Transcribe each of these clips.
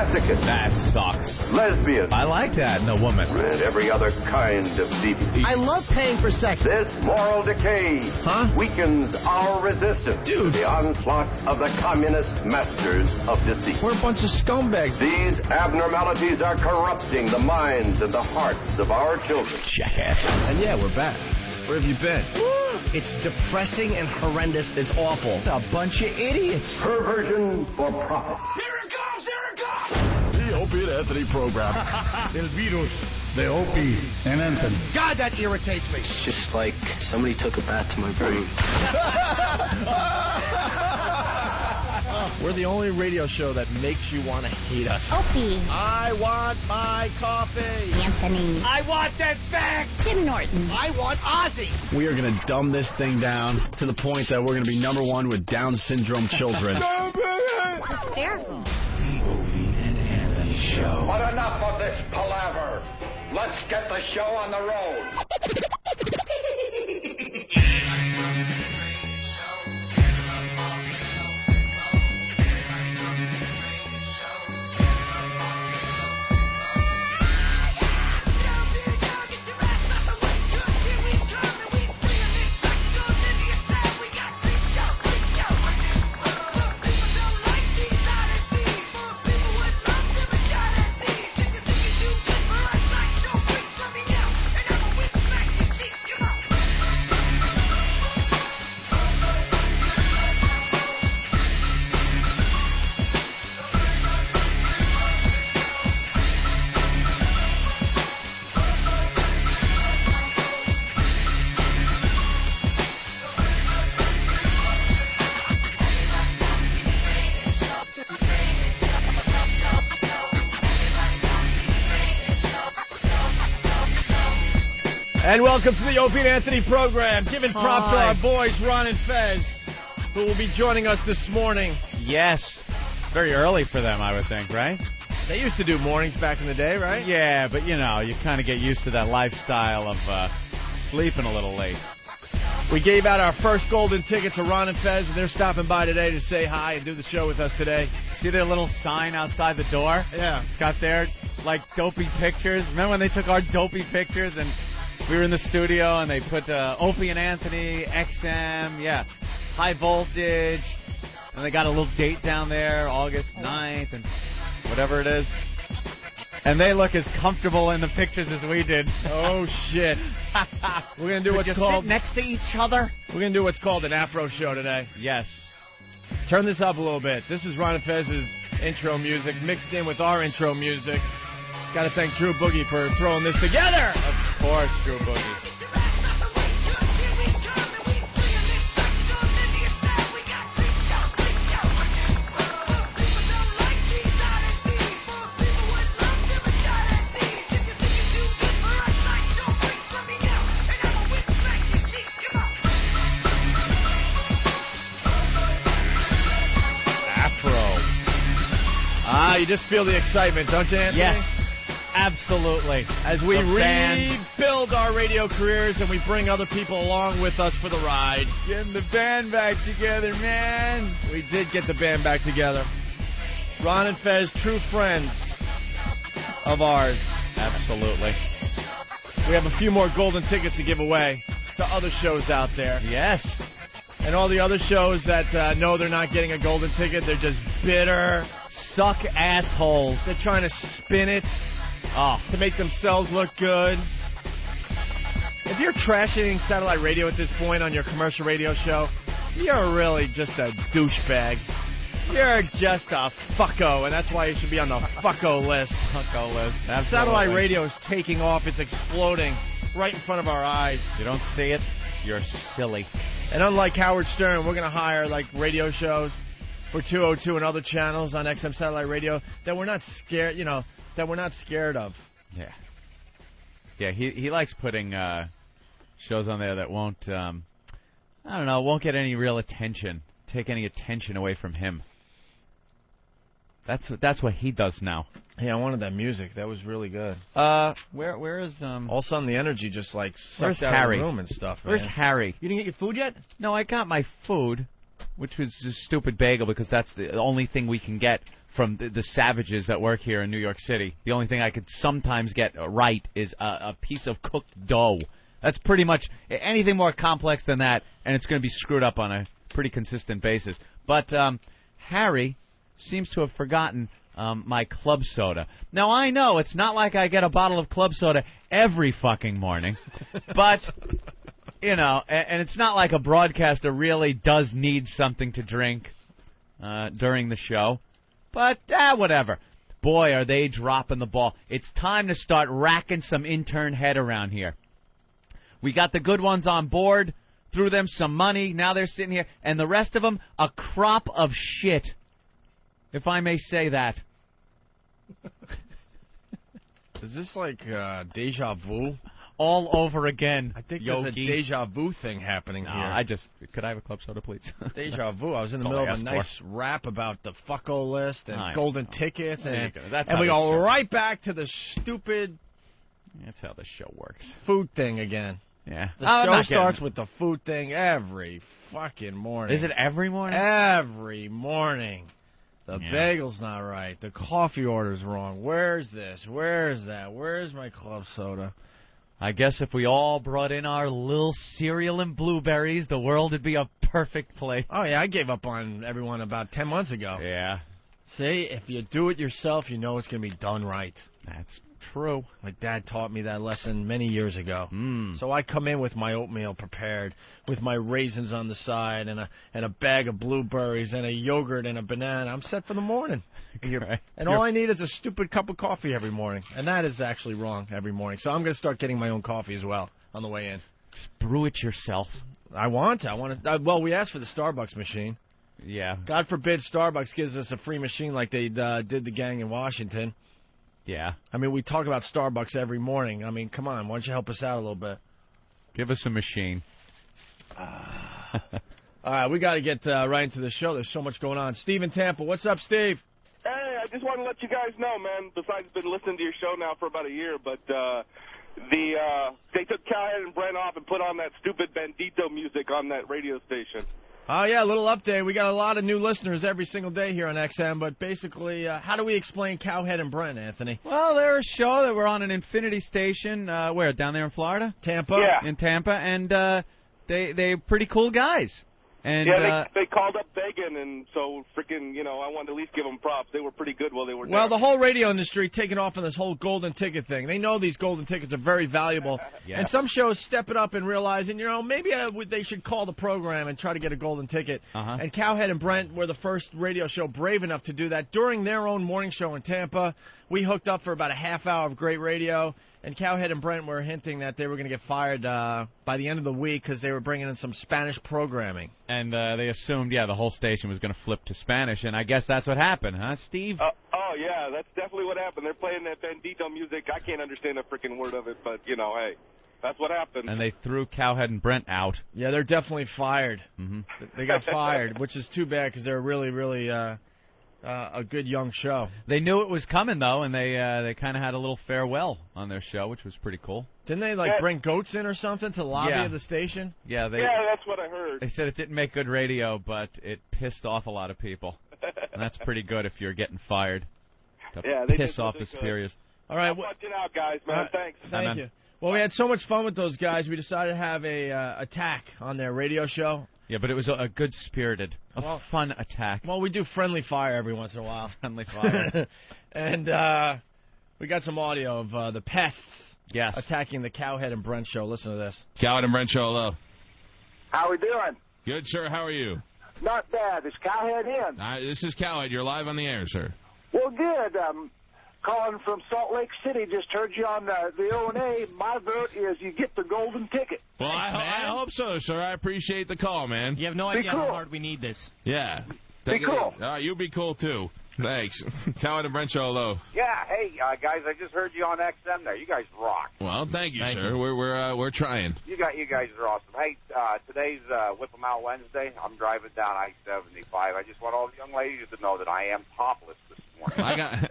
masochist. That sucks. Lesbian. I like that in a woman. And every other kind of deviant. I love paying for sex. This moral decay weakens our resistance to the onslaught of the communist masters of deceit. We're a bunch of scumbags. These abnormalities are corrupting the minds and the hearts of our children. Jackass. And yeah, we're back. Where have you been? It's depressing and horrendous. It's awful. A bunch of idiots. Perversion for profit. Here it comes! Here it comes! The Opie and Anthony program. El virus. The Opie and Anthony. God, that irritates me. It's just like somebody took a bat to my brain. We're the only radio show that makes you want to hate us. Opie. I want my coffee. Anthony. I want that fact. Jim Norton. I want Ozzy. We are going to dumb this thing down to the point that we're going to be #1 with Down syndrome children. Hysterical. The Opie and Anthony Show. But enough of this palaver. Let's get the show on the road. And welcome to the Opie and Anthony program. Giving props to our boys, Ron and Fez, who will be joining us this morning. Yes. Very early for them, I would think, right? They used to do mornings back in the day, right? Yeah, but you know, you kind of get used to that lifestyle of sleeping a little late. We gave out our first golden ticket to Ron and Fez, and they're stopping by today to say hi and do the show with us today. See their little sign outside the door? Yeah. Got their, like, dopey pictures. Remember when they took our dopey pictures and we were in the studio and they put Opie and Anthony, XM, high voltage, and they got a little date down there, August 9th, and whatever it is. And they look as comfortable in the pictures as we did. Oh, shit. We're going to do what's called... sit next to each other? We're going to do what's called an Afro show today. Yes. Turn this up a little bit. This is Ron and Fez's intro music mixed in with our intro music. Got to thank Drew Boogie for throwing this together. Of course, Drew Boogie. You just feel the excitement, don't you, Anthony? Yes, absolutely. As we rebuild our radio careers and we bring other people along with us for the ride. Getting the band back together, man. We did get the band back together. Ron and Fez, true friends of ours. Absolutely. We have a few more golden tickets to give away to other shows out there. Yes. And all the other shows that know they're not getting a golden ticket, they're just bitter, suck assholes. They're trying to spin it to make themselves look good. If you're trashing satellite radio at this point on your commercial radio show, you're really just a douchebag. You're just a fucko, and that's why you should be on the fucko list. Fucko list. Absolutely. Satellite radio is taking off. It's exploding right in front of our eyes. You don't see it, you're silly. And unlike Howard Stern, we're going to hire, like, radio shows for 202 and other channels on XM Satellite Radio that we're not scared, that we're not scared of. Yeah. Yeah, he likes putting shows on there that won't, won't get any real attention, take any attention away from him. That's what he does now. Yeah, I wanted that music. That was really good. Where is all of a sudden the energy just like sucked where's out Harry? of the room and stuff. Where's man. Harry? You didn't get your food yet? No, I got my food. which was just stupid bagel because that's the only thing we can get from the savages that work here in New York City. The only thing I could sometimes get right is a piece of cooked dough. That's pretty much anything more complex than that, and it's going to be screwed up on a pretty consistent basis. But Harry seems to have forgotten my club soda. Now, I know it's not like I get a bottle of club soda every fucking morning, but, you know, and it's not like a broadcaster really does need something to drink during the show. But, whatever. Boy, are they dropping the ball. It's time to start racking some intern head around here. We got the good ones on board, threw them some money, now they're sitting here, and the rest of them, a crop of shit, if I may say that. Is this like deja vu? All over again, I think Yogi. there's a deja vu thing happening here. Could I have a club soda, please? Deja vu. I was in the middle of a nice rap about the fucko list and golden tickets, and we go right back to the stupid... That's how the show works. Food thing again. Yeah. The show starts with the food thing every fucking morning. Is it every morning? Every morning. The bagel's not right. The coffee order's wrong. Where's this? Where's that? Where's my club soda? I guess if we all brought in our little cereal and blueberries, the world would be a perfect place. Oh, yeah, I gave up on everyone about 10 months ago. Yeah. See, if you do it yourself, you know it's going to be done right. That's true. My dad taught me that lesson many years ago. So I come in with my oatmeal prepared, with my raisins on the side, and a bag of blueberries, and a yogurt, and a banana. I'm set for the morning. And all I need is a stupid cup of coffee every morning. And that is actually wrong every morning. So I'm going to start getting my own coffee as well on the way in. Just brew it yourself. I want to. Well, we asked for the Starbucks machine. Yeah. God forbid Starbucks gives us a free machine like they did the gang in Washington. Yeah. I mean, we talk about Starbucks every morning. I mean, come on. Why don't you help us out a little bit? Give us a machine. All right, we got to get right into the show. There's so much going on. Steve in Tampa. What's up, Steve? Hey, I just want to let you guys know, man, besides been listening to your show now for about a year, but they took Cowhead and Brent off and put on that stupid Bandito music on that radio station. Oh, yeah, a little update. We got a lot of new listeners every single day here on XM, but basically, how do we explain Cowhead and Brent, Anthony? Well, they're a show that we're on an Infinity station, where, down there in Florida? Tampa? Yeah. In Tampa, and they're pretty cool guys. And they called up begging, and so freaking, I wanted to at least give them props. They were pretty good while they were Well, there. the whole radio industry taking off on this whole golden ticket thing. They know these golden tickets are very valuable. Yeah. And some shows step it up and realizing, maybe they should call the program and try to get a golden ticket. And Cowhead and Brent were the first radio show brave enough to do that. During their own morning show in Tampa, we hooked up for about a half hour of great radio. And Cowhead and Brent were hinting that they were going to get fired by the end of the week because they were bringing in some Spanish programming. And they assumed, the whole station was going to flip to Spanish, and I guess that's what happened, huh, Steve? Oh, yeah, that's definitely what happened. They're playing that Bandito music. I can't understand a freaking word of it, but, hey, that's what happened. And they threw Cowhead and Brent out. Yeah, they're definitely fired. They got fired, which is too bad because they're really, really... a good young show. They knew it was coming, though, and they kind of had a little farewell on their show, which was pretty cool. Didn't they, bring goats in or something to the lobby of the station? Yeah, that's what I heard. They said it didn't make good radio, but it pissed off a lot of people. And that's pretty good if you're getting fired. They piss off the superiors. All right. I'm watching out, guys, man. Thanks. Thank you. Well, we had so much fun with those guys, we decided to have a attack on their radio show. Yeah, but it was a good-spirited, fun attack. Well, we do friendly fire every once in a while. Friendly fire. And we got some audio of the pests attacking the Cowhead and Brent show. Listen to this. Cowhead and Brent show, hello. How we doing? Good, sir. How are you? Not bad. Is Cowhead in? This is Cowhead. You're live on the air, sir. Well, good. Calling from Salt Lake City. Just heard you on the O&A. My vote is you get the golden ticket. Well, I hope so, sir. I appreciate the call, man. You have no idea how hard we need this. Yeah. Be cool. You be cool, too. Thanks. Cowhead and Brent show, hello. Yeah, hey, guys, I just heard you on XM there. You guys rock. Well, thank you, sir. We're trying. You guys are awesome. Hey, today's Whip 'em Out Wednesday. I'm driving down I-75. I just want all the young ladies to know that I am topless this morning.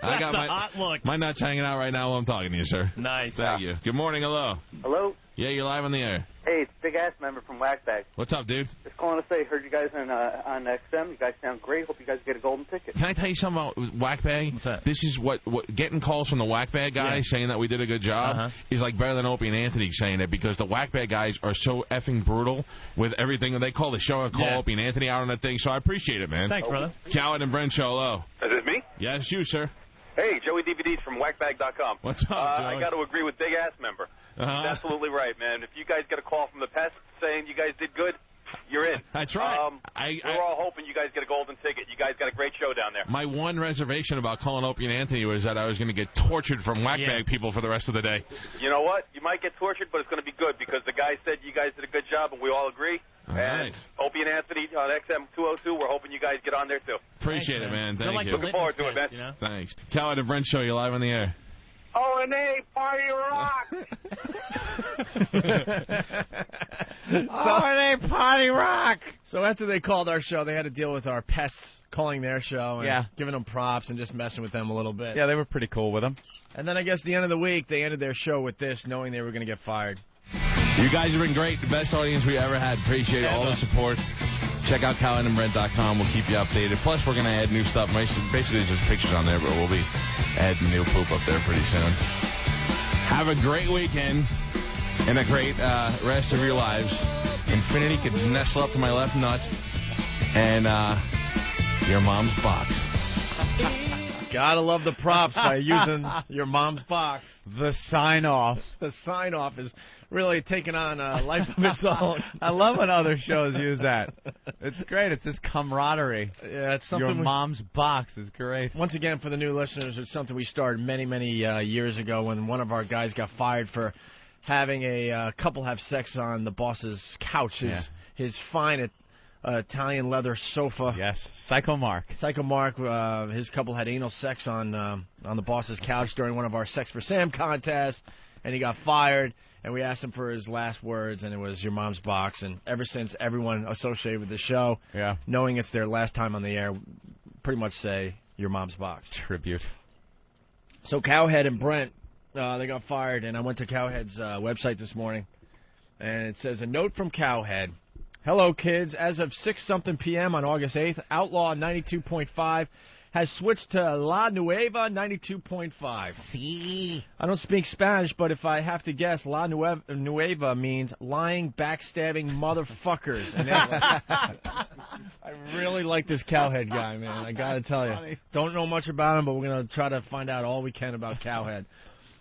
I got my hot look. My nuts hanging out right now while I'm talking to you, sir. Nice. Thank you. Good morning, hello. Hello? Yeah, you're live on the air. Hey, it's Big Ass Member from Whackbag. What's up, dude? Just calling to say, heard you guys on XM. You guys sound great. Hope you guys get a golden ticket. Can I tell you something about Whackbag? What's that? This is what getting calls from the Whackbag guys saying that we did a good job is like better than Opie and Anthony saying it, because the Whackbag guys are so effing brutal with everything. They call the show and call Opie and Anthony out on that thing, so I appreciate it, man. Thanks, brother. Cowhead and Brent show, hello. Is it me? Yes, you, sir. Hey, Joey DVDs from Whackbag.com. What's up, I Joey? got to agree with Big Ass Member. He's absolutely right, man. If you guys get a call from the pest saying you guys did good, you're in. That's right. We're all hoping you guys get a golden ticket. You guys got a great show down there. My one reservation about calling Opie and Anthony was that I was going to get tortured from Whackbag people for the rest of the day. You know what? You might get tortured, but it's going to be good because the guy said you guys did a good job, and we all agree. Nice. Opie and Anthony on XM 202, we're hoping you guys get on there, too. Appreciate it, man. Thank you. Looking forward to it, man. You know? Thanks. Cowhead and Brent show, you live on the air. O&A, party rock! O&A party rock! So after they called our show, they had to deal with our pests calling their show and giving them props and just messing with them a little bit. Yeah, they were pretty cool with them. And then I guess the end of the week, they ended their show with this, knowing they were going to get fired. You guys have been great. The best audience we ever had. Appreciate all the support. Check out cowheadandbrent.com. We'll keep you updated. Plus, we're going to add new stuff. Basically, there's just pictures on there, but we'll be adding new poop up there pretty soon. Have a great weekend and a great rest of your lives. Infinity could nestle up to my left nut and your mom's box. Gotta love the props by using your mom's box. The sign-off. The sign-off is really taking on a life of its own. I love when other shows use that. It's great. It's this camaraderie. Yeah, it's something. Your mom's box is great. Once again, for the new listeners, it's something we started many, many years ago when one of our guys got fired for having a couple have sex on the boss's couch. His fine Italian leather sofa. Yes, Psycho Mark. Psycho Mark, his couple had anal sex on the boss's couch during one of our Sex for Sam contests, and he got fired, and we asked him for his last words, and it was your mom's box. And ever since, everyone associated with the show, knowing it's their last time on the air, pretty much say your mom's box. Tribute. So Cowhead and Brent, they got fired, and I went to Cowhead's website this morning, and it says, a note from Cowhead. Hello, kids. As of 6-something p.m. on August 8th, Outlaw 92.5 has switched to La Nueva 92.5. See? I don't speak Spanish, but if I have to guess, La Nueva means lying, backstabbing motherfuckers. And I really like this Cowhead guy, man. I got to tell you. Don't know much about him, but we're going to try to find out all we can about Cowhead.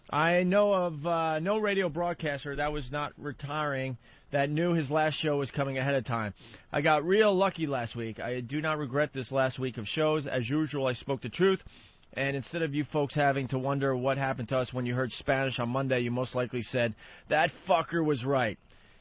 I know of no radio broadcaster that was not retiring that knew his last show was coming ahead of time. I got real lucky last week. I do not regret this last week of shows. As usual, I spoke the truth. And instead of you folks having to wonder what happened to us when you heard Spanish on Monday, you most likely said, that fucker was right.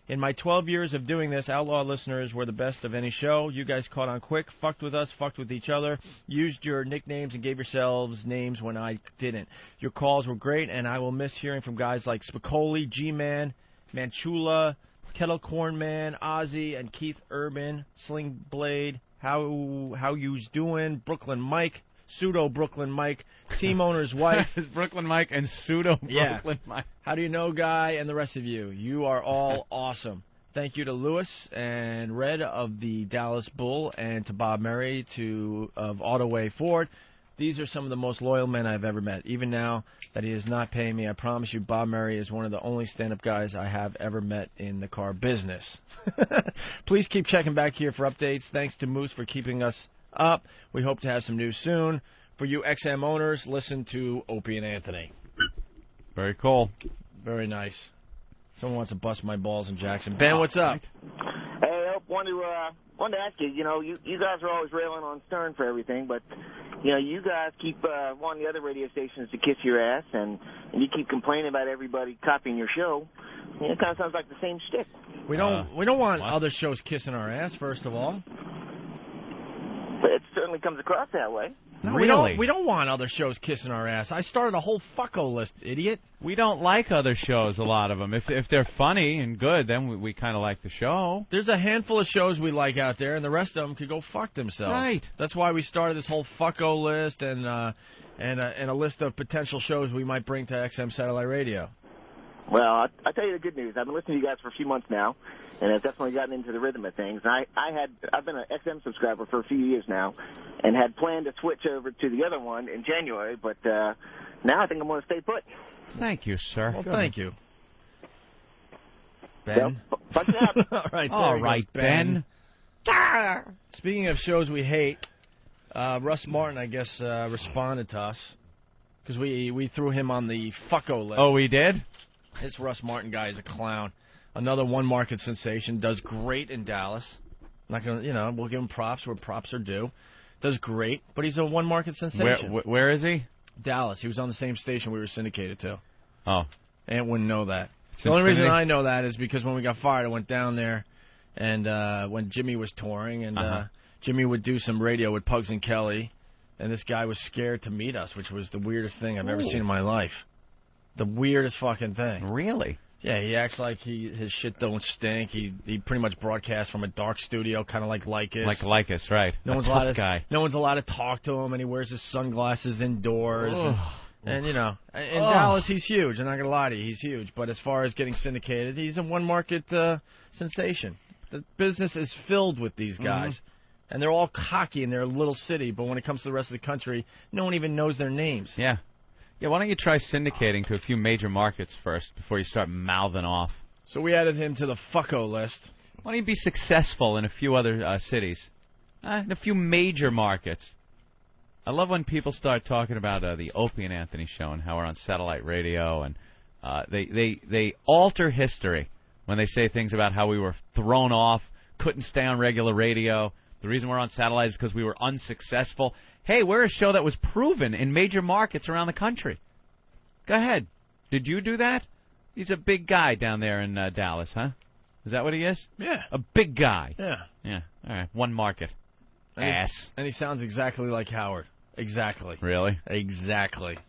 In my 12 years of doing this, Outlaw listeners were the best of any show. You guys caught on quick, fucked with us, fucked with each other, used your nicknames and gave yourselves names when I didn't. Your calls were great, and I will miss hearing from guys like Spicoli, G-Man, Manchula, Kettle Corn Man, Ozzy, and Keith Urban, Sling Blade, how you's doing, Brooklyn Mike, Pseudo Brooklyn Mike, Team Owner's Wife. It's Brooklyn Mike and Pseudo Brooklyn Mike. How do you know, Guy, and the rest of you? You are all awesome. Thank you to Lewis and Red of the Dallas Bull, and to Bob Murray of Autoway Ford. These are some of the most loyal men I've ever met. Even now that he is not paying me, I promise you Bob Murray is one of the only stand-up guys I have ever met in the car business. Please keep checking back here for updates. Thanks to Moose for keeping us up. We hope to have some news soon. For you XM owners, listen to Opie and Anthony. Very cool. Very nice. Someone wants to bust my balls in Jackson. Ben, what's up? Hey, I wanted to ask you, you guys are always railing on Stern for everything, but, you guys keep wanting the other radio stations to kiss your ass, and you keep complaining about everybody copying your show. It kind of sounds like the same shtick. We don't want other shows kissing our ass, first of all. But it certainly comes across that way. No, really? We don't want other shows kissing our ass. I started a whole fucko list, idiot. We don't like other shows, a lot of them. If they're funny and good, then we kind of like the show. There's a handful of shows we like out there, and the rest of them could go fuck themselves. Right. That's why we started this whole fucko list and a list of potential shows we might bring to XM Satellite Radio. Well, I'll tell you the good news. I've been listening to you guys for a few months now, and I've definitely gotten into the rhythm of things. And I've been an XM subscriber for a few years now, and had planned to switch over to the other one in January, but now I think I'm going to stay put. Thank you, sir. Well, thank you. Ben? Well, punch it out. All right, Ben. Speaking of shows we hate, Russ Martin, I guess, responded to us. Because we threw him on the fucko list. Oh, we did? This Russ Martin guy is a clown. Another one-market sensation. Does great in Dallas. Not gonna, we'll give him props where props are due. Does great, but he's a one-market sensation. Where is he? Dallas. He was on the same station we were syndicated to. Oh. Ant wouldn't know that. The only reason I know that is because when we got fired, I went down there, and when Jimmy was touring, and Jimmy would do some radio with Pugs and Kelly. And this guy was scared to meet us, which was the weirdest thing I've ever seen in my life. The weirdest fucking thing. Really? Yeah, he acts like his shit don't stink. He pretty much broadcasts from a dark studio, kind of like Lycus. Like Lycus, right. No one's allowed to talk to him, and he wears his sunglasses indoors. And in Dallas, he's huge. I'm not going to lie to you, he's huge. But as far as getting syndicated, he's a one-market sensation. The business is filled with these guys. And they're all cocky in their little city, but when it comes to the rest of the country, no one even knows their names. Yeah. Yeah, why don't you try syndicating to a few major markets first before you start mouthing off? So we added him to the fucko list. Why don't you be successful in a few other cities? In a few major markets. I love when people start talking about the Opie and Anthony show and how we're on satellite radio, and they alter history when they say things about how we were thrown off, couldn't stay on regular radio. The reason we're on satellite is because we were unsuccessful. Hey, we're a show that was proven in major markets around the country. Go ahead. Did you do that? He's a big guy down there in Dallas, huh? Is that what he is? Yeah. A big guy. Yeah. Yeah. All right. One market. Ass. And he sounds exactly like Howard. Exactly. Really? Exactly.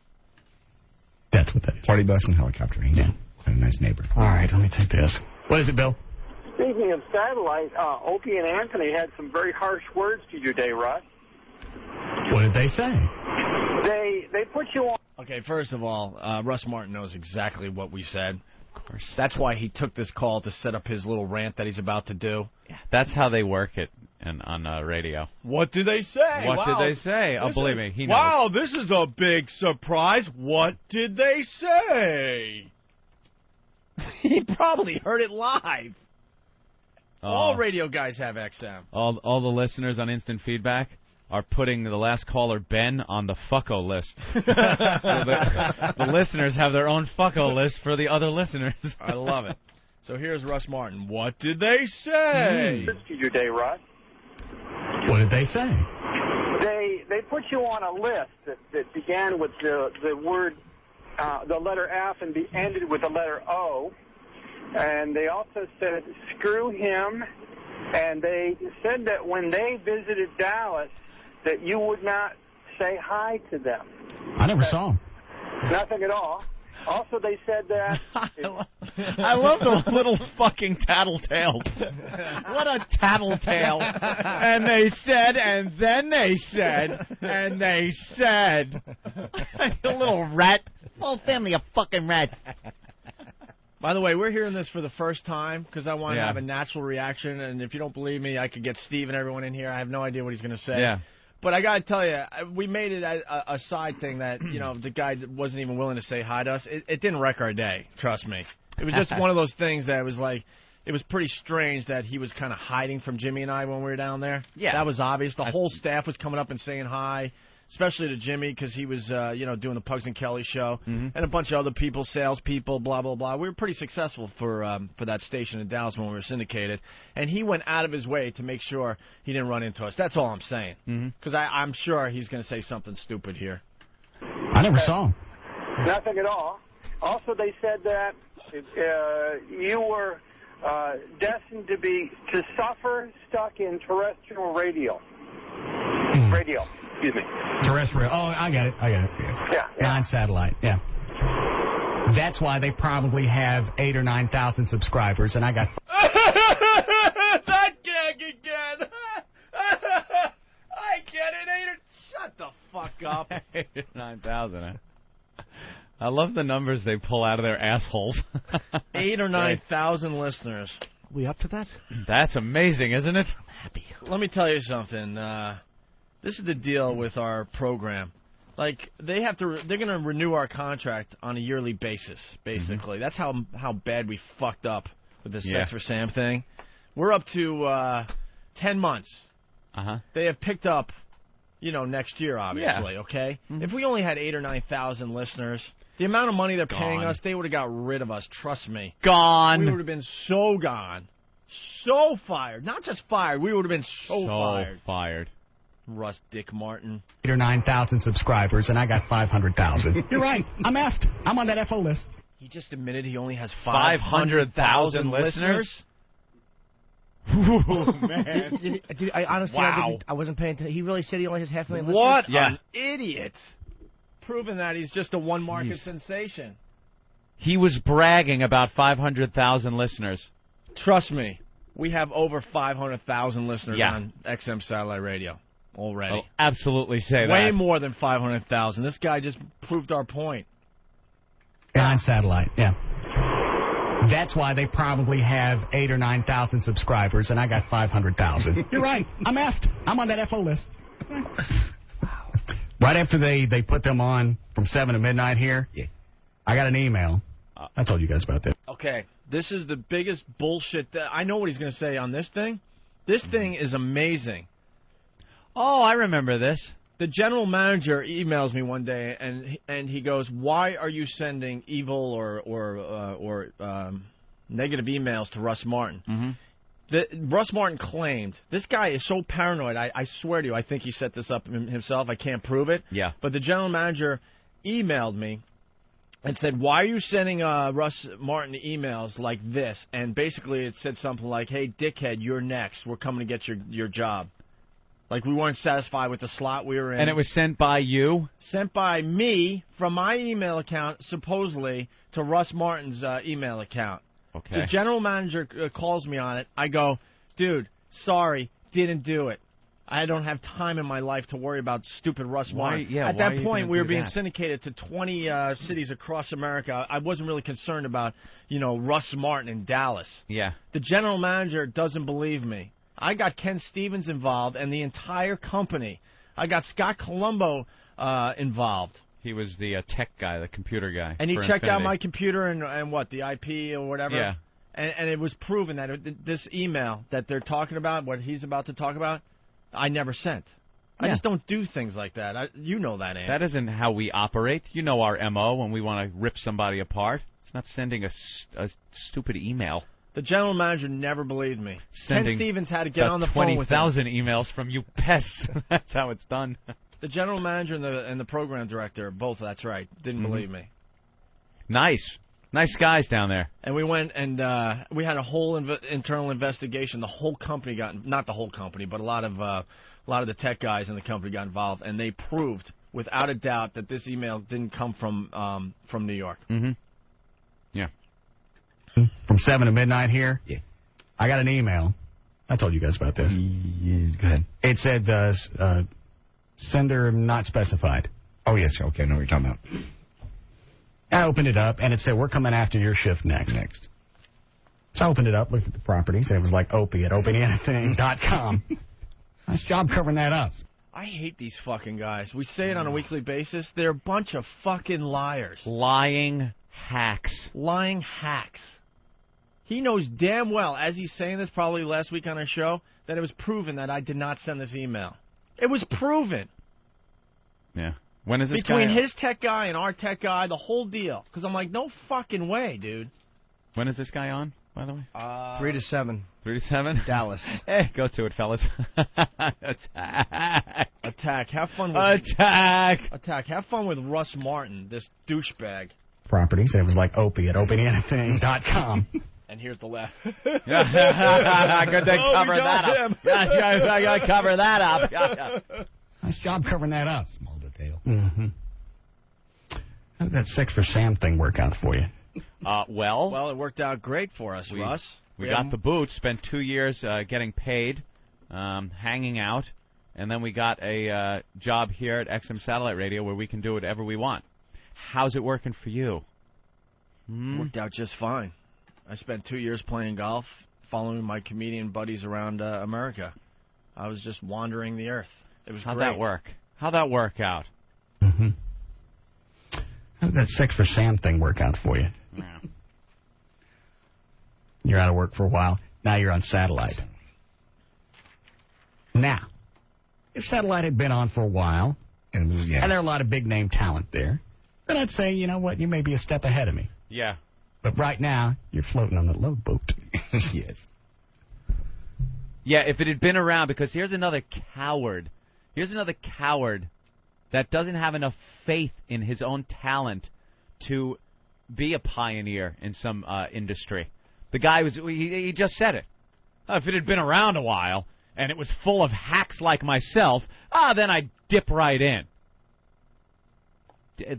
That's what that is. Party bus and helicopter. Yeah. What a nice neighbor. All right, let me take this. What is it, Bill? Speaking of satellite, Opie and Anthony had some very harsh words to you today, Russ. What did they say? They put you on. Okay, first of all, Russ Martin knows exactly what we said. Of course. That's why he took this call to set up his little rant that he's about to do. Yeah, that's how they work it on radio. What did they say? What did they say? Oh, believe me, he knows. Wow, this is a big surprise. What did they say? He probably heard it live. All radio guys have XM. All the listeners on Instant Feedback are putting the last caller, Ben, on the fucko list. So the listeners have their own fucko list for the other listeners. I love it. So here's Russ Martin. What did they say? To your day, Russ. What did they say? They put you on a list that began with the word, the letter F, and ended with the letter O. And they also said, screw him. And they said that when they visited Dallas, that you would not say hi to them. I never saw him. Nothing at all. Also, they said that... I love the little fucking tattletales. What a tattletale. And they said, and then they said, and they said. The little rat. Whole family of fucking rats. By the way, we're hearing this for the first time because I want to have a natural reaction. And if you don't believe me, I could get Steve and everyone in here. I have no idea what he's going to say. Yeah. But I got to tell you, we made it a side thing that, the guy wasn't even willing to say hi to us. It didn't wreck our day, trust me. It was just one of those things that was like, it was pretty strange that he was kind of hiding from Jimmy and I when we were down there. Yeah. That was obvious. The whole staff was coming up and saying hi, especially to Jimmy because he was, doing the Pugs and Kelly show. Mm-hmm. And a bunch of other people, salespeople, blah, blah, blah. We were pretty successful for that station in Dallas when we were syndicated. And he went out of his way to make sure he didn't run into us. That's all I'm saying. Because I'm sure he's going to say something stupid here. I never saw him. Nothing at all. Also, they said that you were destined to suffer stuck in terrestrial radio. Radio. Excuse me. Terrestrial. Oh, I got it. Yeah. Non-satellite. Yeah. That's why they probably have 8,000 or 9,000 subscribers, and I got... That gag again. I get it. Shut the fuck up. 9,000, huh? I love the numbers they pull out of their assholes. 8,000 or 9,000 listeners. We up to that? That's amazing, isn't it? I'm happy. Let me tell you something. This is the deal with our program. Like, they're going to renew our contract on a yearly basis, basically. That's how bad we fucked up with the Sex for Sam thing. We're up to 10 months. They have picked up, next year, obviously, okay? If we only had 8,000 or 9,000 listeners, the amount of money they're paying us, they would have got rid of us, trust me. Gone. We would have been so gone. So fired. Not just fired, we would have been so fired. Russ Dick Martin. 8,000 or 9,000 subscribers, and I got 500,000. You're right. I'm effed. I'm on that FO list. He just admitted he only has 500,000 listeners? Oh, man. I honestly, I wasn't paying attention. He really said he only has 500,000 listeners? What an idiot. Proving that he's just a one-market sensation. He was bragging about 500,000 listeners. Trust me, we have over 500,000 listeners on XM Satellite Radio already. I'll absolutely say that. Way more than 500,000. This guy just proved our point. On satellite, yeah. That's why they probably have 8,000 or 9,000 subscribers, and I got 500,000. You're right. I'm effed. I'm on that FO list. Right after they put them on from 7 to midnight here, I got an email. I told you guys about that. Okay, this is the biggest bullshit. I know what he's going to say on this thing. This thing is amazing. Oh, I remember this. The general manager emails me one day, and he goes, "Why are you sending evil or negative emails to Russ Martin?" Russ Martin claimed, this guy is so paranoid, I swear to you, I think he set this up himself. I can't prove it. Yeah. But the general manager emailed me and said, "Why are you sending Russ Martin emails like this?" And basically it said something like, "Hey, dickhead, you're next. We're coming to get your job." Like, we weren't satisfied with the slot we were in. And it was sent by you? Sent by me from my email account, supposedly, to Russ Martin's email account. Okay. So the general manager calls me on it. I go, "Dude, sorry, didn't do it. I don't have time in my life to worry about stupid Russ Martin." At that point, we were being syndicated to 20 cities across America. I wasn't really concerned about, Russ Martin in Dallas. Yeah. The general manager doesn't believe me. I got Ken Stevens involved and the entire company. I got Scott Colombo involved. He was the tech guy, the computer guy. And he checked out my computer and what, the IP or whatever? Yeah. And it was proven that this email that they're talking about, what he's about to talk about, I never sent. I just don't do things like that. You know that, Ann. That isn't how we operate. You know our MO when we want to rip somebody apart. It's not sending a stupid email. The general manager never believed me. Ken Stevens had to get on the phone with 20,000 emails from you pests. That's how it's done. The general manager and the program director, both, that's right, didn't believe me. Nice. Nice guys down there. And we went and we had a whole internal investigation. The whole company not the whole company, but a lot of the tech guys in the company got involved, and they proved without a doubt that this email didn't come from New York. Yeah. From 7 to midnight here, I got an email. I told you guys about this. Go ahead. It said, sender not specified. Oh, yes. Okay, I know what you're talking about. I opened it up, and it said, "We're coming after your shift next." So I opened it up, looked at the properties, and it was like Opie at opieanthony.com. Nice job covering that up. I hate these fucking guys. We say it on a weekly basis. They're a bunch of fucking liars. Lying hacks. Lying hacks. He knows damn well, as he's saying this probably last week on our show, that it was proven that I did not send this email. It was proven. Yeah. When is this Between his tech guy and our tech guy, the whole deal. Because I'm like, no fucking way, dude. When is this guy on, by the way? 3 to 7. 3 to 7? Dallas. Hey, go to it, fellas. Attack. Attack. Have fun with Attack. Have fun with Russ Martin, this douchebag. Properties, and it was like Opie at opieanthony.com. And here's the laugh. Good to cover that up. I got to cover that up. Nice job covering that up. Small detail. How did that Sex for Sam thing work out for you? Well, it worked out great for us, Russ. We got the boots, spent 2 years getting paid, hanging out, and then we got a job here at XM Satellite Radio where we can do whatever we want. How's it working for you? Worked out just fine. I spent 2 years playing golf, following my comedian buddies around America. I was just wandering the earth. It was How'd great. that work? How'd that work out? Mm-hmm. How did that Sex for Sam thing work out for you? Yeah. You're out of work for a while. Now you're on satellite. Now, if satellite had been on for a while, and there are a lot of big-name talent there, then I'd say, you know what, you may be a step ahead of me. Yeah. But right now, you're floating on the load boat. Yes. Yeah, if it had been around, because here's another coward. Here's another coward that doesn't have enough faith in his own talent to be a pioneer in some industry. The guy he just said it. If it had been around a while and it was full of hacks like myself, then I'd dip right in.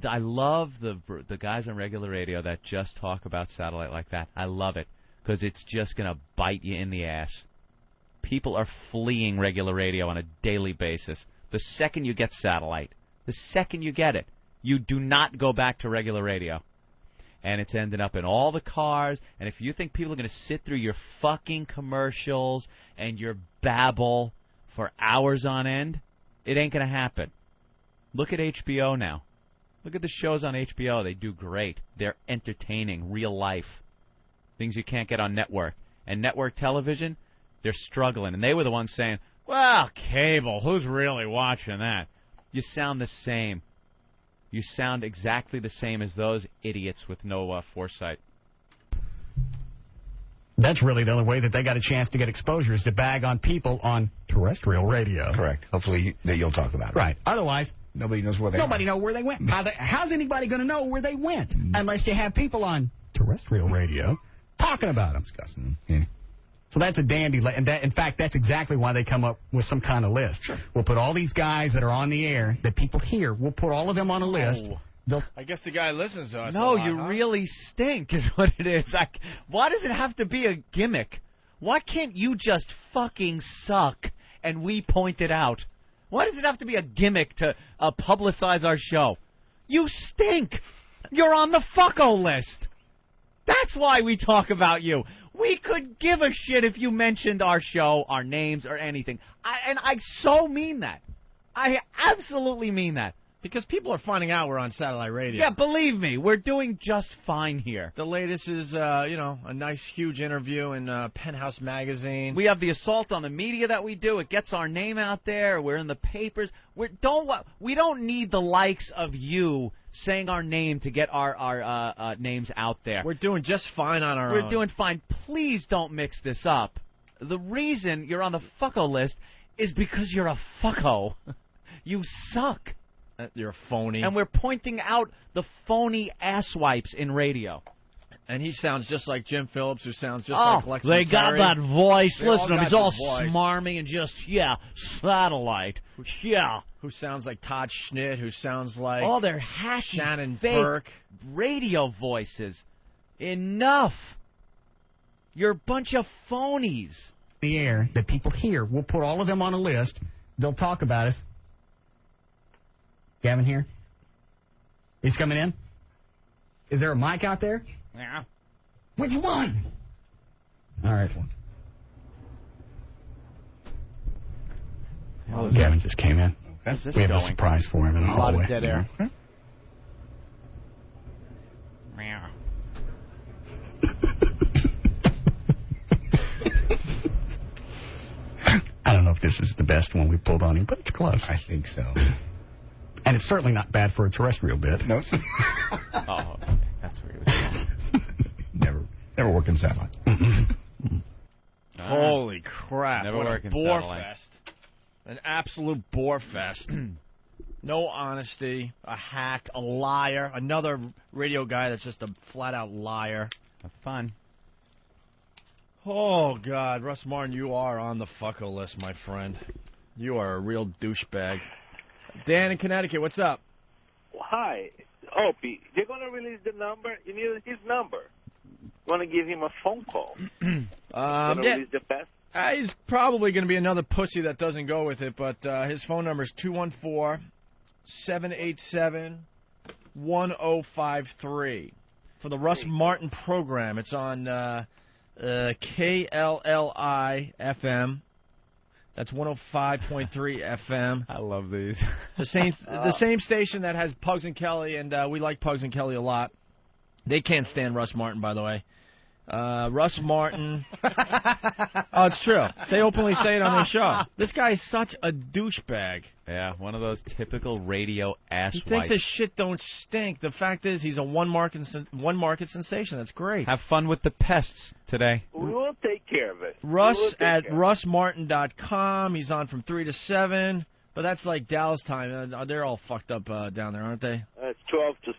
I love the guys on regular radio that just talk about satellite like that. I love it because it's just going to bite you in the ass. People are fleeing regular radio on a daily basis. The second you get satellite, the second you get it, you do not go back to regular radio. And it's ended up in all the cars. And if you think people are going to sit through your fucking commercials and your babble for hours on end, it ain't going to happen. Look at HBO now. Look at the shows on HBO. They do great. They're entertaining, real life. Things you can't get on network. And network television, they're struggling. And they were the ones saying, well, cable, who's really watching that? You sound the same. You sound exactly the same as those idiots with no foresight. That's really the only way that they got a chance to get exposure is to bag on people on terrestrial radio. Correct. Hopefully you'll talk about it. Right. Otherwise, nobody knows where they Nobody knows where they went. How's anybody going to know where they went unless you have people on terrestrial radio talking about them? Discussing them. Yeah. So that's a dandy. And in fact, that's exactly why they come up with some kind of list. Sure. We'll put all these guys that are on the air that people hear. We'll put all of them on a list. I guess the guy listens to us. No, a lot, you really stink is what it is. Why does it have to be a gimmick? Why can't you just fucking suck and we point it out? Why does it have to be a gimmick to publicize our show? You stink. You're on the fucko list. That's why we talk about you. We could give a shit if you mentioned our show, our names, or anything. I so mean that. I absolutely mean that. Because people are finding out we're on satellite radio. Yeah, believe me, we're doing just fine here. The latest is, a nice, huge interview in Penthouse Magazine. We have the assault on the media that we do. It gets our name out there. We're in the papers. We don't need the likes of you saying our name to get our names out there. We're doing just fine on our own. We're doing fine. Please don't mix this up. The reason you're on the fucko list is because you're a fucko. You suck. You're a phony. And we're pointing out the phony asswipes in radio. And he sounds just like Jim Phillips, who sounds just like Lex they got that voice. Listen to him. He's all voice. smarmy and just, satellite. Yeah. Who sounds like Todd Schnitt, who sounds like all their hashy, Shannon fake Burke. Radio voices. Enough. You're a bunch of phonies. The air that people hear. We'll put all of them on a list. They'll talk about us. Gavin here? He's coming in? Is there a mic out there? Yeah. Which one? All right. Gavin just came in. Okay. We have a surprise for him in the hallway. A lot of dead air. I don't know if this is the best one we pulled on him, but it's close. I think so. And it's certainly not bad for a terrestrial bit. No, it's oh, okay. That's where he was going. Never worked in satellite. Holy crap. Never what work a in bore satellite. fest. An absolute bore fest. No honesty, a hack, a liar, another radio guy that's just a flat-out liar. Have fun. Oh, God. Russ Martin, you are on the fucko list, my friend. You are a real douchebag. Dan in Connecticut, what's up? Hi. Opie, they're going to release the number. You need his number. Want to give him a phone call. Release the best. He's probably going to be another pussy that doesn't go with it, but his phone number is 214-787-1037. 1053. For the Russ Martin program, it's on KLLI FM. That's 105.3 FM. I love these. The same station that has Pugs and Kelly, and we like Pugs and Kelly a lot. They can't stand Russ Martin, by the way. Russ Martin. Oh, it's true. They openly say it on their show. This guy is such a douchebag. Yeah, one of those typical radio asswipes. He thinks his shit don't stink. The fact is, he's a one-market sensation. That's great. Have fun with the pests today. We will take care of it. Russ at russmartin.com. He's on from 3 to 7. But that's like Dallas time. They're all fucked up down there, aren't they? It's 12 to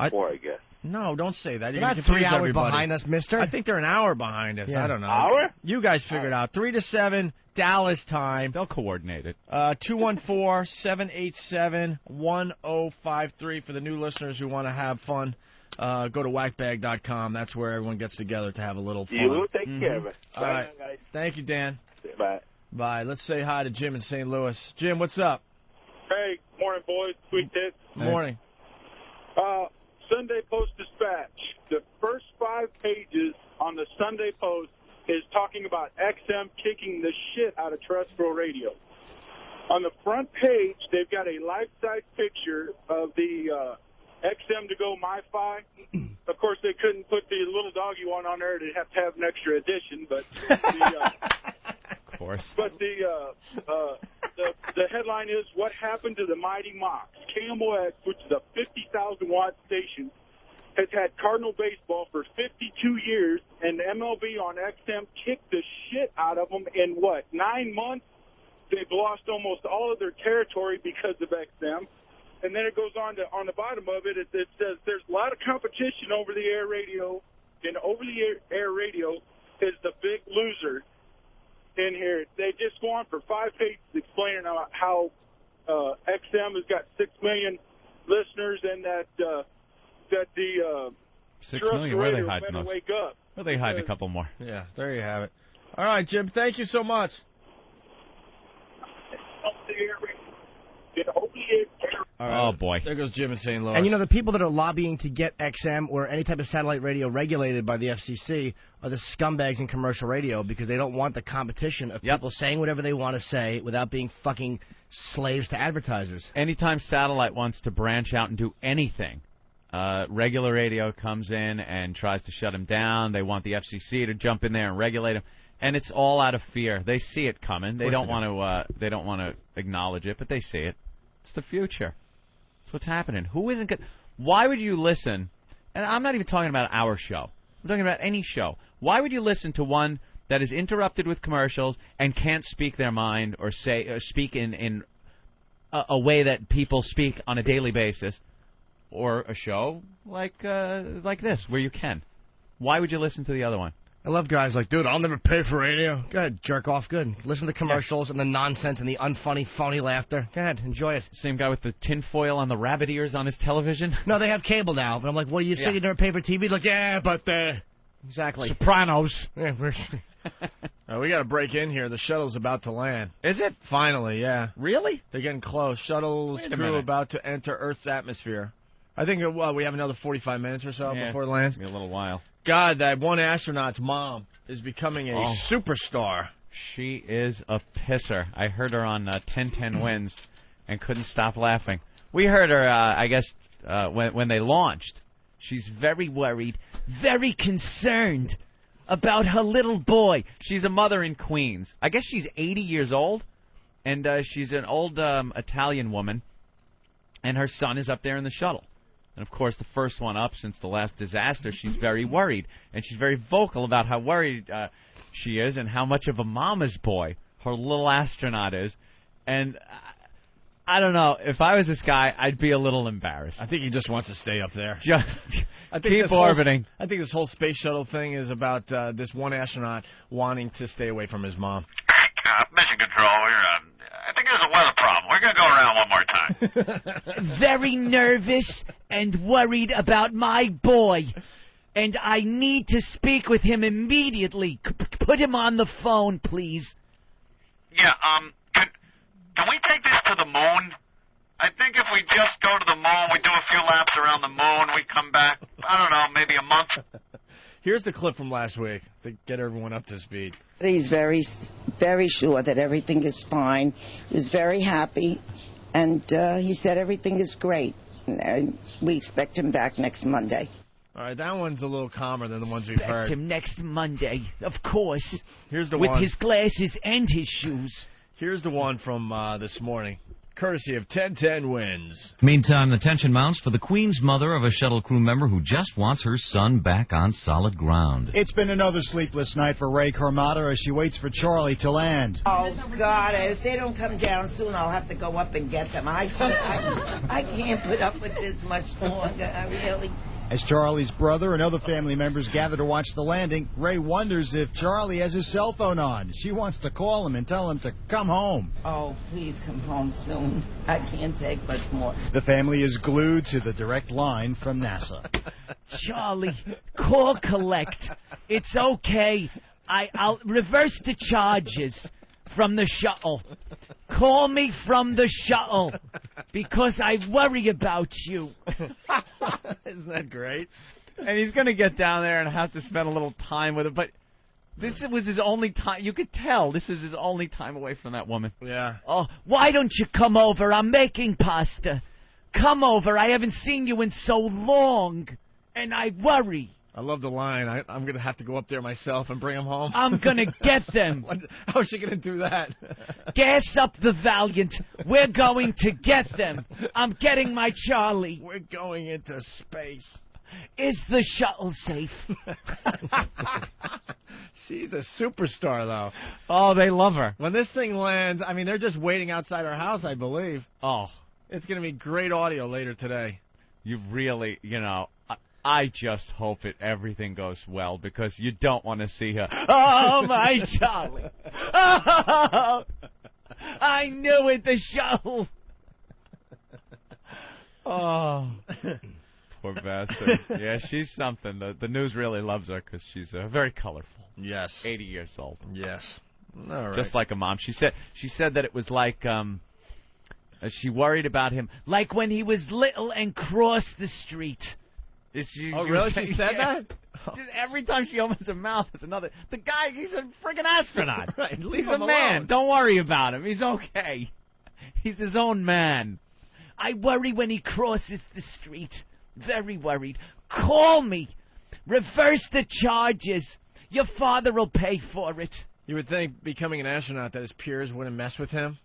4, I guess. No, don't say that. You're not 3 hours behind us, mister. I think they're an hour behind us. Yeah. I don't know. Hour? You guys figure it out. 3 to 7, Dallas time. They'll coordinate it. 214-787-1053 for the new listeners who want to have fun. Go to whackbag.com. That's where everyone gets together to have a little fun. You will take care of it. All right. Guys. Thank you, Dan. Bye. Bye. Let's say hi to Jim in St. Louis. Jim, what's up? Hey, morning, boys. Sweet tits. Morning. Sunday Post Dispatch. The first 5 pages on the Sunday Post is talking about XM kicking the shit out of terrestrial radio. On the front page, they've got a life-size picture of the XM to go MiFi. Of course, they couldn't put the little doggy one on there. They'd have to have an extra edition, but of course. But the headline is, what happened to the Mighty Mox? KMOX, which is a 50,000-watt station, has had Cardinal baseball for 52 years, and the MLB on XM kicked the shit out of them in, 9 months? They've lost almost all of their territory because of XM. And then it goes on the bottom of it, it says there's a lot of competition over the air radio, and over the air radio is the big loser in here. They just go on for 5 pages explaining how XM has got 6 million listeners, and that the 6 million? Where are they hiding better those? wake up. Well, they hide a couple more. Yeah, there you have it. All right, Jim, thank you so much. Oh, boy. There goes Jim in St. Louis. And, the people that are lobbying to get XM or any type of satellite radio regulated by the FCC are the scumbags in commercial radio because they don't want the competition of people saying whatever they want to say without being fucking slaves to advertisers. Anytime satellite wants to branch out and do anything, regular radio comes in and tries to shut them down. They want the FCC to jump in there and regulate them. And it's all out of fear. They see it coming. They don't want to. They don't want to acknowledge it, but they see it. It's the future. It's what's happening. Who isn't good? Why would you listen? And I'm not even talking about our show. I'm talking about any show. Why would you listen to one that is interrupted with commercials and can't speak their mind or speak in a way that people speak on a daily basis, or a show like this where you can? Why would you listen to the other one? I love guys like, dude, I'll never pay for radio. Go ahead, jerk off, good. Listen to commercials and the nonsense and the unfunny, phony laughter. Go ahead, enjoy it. Same guy with the tinfoil on the rabbit ears on his television? No, they have cable now. But I'm like, well, you say you never pay for TV? Like, yeah, but exactly. Sopranos. Yeah, we got to break in here. The shuttle's about to land. Is it? Finally, yeah. Really? They're getting close. Shuttle's crew about to enter Earth's atmosphere. I think we have another 45 minutes or so before it lands. It's going to be a little while. God, that one astronaut's mom is becoming a superstar. She is a pisser. I heard her on 1010 Wins and couldn't stop laughing. We heard her, I guess, when they launched. She's very worried, very concerned about her little boy. She's a mother in Queens. I guess she's 80 years old, and she's an old Italian woman, and her son is up there in the shuttle. And, of course, the first one up since the last disaster, she's very worried. And she's very vocal about how worried she is and how much of a mama's boy her little astronaut is. And I don't know. If I was this guy, I'd be a little embarrassed. I think he just wants to stay up there. Just keep orbiting. I think this whole space shuttle thing is about this one astronaut wanting to stay away from his mom. Mission Control, I think there's a weather problem. We're going to go around one more time. Very nervous and worried about my boy. And I need to speak with him immediately. Put him on the phone, please. Yeah, can we take this to the moon? I think if we just go to the moon, we do it few laps around the moon. We come back, I don't know, maybe a month. Here's the clip from last week to get everyone up to speed. He's very, very sure that everything is fine. He's very happy, and he said everything is great. And we expect him back next Monday. All right, that one's a little calmer than the ones we've heard. Expect him next Monday, of course. Here's the with one. his glasses and his shoes. Here's the one from this morning, courtesy of 1010 Wins. Meantime, the tension mounts for the Queen's mother of a shuttle crew member who just wants her son back on solid ground. It's been another sleepless night for Ray Carmada as she waits for Charlie to land. Oh, God, if they don't come down soon, I'll have to go up and get them. I can't put up with this much longer, I really. As Charlie's brother and other family members gather to watch the landing, Ray wonders if Charlie has his cell phone on. She wants to call him and tell him to come home. Oh, please come home soon. I can't take much more. The family is glued to the direct line from NASA. Charlie, call collect. It's okay. I'll reverse the charges from the shuttle. Call me from the shuttle because I worry about you. Isn't that great? And he's going to get down there and have to spend a little time with it. But this was his only time. You could tell this is his only time away from that woman. Yeah. Oh, why don't you come over? I'm making pasta. Come over. I haven't seen you in so long, and I worry. I love the line. I'm going to have to go up there myself and bring him home. I'm going to get them. How is she going to do that? Gas up the Valiant. We're going to get them. I'm getting my Charlie. We're going into space. Is the shuttle safe? She's a superstar, though. Oh, they love her. When this thing lands, I mean, they're just waiting outside her house, I believe. Oh. It's going to be great audio later today. You really, I just hope everything goes well because you don't want to see her. Oh, my Charlie. Oh, I knew it, the shuttle. Oh, poor bastard. Yeah, she's something. The news really loves her because she's very colorful. Yes. 80 years old. Yes. All right. Just like a mom. She said that it was like she worried about him. Like when he was little and crossed the street. Really? She said that? Just every time she opens her mouth, there's another. The guy, he's a friggin' astronaut. Right. He's a man. Alone. Don't worry about him. He's okay. He's his own man. I worry when he crosses the street. Very worried. Call me. Reverse the charges. Your father will pay for it. You would think becoming an astronaut that his peers wouldn't mess with him.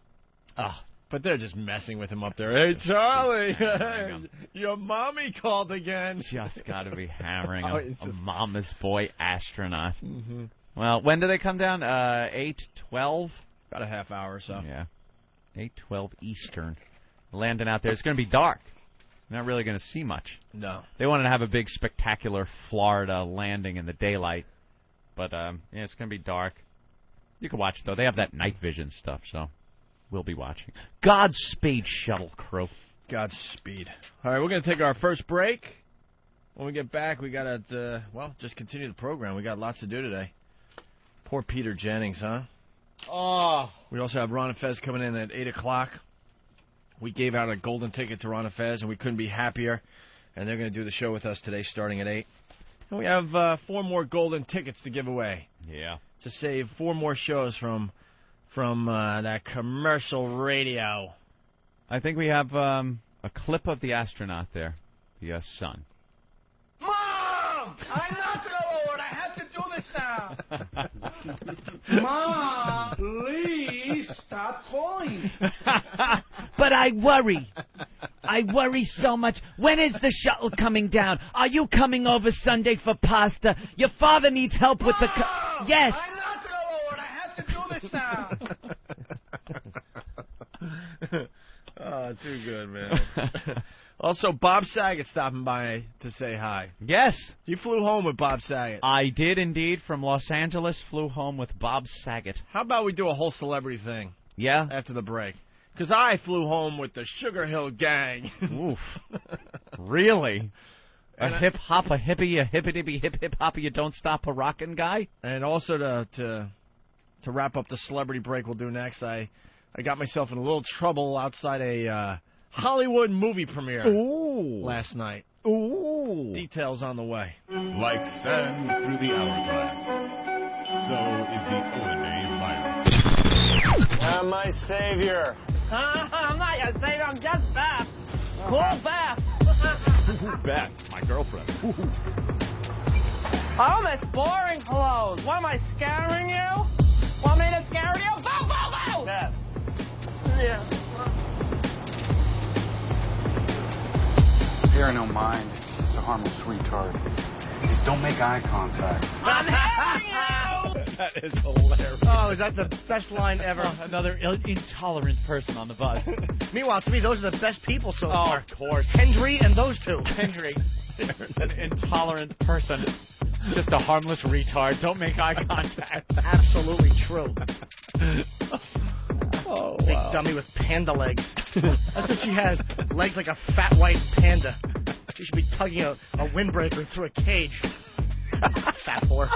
Oh. But they're just messing with him up there. Hey, Charlie, your mommy called again. Just got to be hammering a mama's boy astronaut. Mm-hmm. Well, when do they come down? 8:12? About a half hour or so. Yeah. 8:12 Eastern. Landing out there. It's going to be dark. You're not really going to see much. No. They wanted to have a big, spectacular Florida landing in the daylight. But, it's going to be dark. You can watch, though. They have that night vision stuff, so we'll be watching. Godspeed, shuttle crew. Godspeed. All right, we're going to take our first break. When we get back, we got to, just continue the program. We got lots to do today. Poor Peter Jennings, huh? Oh. We also have Ron Fez coming in at 8 o'clock. We gave out a golden ticket to Ron Fez, and we couldn't be happier. And they're going to do the show with us today starting at 8. And we have 4 more golden tickets to give away. Yeah. To save 4 more shows from that commercial radio. I think we have a clip of the astronaut there, the son. Mom! I'm not Lord. I have to do this now. Mom, please stop calling. But I worry. I worry so much. When is the shuttle coming down? Are you coming over Sunday for pasta? Your father needs help with the... Yes. I'm not Lord. I have to do this now. Oh, too good, man. Also, Bob Saget stopping by to say hi. Yes. You flew home with Bob Saget. I did indeed. From Los Angeles, flew home with Bob Saget. How about we do a whole celebrity thing? Yeah? After the break. Because I flew home with the Sugar Hill Gang. Oof. Really? A hip-hop, a hippie, a hippity hip-hip-hoppy, you don't stop a rockin' guy? And also to wrap up the celebrity break we'll do next, I got myself in a little trouble outside a Hollywood movie premiere Ooh. last night. Ooh. Details on the way. Like sand through the hourglass, so is the Owen virus. My savior. I'm not your savior, I'm just Beth. Cool Beth. Beth, my girlfriend. Oh, Miss Boring Clothes. What, am I scaring you? Want me to scare you? Bow, bow, bow! Beth. Yeah. Bear no mind, it's just a harmless retard. Just don't make eye contact. I'm having you! That is hilarious. Oh, is that the best line ever? Another intolerant person on the bus. Meanwhile, to me, those are the best people so far. Of course. Hendry and those two. Henry, an intolerant person. It's just a harmless retard. Don't make eye contact. Absolutely true. Oh, Big wow. dummy with panda legs. That's what she has. Legs like a fat white panda. She should be tugging a windbreaker through a cage. Fat whore.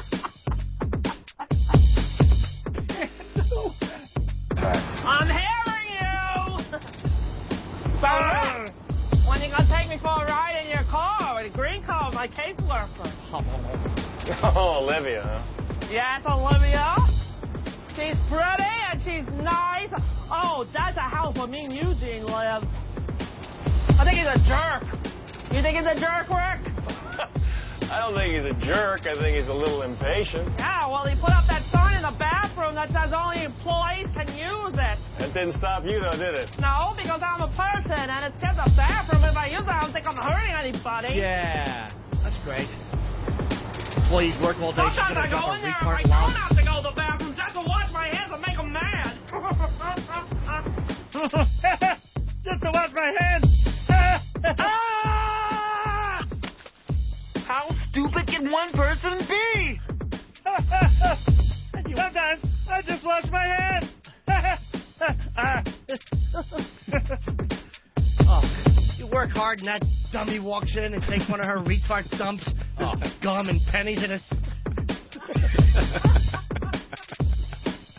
I'm hearing you! So, when you gonna take me for a ride in your car with a green car, my caseworker? Oh, Olivia, huh? Yes, Olivia. She's pretty and she's nice. Oh, that's a house where me and Eugene live. I think he's a jerk. You think he's a jerk, Rick? I don't think he's a jerk. I think he's a little impatient. Yeah, well, he put up that sign in the bathroom that says only employees can use it. That didn't stop you, though, did it? No, because I'm a person, and it's just a bathroom. If I use it, I don't think I'm hurting anybody. Yeah. That's great. Employees work all day. Sometimes I go in there and I don't have to go to the bathroom just to wash my hands and make them mad. Just to wash my hands. How stupid can one person be? Sometimes I just wash my hands. Oh, you work hard and that dummy walks in and takes one of her retard dumps. There's gum and pennies in it.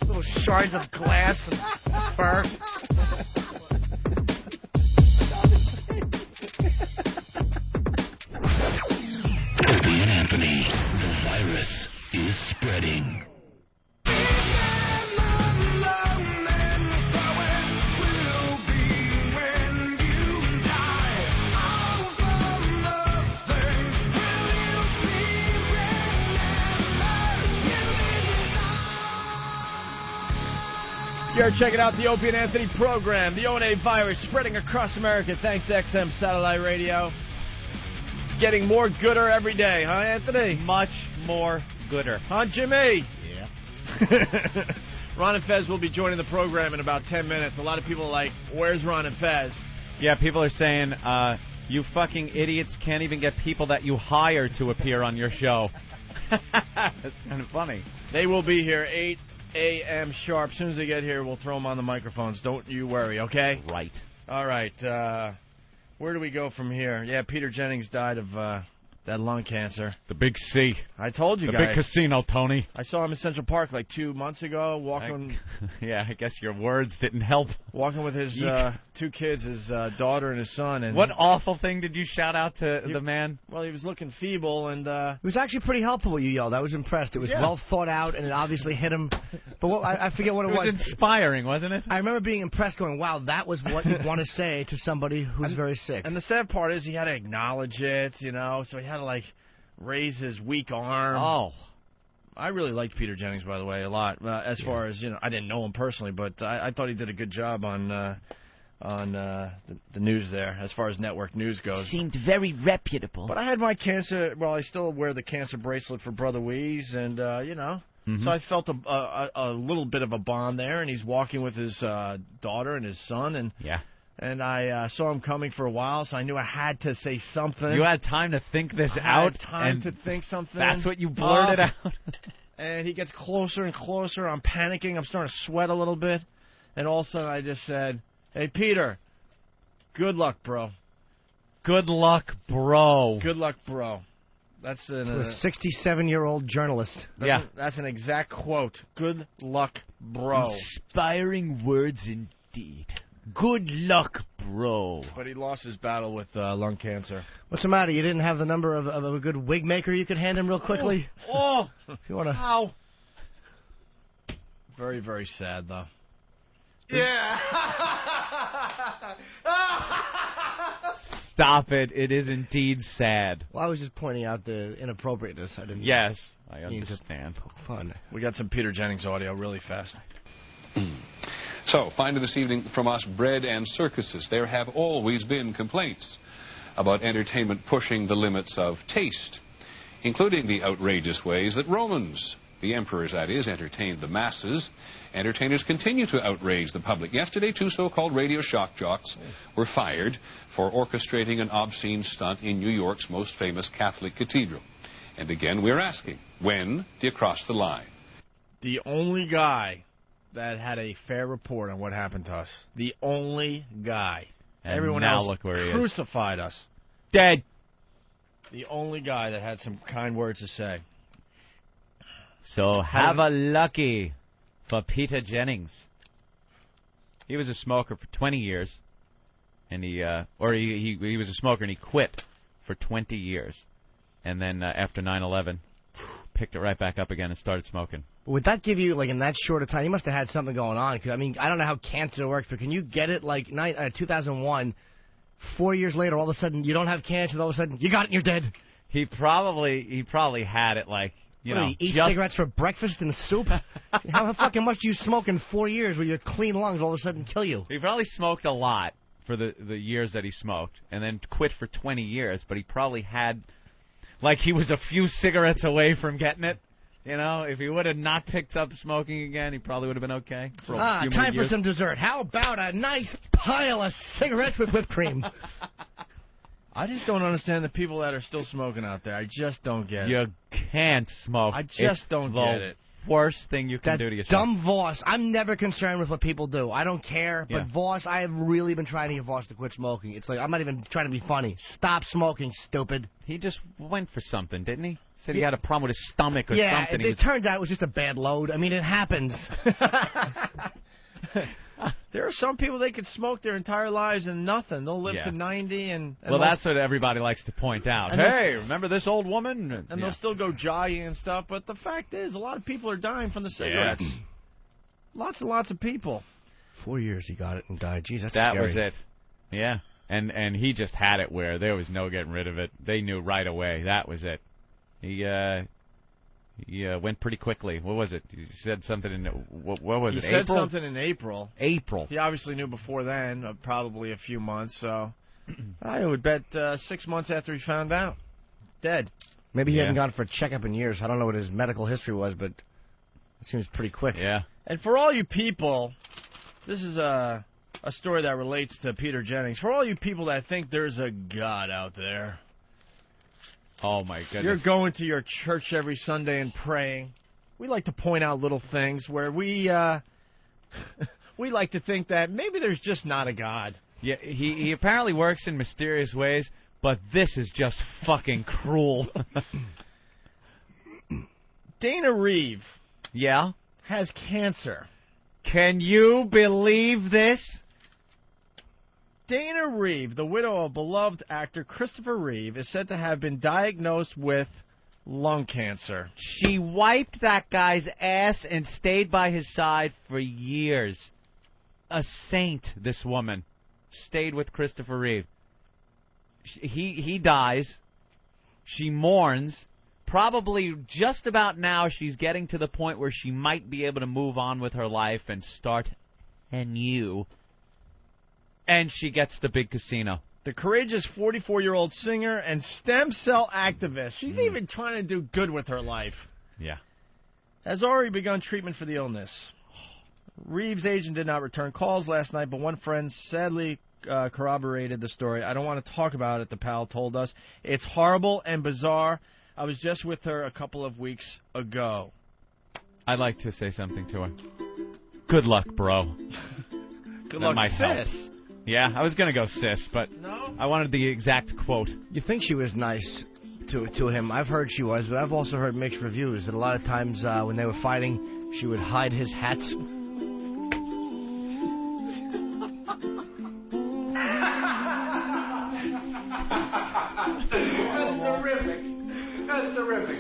Little shards of glass and fur. Opie and Anthony, the virus is spreading. You're checking out the Opie and Anthony program. The O&A virus spreading across America thanks to XM Satellite Radio. Getting more gooder every day, huh, Anthony? Much more gooder. Huh, Jimmy? Yeah. Ron and Fez will be joining the program in about 10 minutes. A lot of people are like, where's Ron and Fez? Yeah, people are saying, you fucking idiots can't even get people that you hire to appear on your show. That's kind of funny. They will be here 8 a.m. sharp. As soon as they get here, we'll throw them on the microphones. Don't you worry, okay? Right. All right. Where do we go from here? Yeah, Peter Jennings died of that lung cancer. The big C. I told you the guys. The big casino, Tony. I saw him in Central Park like 2 months ago, walking. Yeah, I guess your words didn't help. Walking with his two kids, his daughter and his son. And what awful thing did you shout out to the man? Well, he was looking feeble, and it was actually pretty helpful what you yelled. I was impressed. It was well thought out, and it obviously hit him. But I forget what it was. It was inspiring, wasn't it? I remember being impressed, going, "Wow, that was what you'd want to say to somebody who's very sick." And the sad part is he had to acknowledge it, so he had to like raise his weak arm. Oh. I really liked Peter Jennings, by the way, a lot. As far as, I didn't know him personally, but I thought he did a good job on the news there, as far as network news goes. Seemed very reputable. But I had my cancer, I still wear the cancer bracelet for Brother Weeze, and, so I felt a little bit of a bond there, and he's walking with his daughter and his son, and... Yeah. And I saw him coming for a while, so I knew I had to say something. You had time to think this out? I had time to think something. That's what you blurted out? And he gets closer and closer. I'm panicking. I'm starting to sweat a little bit. And all of a sudden I just said, "Hey, Peter, good luck, bro." Good luck, bro. Good luck, bro. That's a 67-year-old journalist. That's an exact quote. Good luck, bro. Inspiring words indeed. Good luck, bro. But he lost his battle with lung cancer. What's the matter? You didn't have the number of a good wig maker you could hand him real quickly? Oh! If you want to... Ow! Very, very sad, though. Yeah. Stop it. It is indeed sad. Well, I was just pointing out the inappropriateness. I didn't... Yes, I understand. Fun. We got some Peter Jennings audio really fast. So, finally this evening from us, bread and circuses. There have always been complaints about entertainment pushing the limits of taste, including the outrageous ways that Romans, the emperors that is, entertained the masses. Entertainers continue to outrage the public. Yesterday, 2 so-called radio shock jocks were fired for orchestrating an obscene stunt in New York's most famous Catholic cathedral. And again, we're asking, when do you cross the line? The only guy that had a fair report on what happened to us. The only guy. And everyone now else look where he is. crucified us. Dead. The only guy that had some kind words to say. So have a lucky for Peter Jennings. He was a smoker for 20 years, and he was a smoker and he quit for 20 years, and then after 9/11, picked it right back up again and started smoking. Would that give you, like, in that short of time, you must have had something going on. 'Cause, I mean, I don't know how cancer works, but can you get it, like, 2001, 4 years later, all of a sudden, you don't have cancer, all of a sudden, you got it and you're dead? He probably had it, like, you know. You eat cigarettes for breakfast and soup? How fucking much do you smoke in 4 years where your clean lungs all of a sudden kill you? He probably smoked a lot for the years that he smoked, and then quit for 20 years, but he probably had, like, he was a few cigarettes away from getting it. You know, if he would have not picked up smoking again, he probably would have been okay. For a few more time for years. some dessert. How about a nice pile of cigarettes with whipped cream? I just don't understand the people that are still smoking out there. I just don't get it. You can't smoke. I just don't get it. Worst thing you can do to yourself. Dumb Voss. I'm never concerned with what people do. I don't care. But Yeah. Voss, I have really been trying to get Voss to quit smoking. It's like, I'm not even trying to be funny. Stop smoking, stupid. He just went for something, didn't he? Said he had a problem with his stomach or yeah, something. it turns out it was just a bad load. I mean, it happens. There are some people, they could smoke their entire lives and nothing. They'll live Yeah. to 90 and Well, that's what everybody likes to point out. And Hey, remember this old woman? And they'll still go jogging and stuff. But the fact is, a lot of people are dying from the cigarettes. Yeah. Lots and lots of people. 4 years he got it and died. Jeez, that's That scary. was it. Yeah. And he just had it where there was no getting rid of it. They knew right away. That was it. He went pretty quickly. What was it? He said something in what was it? He said April? something in April. April. He obviously knew before then, probably a few months. So I would bet 6 months after he found out, dead. Maybe he hadn't gone for a checkup in years. I don't know what his medical history was, but it seems pretty quick. Yeah. And for all you people, this is a story that relates to Peter Jennings. For all you people that think there's a God out there. Oh, my goodness. You're going to your church every Sunday and praying. We like to point out little things where we like to think that maybe there's just not a God. Yeah, he apparently works in mysterious ways, but this is just fucking cruel. Dana Reeve. Yeah? Has cancer. Can you believe this? Dana Reeve, the widow of beloved actor Christopher Reeve, is said to have been diagnosed with lung cancer. She wiped that guy's ass and stayed by his side for years. A saint, this woman. Stayed with Christopher Reeve. He dies. She mourns. Probably just about now she's getting to the point where she might be able to move on with her life and start anew. And she gets the big casino. The courageous 44-year-old singer and stem cell activist. She's even trying to do good with her life. Yeah. Has already begun treatment for the illness. Reeves' agent did not return calls last night, but one friend sadly corroborated the story. I don't want to talk about it, the pal told us. It's horrible and bizarre. I was just with her a couple of weeks ago. I'd like to say something to her. Good luck, bro. Good That luck, might help. sis. Yeah, I was going to go sis, but No? I wanted the exact quote. You think she was nice to him. I've heard she was, but I've also heard mixed reviews that a lot of times when they were fighting, she would hide his hats. terrific.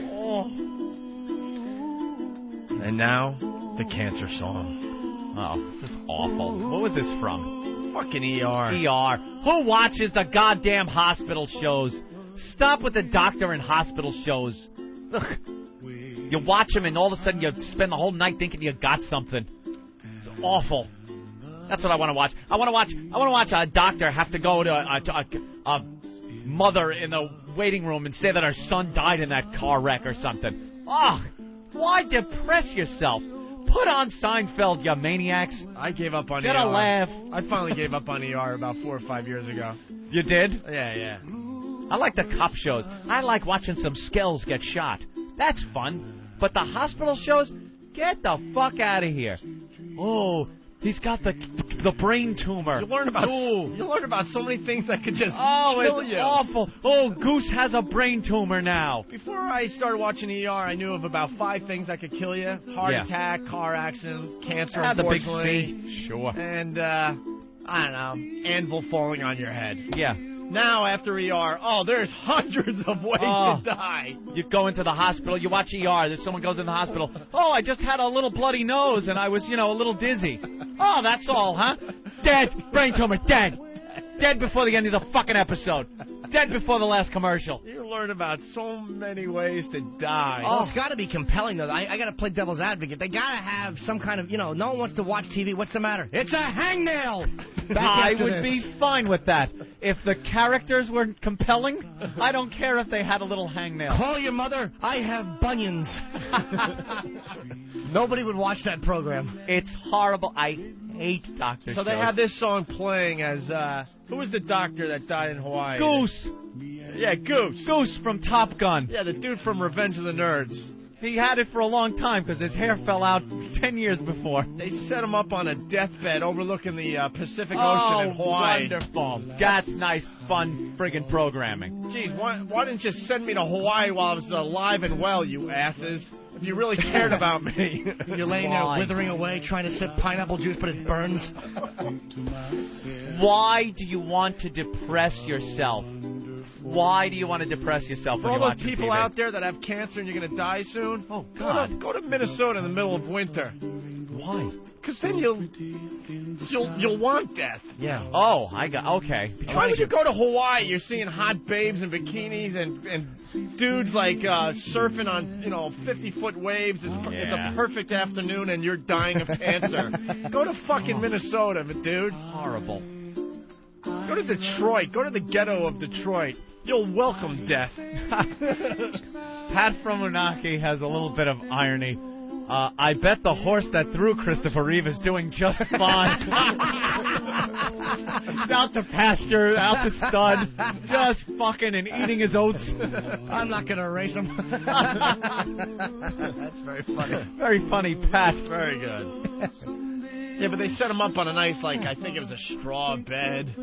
And now, the cancer song. Oh, this is awful. What was this from? Fucking ER. ER. Who watches the goddamn hospital shows? Stop with the doctor and hospital shows. Ugh. You watch them and all of a sudden you spend the whole night thinking you got something. It's awful. That's what I want to watch. I want to watch a doctor have to go to a mother in the waiting room and say that her son died in that car wreck or something. Ugh. Why depress yourself? Put on Seinfeld, you maniacs. I gave up on ER. Get a laugh. I finally gave up on ER about 4 or 5 years ago. You did? Yeah. I like the cop shows. I like watching some skells get shot. That's fun. But the hospital shows, get the fuck out of here. Oh, he's got the brain tumor. You learn about so many things that could just kill it's you. Awful. Oh, Goose has a brain tumor now. Before I started watching ER, I knew of about 5 things that could kill you: heart attack, car accident, cancer, The unfortunately. big C. Sure. And I don't know, anvil falling on your head. Yeah. Now, after ER, there's hundreds of ways to die. You go into the hospital, you watch ER, someone goes in the hospital. Oh, I just had a little bloody nose and I was, a little dizzy. Oh, that's all, huh? Dead. Brain tumor, dead. Dead before the end of the fucking episode. Dead before the last commercial. You learn about so many ways to die. Oh, it's got to be compelling, though. I got to play devil's advocate. They got to have some kind of, no one wants to watch TV. What's the matter? It's a hangnail! I would be fine with that. If the characters were compelling, I don't care if they had a little hangnail. Call your mother. I have bunions. Nobody would watch that program. It's horrible. I hate doctor So they shows. had this song playing as, who was the doctor that died in Hawaii? Goose. Yeah, Goose. Goose from Top Gun. Yeah, the dude from Revenge of the Nerds. He had it for a long time because his hair fell out 10 years before. They set him up on a deathbed overlooking the Pacific Ocean in Hawaii. Wonderful. That's nice, fun, friggin' programming. Geez, why didn't you send me to Hawaii while I was alive and well, you asses? If you really cared about me. You're laying there withering away trying to sip pineapple juice, but it burns. Why do you want to depress yourself? Why do you want to depress yourself For when all you're those watching people TV? out there that have cancer and you're going to die soon, God. Go to Minnesota in the middle of winter. Why? Because then you'll want death. Yeah. Oh, okay. Why would you go to Hawaii? You're seeing hot babes in bikinis and dudes like surfing on 50-foot waves. It's a perfect afternoon and you're dying of cancer. Go to fucking Minnesota, dude. Horrible. Go to Detroit. Go to the ghetto of Detroit. You'll welcome death. Pat from Unaki has a little bit of irony. I bet the horse that threw Christopher Reeve is doing just fine. He's out to pasture, out to stud, just fucking and eating his oats. I'm not going to erase him. That's very funny. Very funny, Pat. Very good. Yeah, but they set him up on a nice, I think it was a straw bed.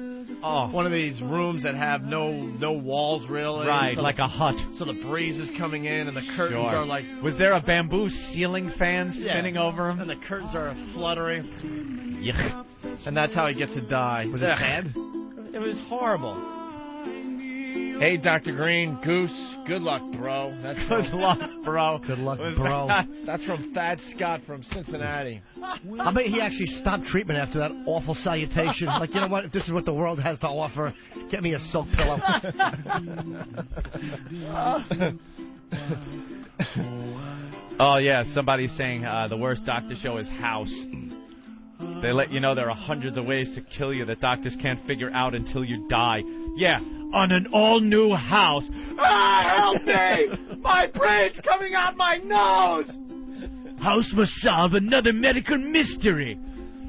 Oh. One of these rooms that have no walls, really. Right, so like a hut. So the breeze is coming in, and the curtains are like... Was there a bamboo ceiling fan spinning over him? And the curtains are fluttering. Yuck. And that's how he gets to die. Was it sad? It was horrible. Hey, Dr. Green, Goose, good luck, bro. Good luck, bro. Good luck, bro. That's from Thad Scott from Cincinnati. I bet he actually stopped treatment after that awful salutation. Like, you know what? If this is what the world has to offer, get me a silk pillow. Oh, yeah, somebody's saying the worst doctor show is House. They let you know there are hundreds of ways to kill you that doctors can't figure out until you die. Yeah, on an all-new House. Ah, help me! My brain's coming out my nose! House must solve another medical mystery.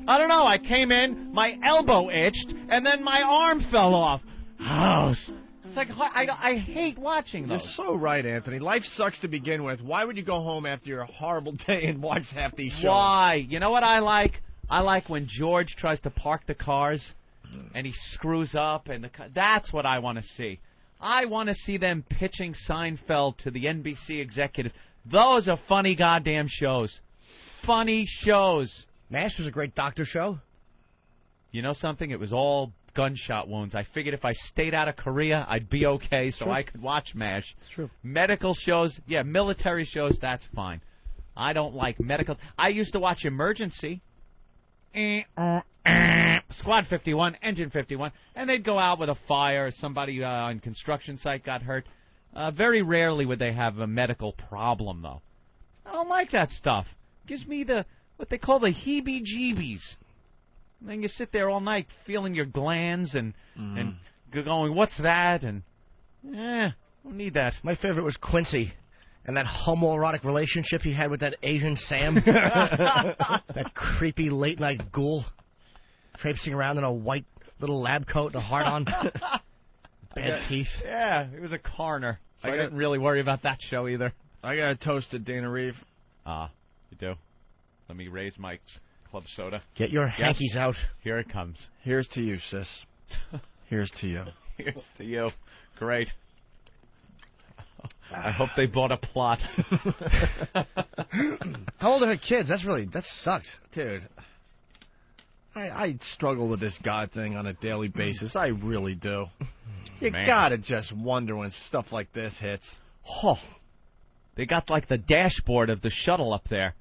I don't know, I came in, my elbow itched, and then my arm fell off. House. It's like, I hate watching those. You're so right, Anthony. Life sucks to begin with. Why would you go home after your horrible day and watch half these shows? Why? You know what I like? I like when George tries to park the cars and he screws up, and that's what I want to see. I want to see them pitching Seinfeld to the NBC executive. Those are funny goddamn shows. Funny shows. MASH was a great doctor show. You know something? It was all gunshot wounds. I figured if I stayed out of Korea, I'd be okay, so I could watch MASH. It's true. Medical shows, yeah, military shows, that's fine. I don't like medical. I used to watch Emergency. Squad 51, Engine 51, and they'd go out with a fire. Somebody on construction site got hurt. Very rarely would they have a medical problem, though. I don't like that stuff. Gives me what they call the heebie-jeebies. And then you sit there all night feeling your glands and going, what's that? And, don't need that. My favorite was Quincy and that homoerotic relationship he had with that Asian Sam. That creepy late-night ghoul traipsing around in a white little lab coat and a heart on. Bad teeth. Yeah, he was a coroner. So I didn't really worry about that show either. I got a toast to Dana Reeve. You do? Let me raise my club soda. Get your hankies out. Here it comes. Here's to you, sis. Here's to you. Here's to you. Great. I hope they bought a plot. How old are her kids? That sucks. Dude, I struggle with this God thing on a daily basis. I really do. You gotta just wonder when stuff like this hits. Oh, they got like the dashboard of the shuttle up there.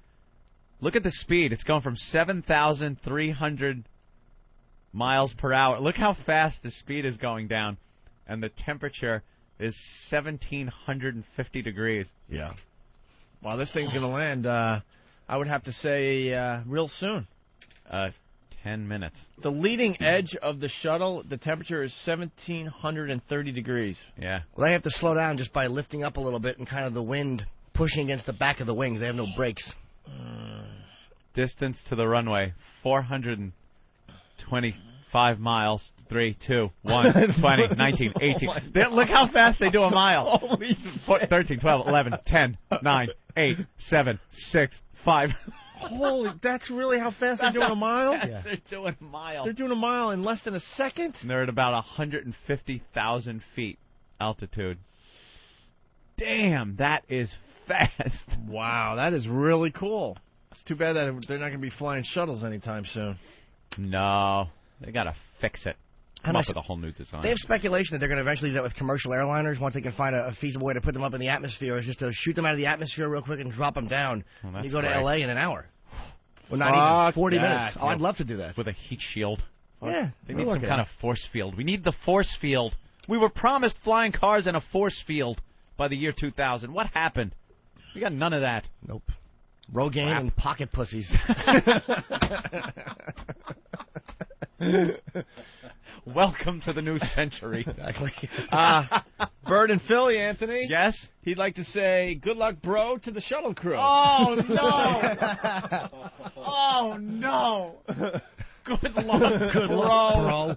Look at the speed. It's going from 7,300 miles per hour. Look how fast the speed is going down. And the temperature is 1,750 degrees. Yeah. Well, this thing's going to land, I would have to say, real soon. 10 minutes. The leading edge of the shuttle, the temperature is 1,730 degrees. Yeah. Well, they have to slow down just by lifting up a little bit and kind of the wind pushing against the back of the wings. They have no brakes. Distance to the runway, 425 miles. 3, 2, 1, 20, 19, 18. Look how fast they do a mile. Holy 13, 12, 11, 10, 9, 8, 7, 6, 5. Holy, that's really how fast they're doing a mile? Yeah. They're doing a mile. They're doing a mile in less than a second? And they're at about 150,000 feet altitude. Damn, that is fast. Wow, that is really cool. It's too bad that they're not going to be flying shuttles anytime soon. No, they got to fix it. Come up with a whole new design. They have speculation that they're going to eventually do that with commercial airliners once they can find a feasible way to put them up in the atmosphere, is just to shoot them out of the atmosphere real quick and drop them down. Well, you go to L.A. in an hour. Well, not even 40 minutes. Oh, I'd love to do that. With a heat shield. Yeah. They need some kind of force field. We need the force field. We were promised flying cars and a force field by the year 2000. What happened? We got none of that. Nope. Rogaine and pocket pussies. Welcome to the new century. Exactly. Bird and Philly, Anthony. Yes? He'd like to say, good luck, bro, to the shuttle crew. Oh, no. Oh, no. Good luck, Good luck, bro.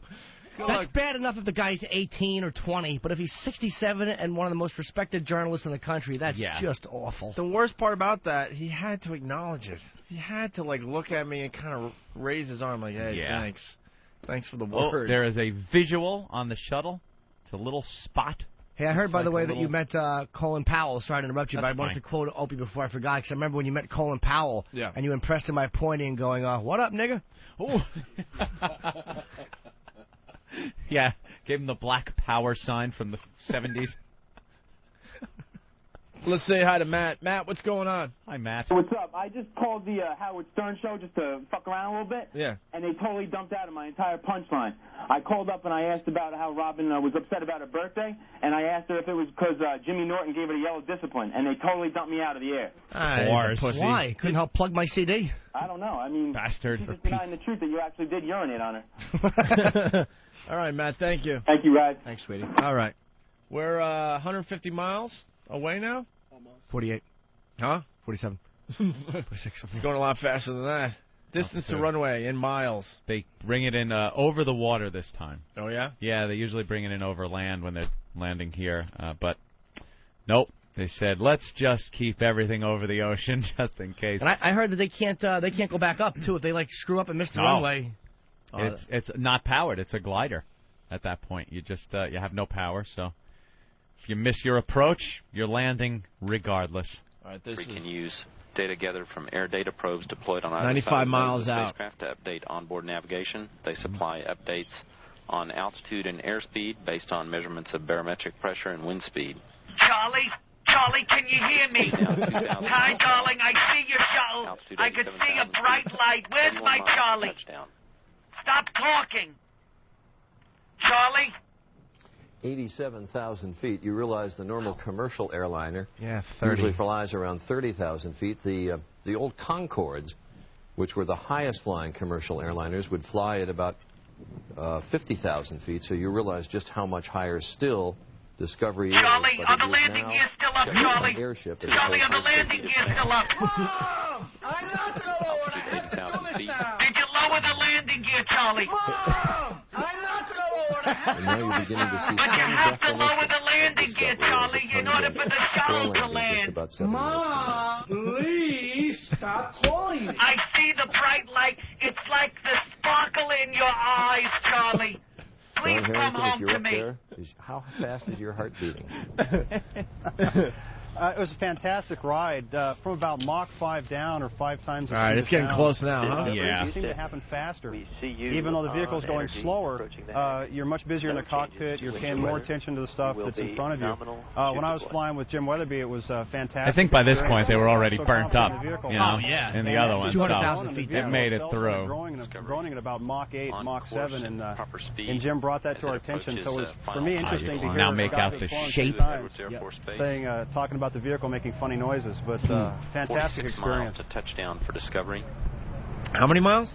Good That's luck. bad enough if the guy's 18 or 20, but if he's 67 and one of the most respected journalists in the country, that's just awful. The worst part about that, he had to acknowledge it. He had to, look at me and kind of raise his arm like, hey, thanks. Thanks for the words. There is a visual on the shuttle. It's a little spot. Hey, I heard, by the way, that you met Colin Powell. Sorry to interrupt you, but I wanted fine. to quote Opie before I forgot, because I remember when you met Colin Powell, and you impressed him by pointing and going, what up, nigga? Ooh. Yeah, gave him the Black Power sign from the 70s. Let's say hi to Matt. Matt, what's going on? Hi, Matt. What's up? I just called the Howard Stern show just to fuck around a little bit. Yeah. And they totally dumped out of my entire punchline. I called up and I asked about how Robin was upset about her birthday, and I asked her if it was because Jimmy Norton gave her the yellow discipline, and they totally dumped me out of the air. Pussy. Why? Couldn't help plug my CD? I don't know. I mean, bastard. she's just denying the truth that you actually did urinate on her. All right, Matt, thank you. Thank you, Rod. Thanks, sweetie. All right. We're 150 miles away now? 48. Huh? 47. 46. It's going a lot faster than that. Distance to runway in miles. They bring it in over the water this time. Oh, yeah? Yeah, they usually bring it in over land when they're landing here. But, nope. They said, let's just keep everything over the ocean just in case. And I heard that they can't go back up, too. If they, screw up and miss the runway. It's not powered. It's a glider at that point. You just you have no power, so if you miss your approach, you're landing regardless. All right, We can use data gathered from air data probes deployed on either 95 side of miles the out. spacecraft to update onboard navigation. They supply updates on altitude and airspeed based on measurements of barometric pressure and wind speed. Charlie? Charlie, can you hear me? Hi, darling. I see your shuttle. Altitude I could see a bright light. Where's my Charlie? Stop talking. Charlie? 87,000 feet. You realize the normal commercial airliner usually usually flies around 30,000 feet. The old Concords, which were the highest flying commercial airliners, would fly at about 50,000 feet. So you realize just how much higher still Discovery Charlie, is. are the landing gears still up, Charlie? Airship Charlie, are the landing gears still up? Mom! I'm not going to lower it. I have to do this now. Did you lower the landing gear, Charlie? Mom! I'm not going to lower it. And now you're beginning to see But you some have to definition lower the landing gear, Charlie, in order for the shuttle to land. Mom, please stop calling me. I see the bright light. It's like the sparkle in your eyes, Charlie. Please Ron come Harrington, home if you're to up me. there, how fast is your heart beating? It was a fantastic ride. From about Mach 5 down, or 5 times. All right, it's getting down, close now, huh? It seemed to happen faster. Even though the vehicle's going slower, you're much busier in the cockpit. You're paying more attention to the stuff that's in front of you. When I was flying with Jim Weatherby, it was fantastic. I think by this point they were already burnt up, you know, yeah. in the other one. 200,000 feet. It made it through. Growing at about Mach 8, Mach 7, and Jim brought that to our attention. So it was, for me, interesting to hear now make out the shape. Talking about the vehicle making funny noises, but fantastic 46 experience. miles to touchdown for Discovery. How many miles?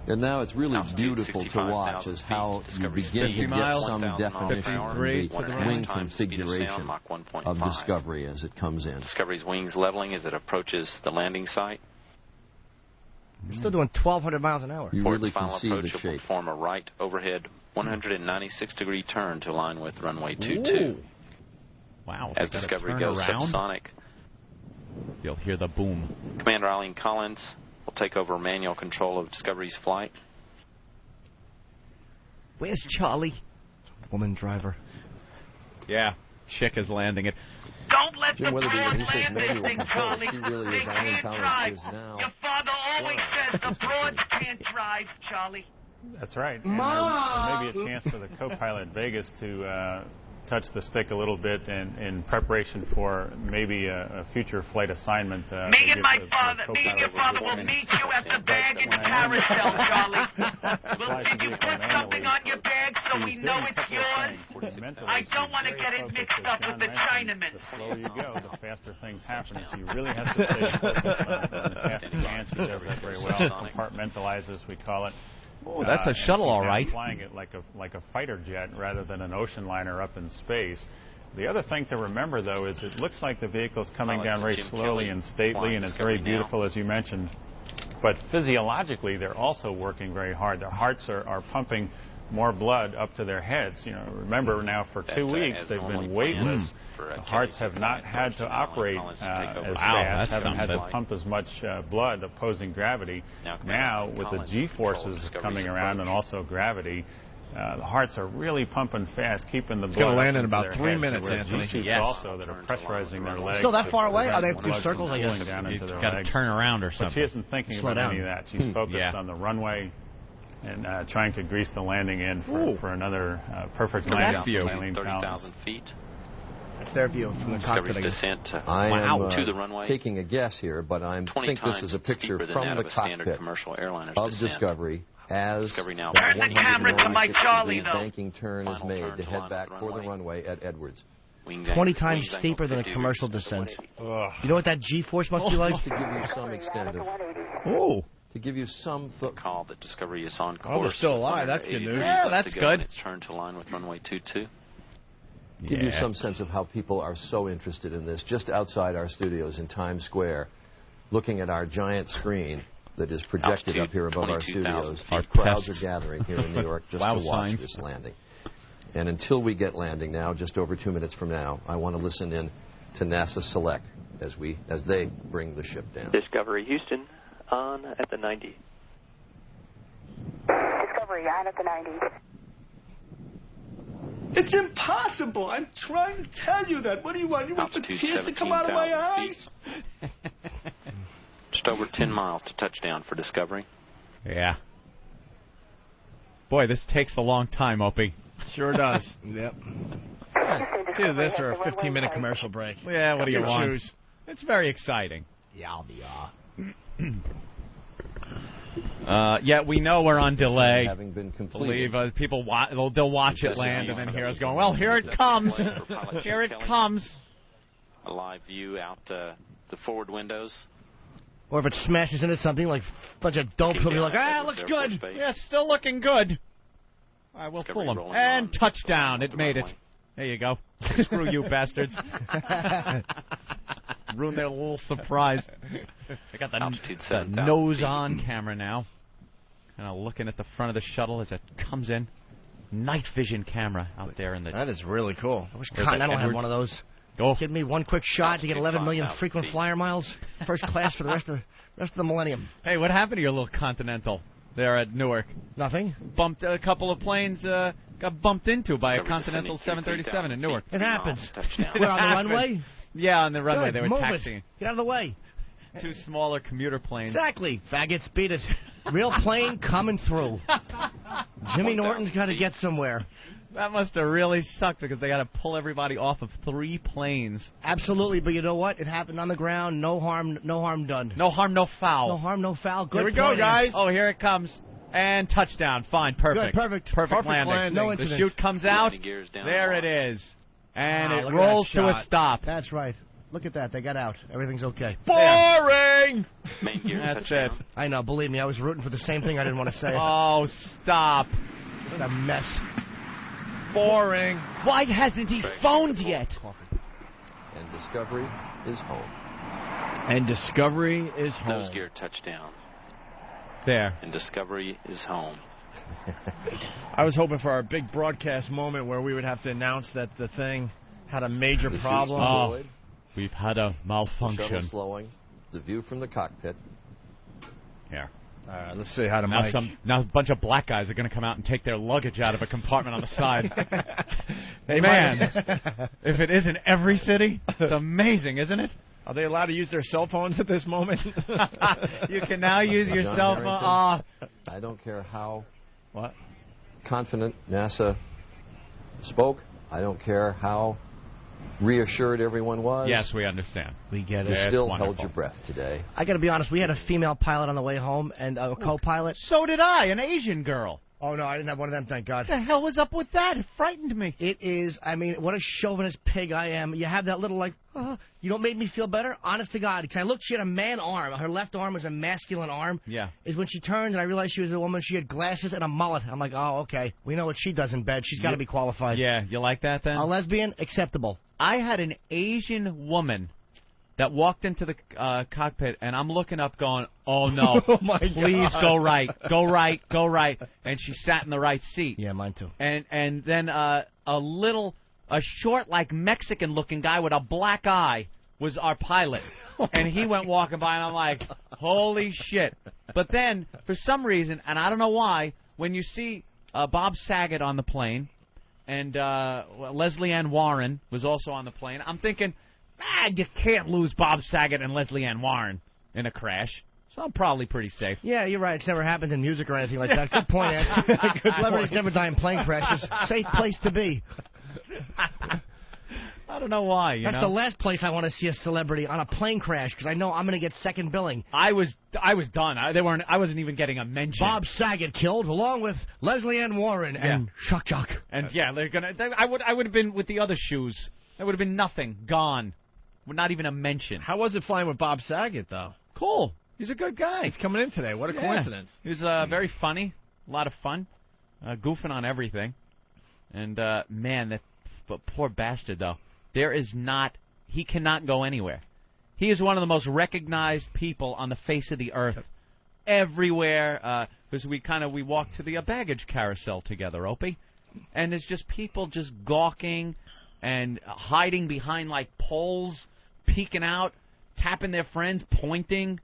And now it's really Altitude beautiful to watch 65,000 as how feet. you Discovery's begin to 50 get miles, some 1,000 definition miles from per the hour, wing times speed of sound, configuration Mach 1.5. of Discovery as it comes in. Discovery's wings leveling as it approaches the landing site. You're still doing 1,200 miles an hour. You For really its final can see the approach, it will shape. perform a right overhead 196-degree turn to align with runway 22. Wow. As Discovery goes subsonic, you'll hear the boom. Commander Eileen Collins will take over manual control of Discovery's flight. Where's Charlie? Woman driver. Yeah, chick is landing it. Don't let Jim the Weatherby, broad when he says land this manual thing, control, Charlie. she really They is Eileen can't Collins drive. is now. Your father always says the broads can't drive, Charlie. That's right. And Mom! there may be a chance for the co-pilot Vegas to touch the stick a little bit in preparation for maybe a future flight assignment. Me and your father will meet you at the baggage carousel, Charlie. Did you put something on your bag so we know it's yours? I don't want to get it mixed up with the Chinaman. The slower you go, the faster things happen. So you really have to stay focused on the casting answers that very well. Compartmentalizes, we call it. Oh, that's a shuttle, all right. Flying it like a fighter jet rather than an ocean liner up in space. The other thing to remember, though, is it looks like the vehicle's coming down very slowly and stately, and it's very beautiful, as you mentioned. But physiologically, they're also working very hard. Their hearts are pumping more blood up to their heads. You know, remember now for 2 weeks they've been weightless. The hearts have not had to operate as fast, haven't had to pump as much blood opposing gravity. Now with the G-forces coming around and also gravity, the hearts are really pumping fast, keeping the blood. It's going to land in into about their 3 heads. minutes, There's Anthony. G-suits also that are pressurizing their legs. Still that far to away? prevent Oh, they have to do blood circles, from I guess. pooling down into their Got to legs. turn around or But something. she isn't thinking Slow about down. any of that. She's focused on the runway and trying to grease the landing in for another perfect landing. View. 30,000 feet. That's their view from the cockpit. Discovery's descent to I the runway. am taking a guess here, but I think this is a picture from the cockpit of Discovery as Discovery now Turn the camera to my Charlie, though. banking turn is made to head back for the runway at Edwards. 20 times steeper than a commercial descent. You know what that G-force must be like? To give you some extent of... Oh. To give you some... Call that Discovery is on course. Oh, they're still alive. That's good news. Yeah, that's good. It's turned to line with runway 22. Give you some sense of how people are so interested in this. Just outside our studios in Times Square, looking at our giant screen that is projected up here above our studios, crowds are gathering here in New York just to watch this landing. And until we get landing now, just over 2 minutes from now, I want to listen in to NASA Select as they bring the ship down. Discovery Houston on at the 90. Discovery on at the 90. It's impossible. I'm trying to tell you that. What do you want? You want the tears to come out of my eyes? Just over 10 miles to touchdown for Discovery. Yeah. Boy, this takes a long time, Opie. Sure does. Yep. It's either this or a 15-minute commercial break. Yeah, what do you want? Choose. It's very exciting. Yeah. Yeah, we know we're on delay. Having been completed. Believe people they'll watch it land and then hear us going, well, here it comes. Here it comes. A live view out the forward windows. Or if it smashes into something like a bunch of dope, he'll be like, looks good. Yeah, still looking good. All right, we'll fool them. And touchdown. It made it. There you go. Screw you, bastards. Ruined their little surprise. I got the nose-on camera now. Kind of looking at the front of the shuttle as it comes in. Night vision camera out there in the... That is really cool. I wish Continental had one of those. Give me one quick shot to get 11 million frequent flyer miles, first class for the rest of the millennium. Hey, what happened to your little Continental there at Newark? Nothing. Bumped a couple of planes. Got bumped into by a Continental 737 in Newark. It happens. We're on the runway. Yeah, on the runway. Good, they were move taxiing. It. Get out of the way. Two smaller commuter planes. Exactly. Faggots, beat it. Real plane coming through. Jimmy Norton's got to get somewhere. That must have really sucked because they got to pull everybody off of 3 planes. Absolutely, but you know what? It happened on the ground. No harm done. No harm, no foul. No harm, no foul. Good. Here we go, guys. Oh, here it comes. And touchdown. Fine. Perfect. Good, perfect landing. No incident. The chute comes out. There it is. And it rolls to a stop. That's right. Look at that. They got out. Everything's okay. Boring! That's it. I know. Believe me, I was rooting for the same thing I didn't want to say. Oh, stop. What a mess. Boring. Why hasn't he phoned yet? And Discovery is home. And Discovery is home. Nose gear touchdown. There. And Discovery is home. I was hoping for our big broadcast moment where we would have to announce that the thing had a major problem. Oh, we've had a The malfunction. shuttle slowing. The view from the cockpit. Here. Let's see how to mic. Now a bunch of black guys are going to come out and take their luggage out of a compartment on the side. Hey, man, if it isn't every city, it's amazing, isn't it? Are they allowed to use their cell phones at this moment? You can now use your cell phone. I don't care how what confident NASA spoke. I don't care how reassured everyone was. Yes, we understand. We get You it. still held your breath today. I got to be honest. We had a female pilot on the way home and a co-pilot. So did I, an Asian girl. Oh, no, I didn't have one of them, thank God. What the hell was up with that? It frightened me. It is, I mean, what a chauvinist pig I am. You have that little, like, you don't make me feel better? Honest to God. Because I looked, she had a man arm. Her left arm was a masculine arm. Yeah. Is when she turned and I realized she was a woman. She had glasses and a mullet. I'm like, oh, okay. We know what she does in bed. She's got to be qualified. Yeah, you like that then? A lesbian, acceptable. I had an Asian woman that walked into the cockpit, and I'm looking up going, oh, no, Oh, my please God. go right, go right, go right. And she sat in the right seat. Yeah, mine too. And then a short, like, Mexican-looking guy with a black eye was our pilot. And he went walking by, and I'm like, holy shit. But then, for some reason, and I don't know why, when you see Bob Saget on the plane, and Leslie Ann Warren was also on the plane, I'm thinking, you can't lose Bob Saget and Leslie Ann Warren in a crash. So I'm probably pretty safe. Yeah, you're right. It's never happened in music or anything like that. Good point, Ed. Celebrities never die in plane crashes. Safe place to be. I don't know why. That's the last place I want to see a celebrity on a plane crash because I know I'm going to get second billing. I was done. I wasn't even getting a mention. Bob Saget killed along with Leslie Ann Warren and Shock Jock. And yeah, they're gonna. I would have been with the other shoes. That would have been nothing. Gone. Not even a mention. How was it flying with Bob Saget though? Cool. He's a good guy. He's coming in today. What a coincidence. He was very funny. A lot of fun. Goofing on everything. And man, that poor bastard though. He cannot go anywhere. He is one of the most recognized people on the face of the earth. Everywhere, because we walked to the baggage carousel together, Opie. And there's just people just gawking and hiding behind, like, poles, peeking out, tapping their friends, pointing.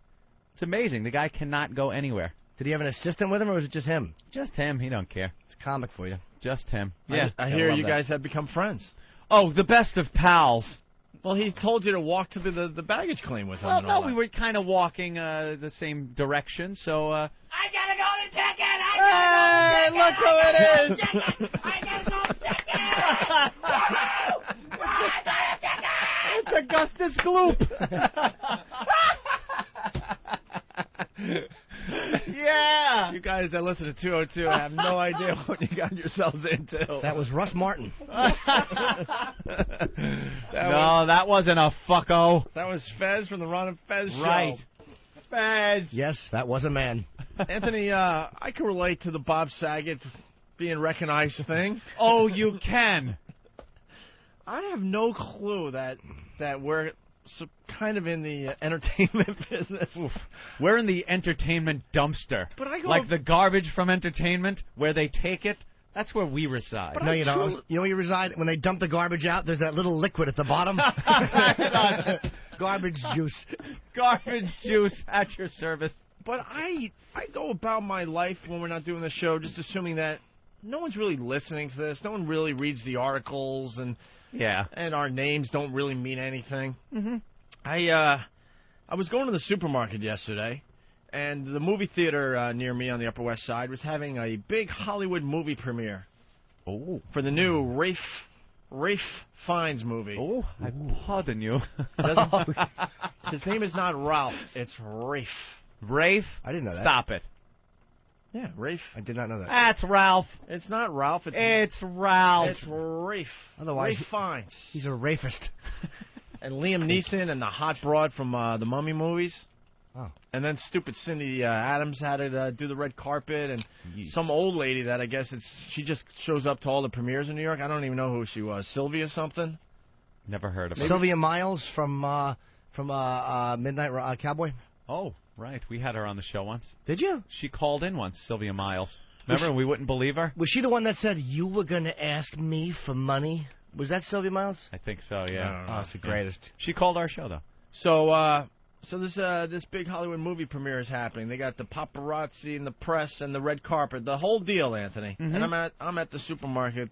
It's amazing. The guy cannot go anywhere. Did he have an assistant with him, or was it just him? Just him. He don't care. It's a comic for you. Just him. Yeah. I hear you guys have become friends. Oh, the best of pals. Well, he told you to walk to the baggage claim with him. Well, and all no, we were kind of walking the same direction, so... I gotta go to ticket! I gotta go to Hey, look who it is! It's Augustus Gloop. Yeah! You guys that listen to 202 have no idea what you got yourselves into. That was Russ Martin. That wasn't a fucko. That was Fez from the Ron and Fez show. Right. Fez. Yes, that was a man. Anthony, I can relate to the Bob Saget being recognized thing. Oh, you can. I have no clue that we're kind of in the entertainment business. Oof. We're in the entertainment dumpster. But I go like the garbage from entertainment, where they take it. That's where we reside. No, you don't. You know where you reside? When they dump the garbage out, there's that little liquid at the bottom. Garbage juice. Garbage juice at your service. But I go about my life when we're not doing the show just assuming that no one's really listening to this. No one really reads the articles, and our names don't really mean anything. Mm-hmm. I was going to the supermarket yesterday, and the movie theater near me on the Upper West Side was having a big Hollywood movie premiere. Oh. For the new Ralph Fiennes movie. Oh, I pardon you. His name is not Ralph, it's Rafe. Rafe? I didn't know that. Stop it. Yeah, Rafe. I did not know that. That's Ralph. It's not Ralph. It's Ralph. It's Rafe. Otherwise, Rafe Fiennes. He's a rafist. And Liam Neeson and the hot broad from the Mummy movies. Oh. And then stupid Cindy Adams had to do the red carpet, and some old lady that I guess she just shows up to all the premieres in New York. I don't even know who she was. Sylvia something? Never heard of her. Sylvia Miles from Midnight Cowboy. Oh, right. We had her on the show once. Did you? She called in once, Sylvia Miles. Remember, we wouldn't believe her? Was she the one that said, you were going to ask me for money? Was that Sylvia Miles? I think so, yeah. Oh, it's the greatest. She called our show, though. So this big Hollywood movie premiere is happening. They got the paparazzi and the press and the red carpet, the whole deal, Anthony. Mm-hmm. And I'm at the supermarket,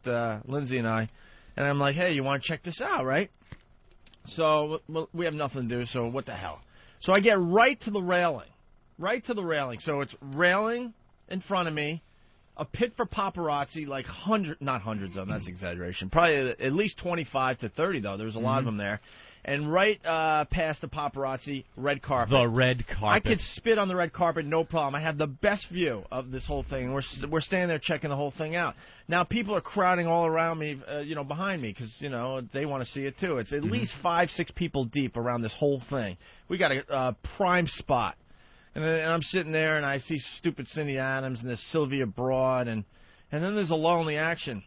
Lindsay and I, and I'm like, hey, you want to check this out, right? So we have nothing to do, so what the hell? So I get right to the railing. So it's railing in front of me, a pit for paparazzi, like not hundreds of them, that's exaggeration. Probably at least 25 to 30, though. There's a lot of them there. And right past the paparazzi, red carpet. The red carpet. I could spit on the red carpet, no problem. I have the best view of this whole thing. We're standing there checking the whole thing out. Now people are crowding all around me, behind me, because they want to see it too. It's at least 5-6 people deep around this whole thing. We got a prime spot, and I'm sitting there, and I see stupid Cindy Adams and this Sylvia Broad, and then there's a lull in the action,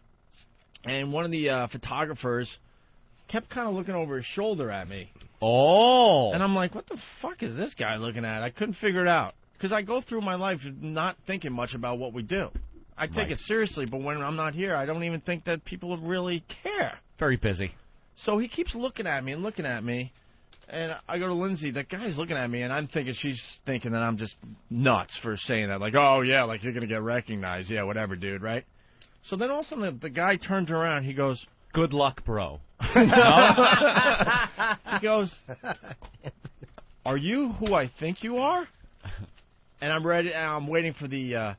and one of the photographers kept kind of looking over his shoulder at me. Oh. And I'm like, what the fuck is this guy looking at? I couldn't figure it out. Because I go through my life not thinking much about what we do. I take it seriously, but when I'm not here, I don't even think that people really care. Very busy. So he keeps looking at me. And I go to Lindsay, that guy's looking at me, and I'm thinking she's thinking that I'm just nuts for saying that. Like, oh, yeah, like you're going to get recognized. Yeah, whatever, dude, right? So then all of a sudden the guy turns around. He goes, good luck, bro. He goes, are you who I think you are? And I'm ready. I'm waiting for the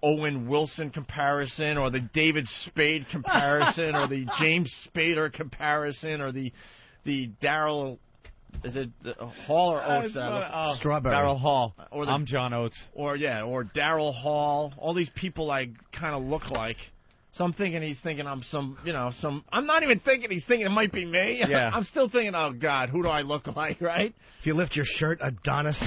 Owen Wilson comparison, or the David Spade comparison, or the James Spader comparison, or the Darryl. Is it Hall or Oates? Strawberry. Darryl Hall. I'm John Oates. Or Darryl Hall. All these people I kind of look like. So I'm thinking he's thinking I'm I'm not even thinking he's thinking it might be me. Yeah. I'm still thinking, oh, God, who do I look like, right? If you lift your shirt, Adonis.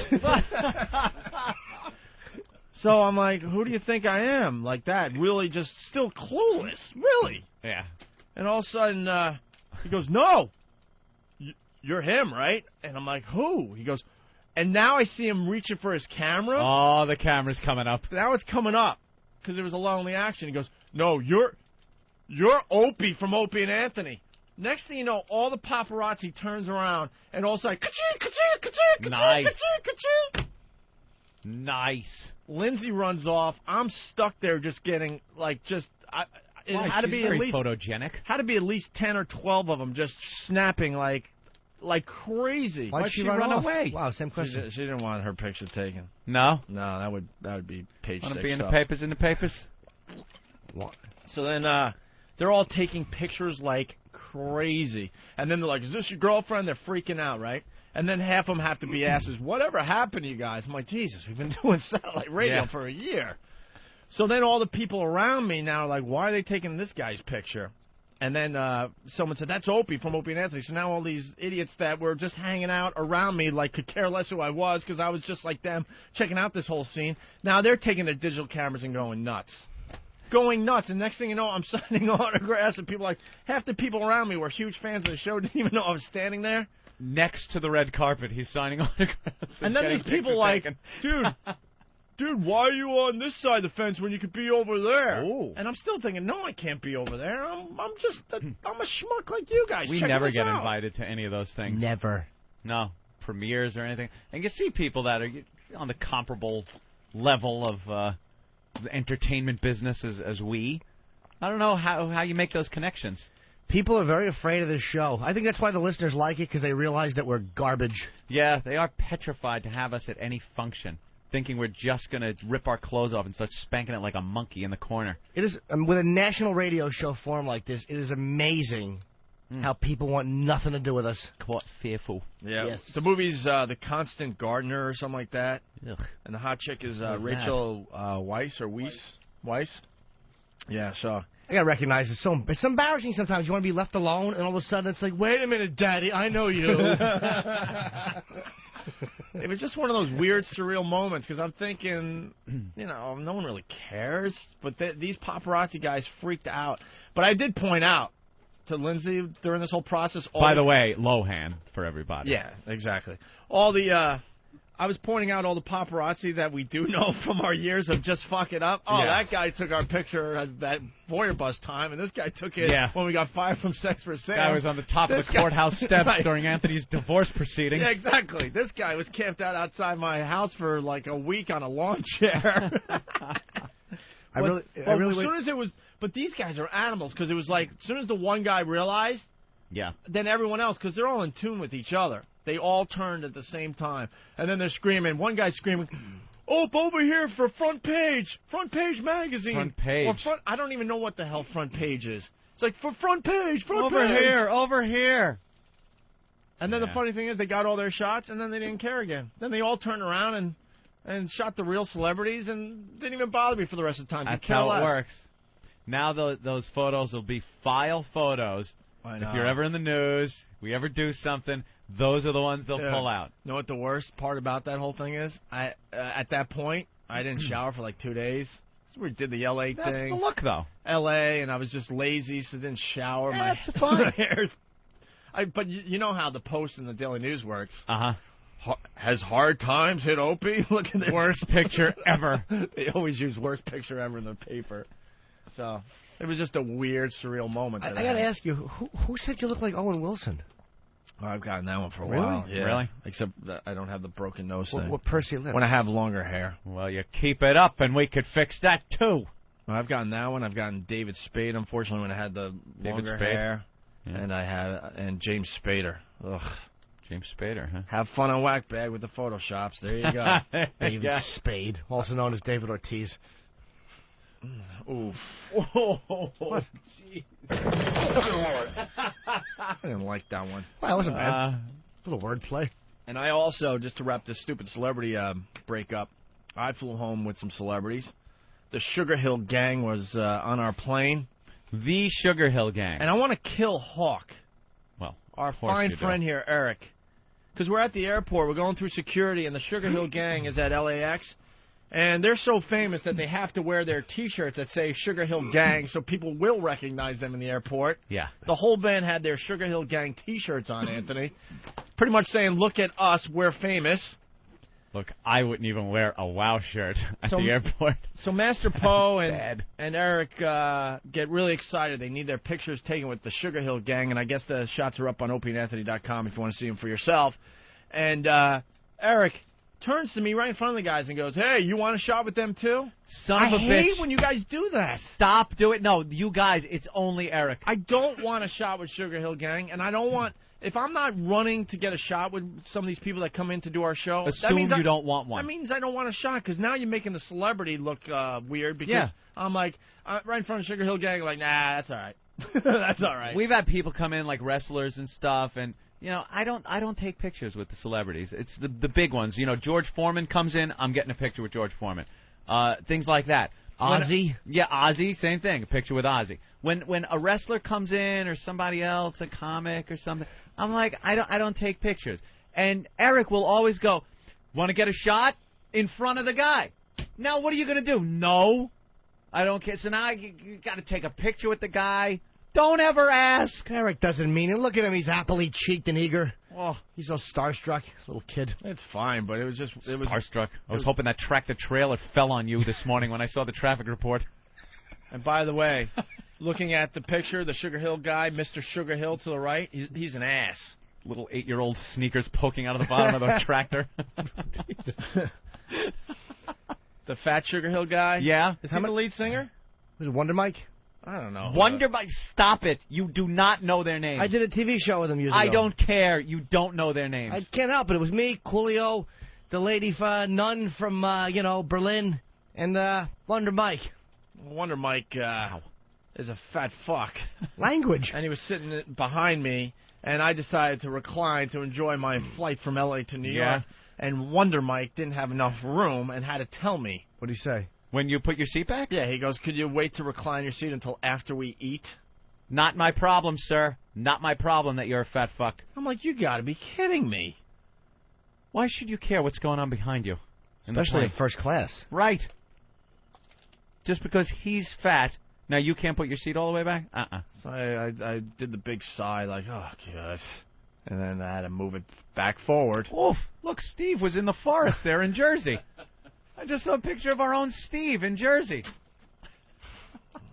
So I'm like, who do you think I am? Like that, really just still clueless, really. Yeah. And all of a sudden, he goes, no, you're him, right? And I'm like, who? He goes, and now I see him reaching for his camera. Oh, the camera's coming up. Now it's coming up. Because there was a lull in the action. He goes, no, you're Opie from Opie and Anthony. Next thing you know, all the paparazzi turns around, and all of a sudden, ka-ching, ka-ching, ka-ching, nice. ka-ching, ka-ching. Nice. Lindsay runs off. I'm stuck there just getting, it had to be very at least photogenic. Had to be at least 10 or 12 of them just snapping like crazy. Why'd she run away? Wow, same question. She didn't want her picture taken. No? No, that would be page 6. Want to be in the papers? So then they're all taking pictures like crazy. And then they're like, is this your girlfriend? They're freaking out, right? And then half of them have to be asked, whatever happened to you guys? I'm like, Jesus, we've been doing satellite radio for a year. So then all the people around me now are like, why are they taking this guy's picture? And then someone said, that's Opie from Opie and Anthony. So now all these idiots that were just hanging out around me like could care less who I was because I was just like them checking out this whole scene. Now they're taking their digital cameras and going nuts. Going nuts. And next thing you know, I'm signing autographs and people like, half the people around me were huge fans of the show, didn't even know I was standing there. Next to the red carpet, he's signing autographs. And then these people like, dude, why are you on this side of the fence when you could be over there? Ooh. And I'm still thinking, no, I can't be over there. I'm a schmuck like you guys. We never get invited to any of those things. Never. No, premieres or anything. And you see people that are on the comparable level of the entertainment business as we. I don't know how you make those connections. People are very afraid of this show. I think that's why the listeners like it, because they realize that we're garbage. Yeah, they are petrified to have us at any function, thinking we're just going to rip our clothes off and start spanking it like a monkey in the corner. It is with a national radio show form like this, it is amazing how people want nothing to do with us. Quite fearful. Yeah. Yes. The movie's The Constant Gardener or something like that. Ugh. And the hot chick is Rachel Weisz. Yeah, so I gotta recognize it's embarrassing sometimes. You want to be left alone, and all of a sudden it's like, wait a minute, Daddy, I know you. It was just one of those weird, surreal moments because I'm thinking, no one really cares. But these paparazzi guys freaked out. But I did point out to Lindsay during this whole process. By the way, Lohan for everybody. Yeah, exactly. I was pointing out all the paparazzi that we do know from our years of just fuck it up. Oh, that guy took our picture at that Boyer bus time, and this guy took it when we got fired from Sex for Sam. Guy was on the top of the courthouse steps during Anthony's divorce proceedings. Yeah, exactly. This guy was camped out outside my house for like a week on a lawn chair. But these guys are animals because it was like as soon as the one guy realized, then everyone else, because they're all in tune with each other. They all turned at the same time. And then they're screaming. One guy's screaming, over here for Front Page magazine. Front Page. I don't even know what the hell Front Page is. It's like, for Front Page, over here. And then the funny thing is they got all their shots, and then they didn't care again. Then they all turned around and shot the real celebrities and didn't even bother me for the rest of the time. That's how it works. Now those photos will be file photos. I know. If you're ever in the news, we ever do something, those are the ones they'll pull out. You know what the worst part about that whole thing is? At that point, I didn't shower for like 2 days. So we did the L.A. thing. That's the look, though. L.A., and I was just lazy, so didn't shower. That's fun. But you know how the Post and the Daily News works. Uh-huh. Has hard times hit Opie? Look at this. Worst picture ever. They always use worst picture ever in the paper. So it was just a weird, surreal moment. I got to ask you, who said you look like Owen Wilson? Oh, I've gotten that one for a while. Yeah. Really? Except that I don't have the broken nose thing. What pursy lips? When I have longer hair. Well, you keep it up, and we could fix that, too. Well, I've gotten that one. I've gotten David Spade, unfortunately, when I had the longer hair. Yeah. And James Spader. Ugh. James Spader, huh? Have fun on Whack Bag with the Photoshops. There you go. David Spade, also known as David Ortiz. Oof. What? Jeez. I didn't like that one. Well, that wasn't bad. A little wordplay. And I also, just to wrap this stupid celebrity breakup, I flew home with some celebrities. The Sugar Hill Gang was on our plane. The Sugar Hill Gang. And I want to kill Hawk. Well, our fine friend here, Eric. Because we're at the airport, we're going through security, and the Sugar Hill Gang is at LAX. And they're so famous that they have to wear their T-shirts that say Sugar Hill Gang so people will recognize them in the airport. Yeah. The whole band had their Sugar Hill Gang T-shirts on, Anthony. Pretty much saying, look at us, we're famous. Look, I wouldn't even wear a WOW shirt at the airport. So Master Poe and Eric get really excited. They need their pictures taken with the Sugar Hill Gang, and I guess the shots are up on opieandanthony.com if you want to see them for yourself. And Eric turns to me right in front of the guys and goes, "Hey, you want a shot with them too?" Son of a bitch. I hate when you guys do that. Stop doing it. No, you guys, it's only Eric. I don't want a shot with Sugar Hill Gang, and I don't want... If I'm not running to get a shot with some of these people that come in to do our show... Assume you don't want one. That means I don't want a shot, because now you're making the celebrity look weird, because I'm like, right in front of Sugar Hill Gang, I'm like, nah, that's all right. That's all right. We've had people come in like wrestlers and stuff, and... You know, I don't take pictures with the celebrities. It's the big ones. You know, George Foreman comes in, I'm getting a picture with George Foreman. Things like that. Ozzy? Ozzy, same thing. A picture with Ozzy. When a wrestler comes in or somebody else, a comic or something, I'm like, I don't take pictures. And Eric will always go, want to get a shot? In front of the guy. Now, what are you going to do? No. I don't care. So now you got to take a picture with the guy. Don't ever ask. Eric doesn't mean it. Look at him. He's happily cheeked and eager. Oh, he's so starstruck. This little kid. It's fine, but it was just... It was starstruck. I was hoping that tractor-trailer fell on you this morning when I saw the traffic report. And by the way, looking at the picture, the Sugar Hill guy, Mr. Sugar Hill to the right, he's an ass. Little 8-year-old sneakers poking out of the bottom of the tractor. The fat Sugar Hill guy? Yeah. Is he the lead singer? Was it Wonder Mike? I don't know. Wonder Mike, stop it. You do not know their names. I did a TV show with them years ago. I don't care. You don't know their names. I can't help it. It was me, Coolio, the lady nun from, Berlin, and Wonder Mike. Wonder Mike is a fat fuck. Language. And he was sitting behind me, and I decided to recline to enjoy my flight from L.A. to New York. And Wonder Mike didn't have enough room and had to tell me. What did he say? When you put your seat back? Yeah, he goes, could you wait to recline your seat until after we eat? Not my problem, sir. Not my problem that you're a fat fuck. I'm like, you gotta be kidding me. Why should you care what's going on behind you? Especially in first class. Right. Just because he's fat, now you can't put your seat all the way back? So I did the big sigh, like, oh, God. And then I had to move it back forward. Oof. Look, Steve was in the forest there in Jersey. I just saw a picture of our own Steve in Jersey.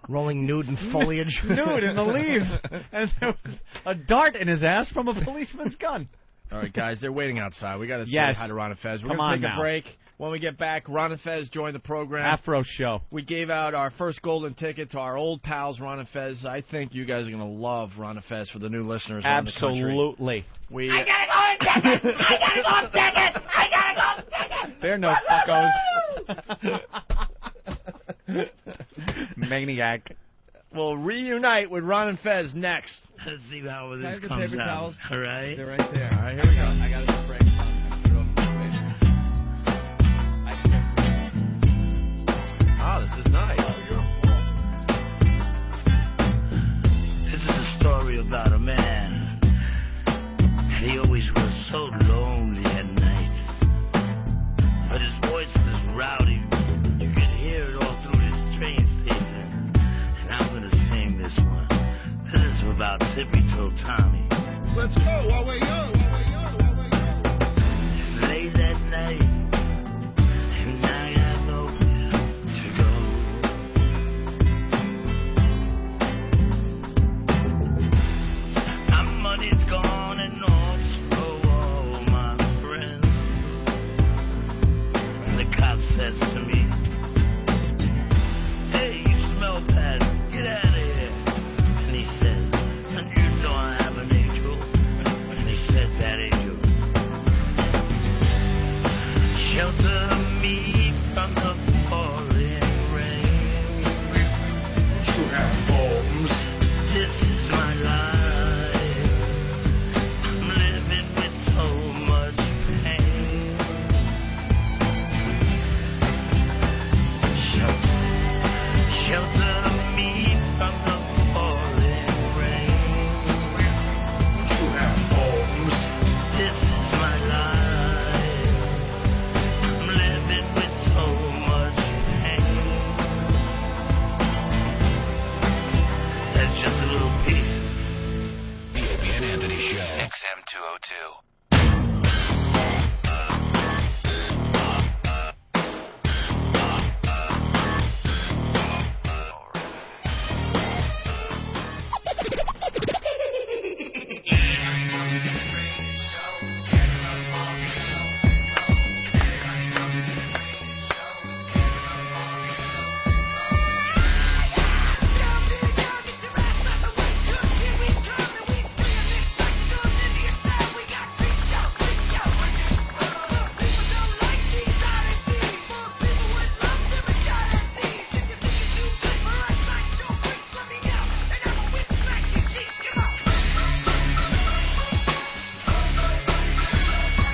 Rolling nude in foliage. Nude in the leaves. And there was a dart in his ass from a policeman's gun. All right, guys, they're waiting outside. We got to say hi to Ron and Fez. We're going to take a break. When we get back, Ron and Fez join the program. Afro show. We gave out our first golden ticket to our old pals, Ron and Fez. I think you guys are going to love Ron and Fez for the new listeners around the country. Absolutely. I gotta go and get it! I gotta go and get it! I gotta go and get it! They're no fuckos. Maniac. We'll reunite with Ron and Fez next. Let's see how this comes out. All right. They're right there. All right, here we go. I got to go break. Oh, this is nice. This is a story about a man. He always was so lonely at night. But his voice was rowdy. You could hear it all through this train station. And I'm going to sing this one. This is about Tippy Toe Tommy. Let's go while we go. It's late at night. And I got nowhere to go. My money's gone and also all my friends. And the cop says to me, hey, you smell bad, get out of here. And he says, and you know I have an angel. And he said, that angel, shelter me from the pouring rain. You have homes. This is my life. I'm living with so much pain. Shelter me from the pouring rain. You have homes. This is my life. I'm living with so much pain. That's just a little piece. The Opie and Anthony Show. XM 202.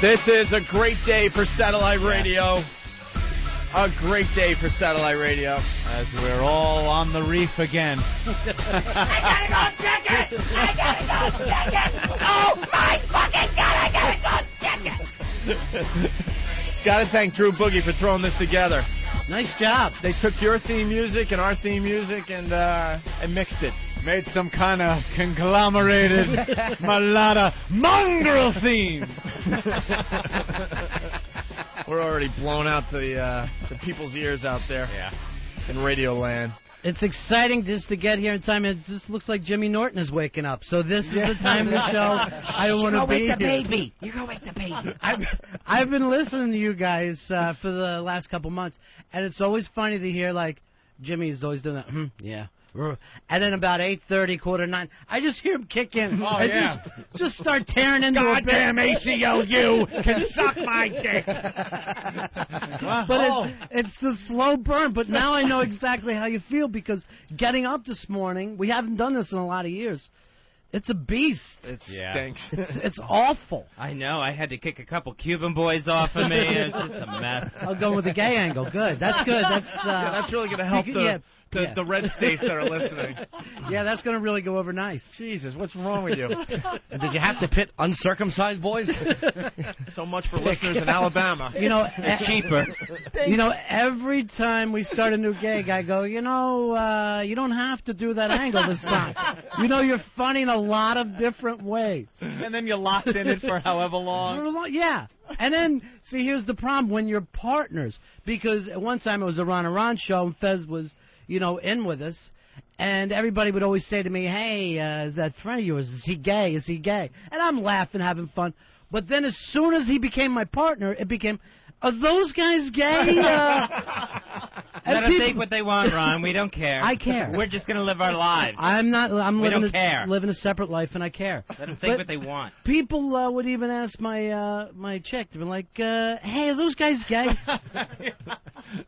This is a great day for satellite radio. A great day for satellite radio. As we're all on the reef again. I gotta go check it! I gotta go check it! Oh my fucking God, I gotta go check it! Gotta thank Drew Boogie for throwing this together. Nice job. They took your theme music and our theme music and mixed it. Made some kind of conglomerated mulata mongrel theme. We're already blown out the people's ears out there. Yeah. In Radio Land. It's exciting just to get here in time. It just looks like Jimmy Norton is waking up. So this is the time of the show I want to be here. You're going with the baby. You're going with the baby. I've been listening to you guys for the last couple months, and it's always funny to hear, like, Jimmy's always doing that, yeah. And then about 8:30, 8:45, I just hear him kick in. Oh, and just start tearing into Goddamn a bit. ACLU can suck my dick. But it's the slow burn. But now I know exactly how you feel, because getting up this morning, we haven't done this in a lot of years. It's a beast. It stinks. It's awful. I know. I had to kick a couple Cuban boys off of me. It's just a mess. I'll go with the gay angle. Good. That's good. That's really going to help the red states that are listening. Yeah, that's going to really go over nice. Jesus, what's wrong with you? And did you have to pit uncircumcised boys? So much for listeners in Alabama. You know, cheaper. You know, every time we start a new gig, I go, you don't have to do that angle this time. You know, you're funny in a lot of different ways. And then you're locked in it for however long. Yeah. And then, see, here's the problem when you're partners. Because at one time it was a Ron show, and Fez was, in with us. And everybody would always say to me, hey, is that friend of yours, is he gay? Is he gay? And I'm laughing, having fun. But then as soon as he became my partner, it became, are those guys gay? Let them think what they want, Ron. We don't care. I care. We're just going to live our lives. I'm care. living a separate life, and I care. Let them think what they want. People would even ask my chick, they'd be like, hey, are those guys gay?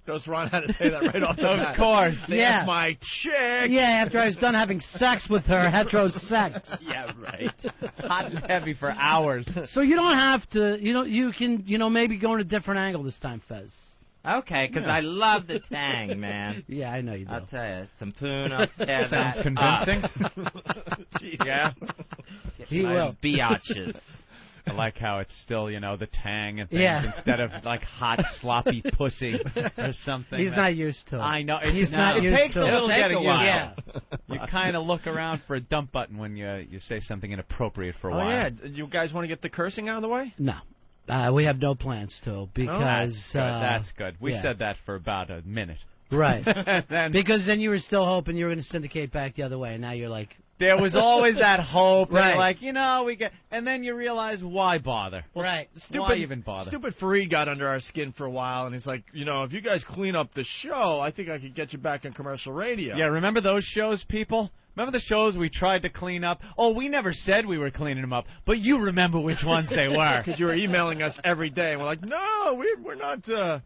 Knows Ron how to say that right off the bat. Of course. Yeah. My chick. Yeah, after I was done having sex with her, hetero sex. Yeah, right. Hot and heavy for hours. So you don't have to, you can, maybe go in a different angle this time, Fez. Okay, because I love the tang, man. Yeah, I know you do. I'll tell you, some poon, I'll tear Sounds that convincing. Yeah. He will. Biatches. I like how it's still, the tang and things instead of, like, hot, sloppy pussy or something. He's not used to it. I know. He's not used to it. It takes a little getting used to. Yeah. You kind of look around for a dump button when you say something inappropriate for a while. Oh, yeah. You guys want to get the cursing out of the way? No. We have no plans to, because... That's good. We said that for about a minute. Right. Because then you were still hoping you were going to syndicate back the other way, and now you're like... There was always that hope. Right. Like, we get... And then you realize, why bother? Well, right. Why even bother? Stupid Fareed got under our skin for a while, and he's like, if you guys clean up the show, I think I could get you back on commercial radio. Yeah, remember those shows, people? Remember the shows we tried to clean up? Oh, we never said we were cleaning them up, but you remember which ones they were. Because you were emailing us every day, and we're like, no, we're not... no,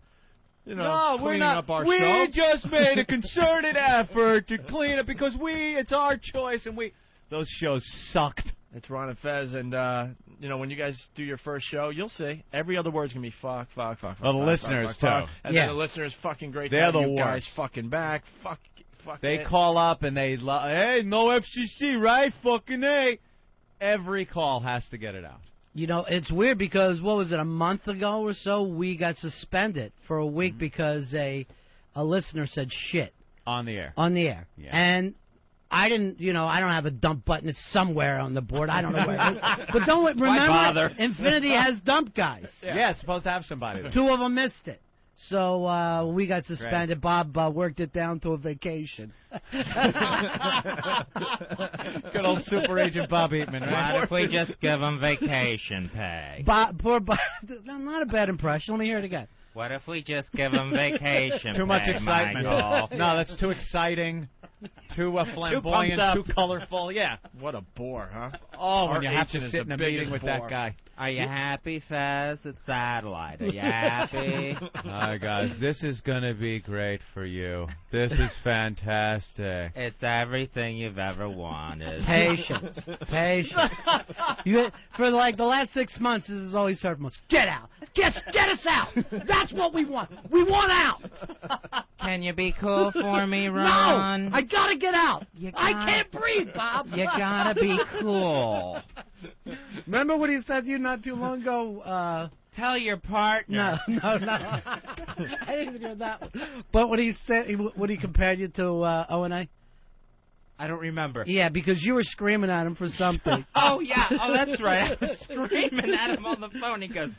we're not. Up our we show. just made a concerted effort to clean it because it's our choice, and those shows sucked. It's Ron and Fez, and when you guys do your first show, you'll see every other word's gonna be fuck. Well, the listeners too. And then the listeners fucking great. They're the you worst. Guys fucking back. Fuck. They call up and hey, no FCC, right? Fucking A. Every call has to get it out. It's weird because, what was it, a month ago or so, we got suspended for a week because a listener said shit. On the air. Yeah. And I didn't, I don't have a dump button. It's somewhere on the board. I don't know where it is. But don't remember, Infinity has dump guys. Yeah, it's supposed to have somebody there. 2 of them missed it. So we got suspended. Right. Bob worked it down to a vacation. Good old super agent Bob Eatman, right? What if we just give him vacation pay? Poor Bob. Not a bad impression. Let me hear it again. What if we just give him vacation Too much excitement. Michael? No, that's too exciting. Too flamboyant, too colorful. Yeah. What a bore, huh? Oh, when you have to Agent is sit in the a meeting biggest with bore. that guy. Are you happy, Fez? It's satellite. Are you happy? Hi, guys. This is going to be great for you. This is fantastic. It's everything you've ever wanted. Patience. For like the last 6 months, this is all he's heard from us. Get out. Get us out. That's what we want. We want out. Can you be cool for me, Ron? No, I gotta get out. I can't breathe, Bob. You gotta be cool. Remember what he said to you not too long ago? Tell your partner. No. I didn't even hear that one. But when he said, when he compared you to O&A? I don't remember. Yeah, because you were screaming at him for something. Oh, yeah. Oh, that's right. I was screaming at him on the phone. He goes,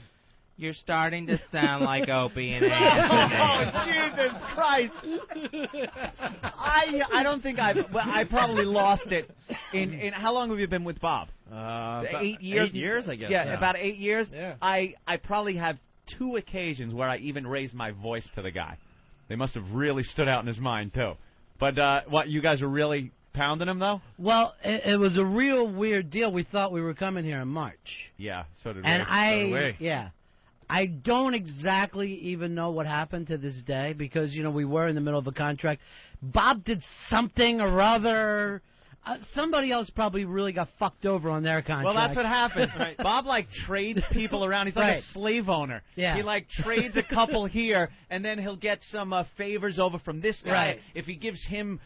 "You're starting to sound like Opie and Anthony." Oh, Jesus Christ! I don't think I probably lost it. In how long have you been with Bob? 8 years. 8 years, I guess. Yeah, about 8 years. Yeah. I probably have 2 occasions where I even raised my voice to the guy. They must have really stood out in his mind too. But what, you guys were really pounding him though? Well, it was a real weird deal. We thought we were coming here in March. Yeah, so did and we. Yeah. I don't exactly even know what happened to this day because, we were in the middle of a contract. Bob did something or other. Somebody else probably really got fucked over on their contract. Well, that's what happens. Right. Bob, trades people around. He's like a slave owner. Yeah. He, trades a couple here, and then he'll get some favors over from this guy. Right. If he gives him,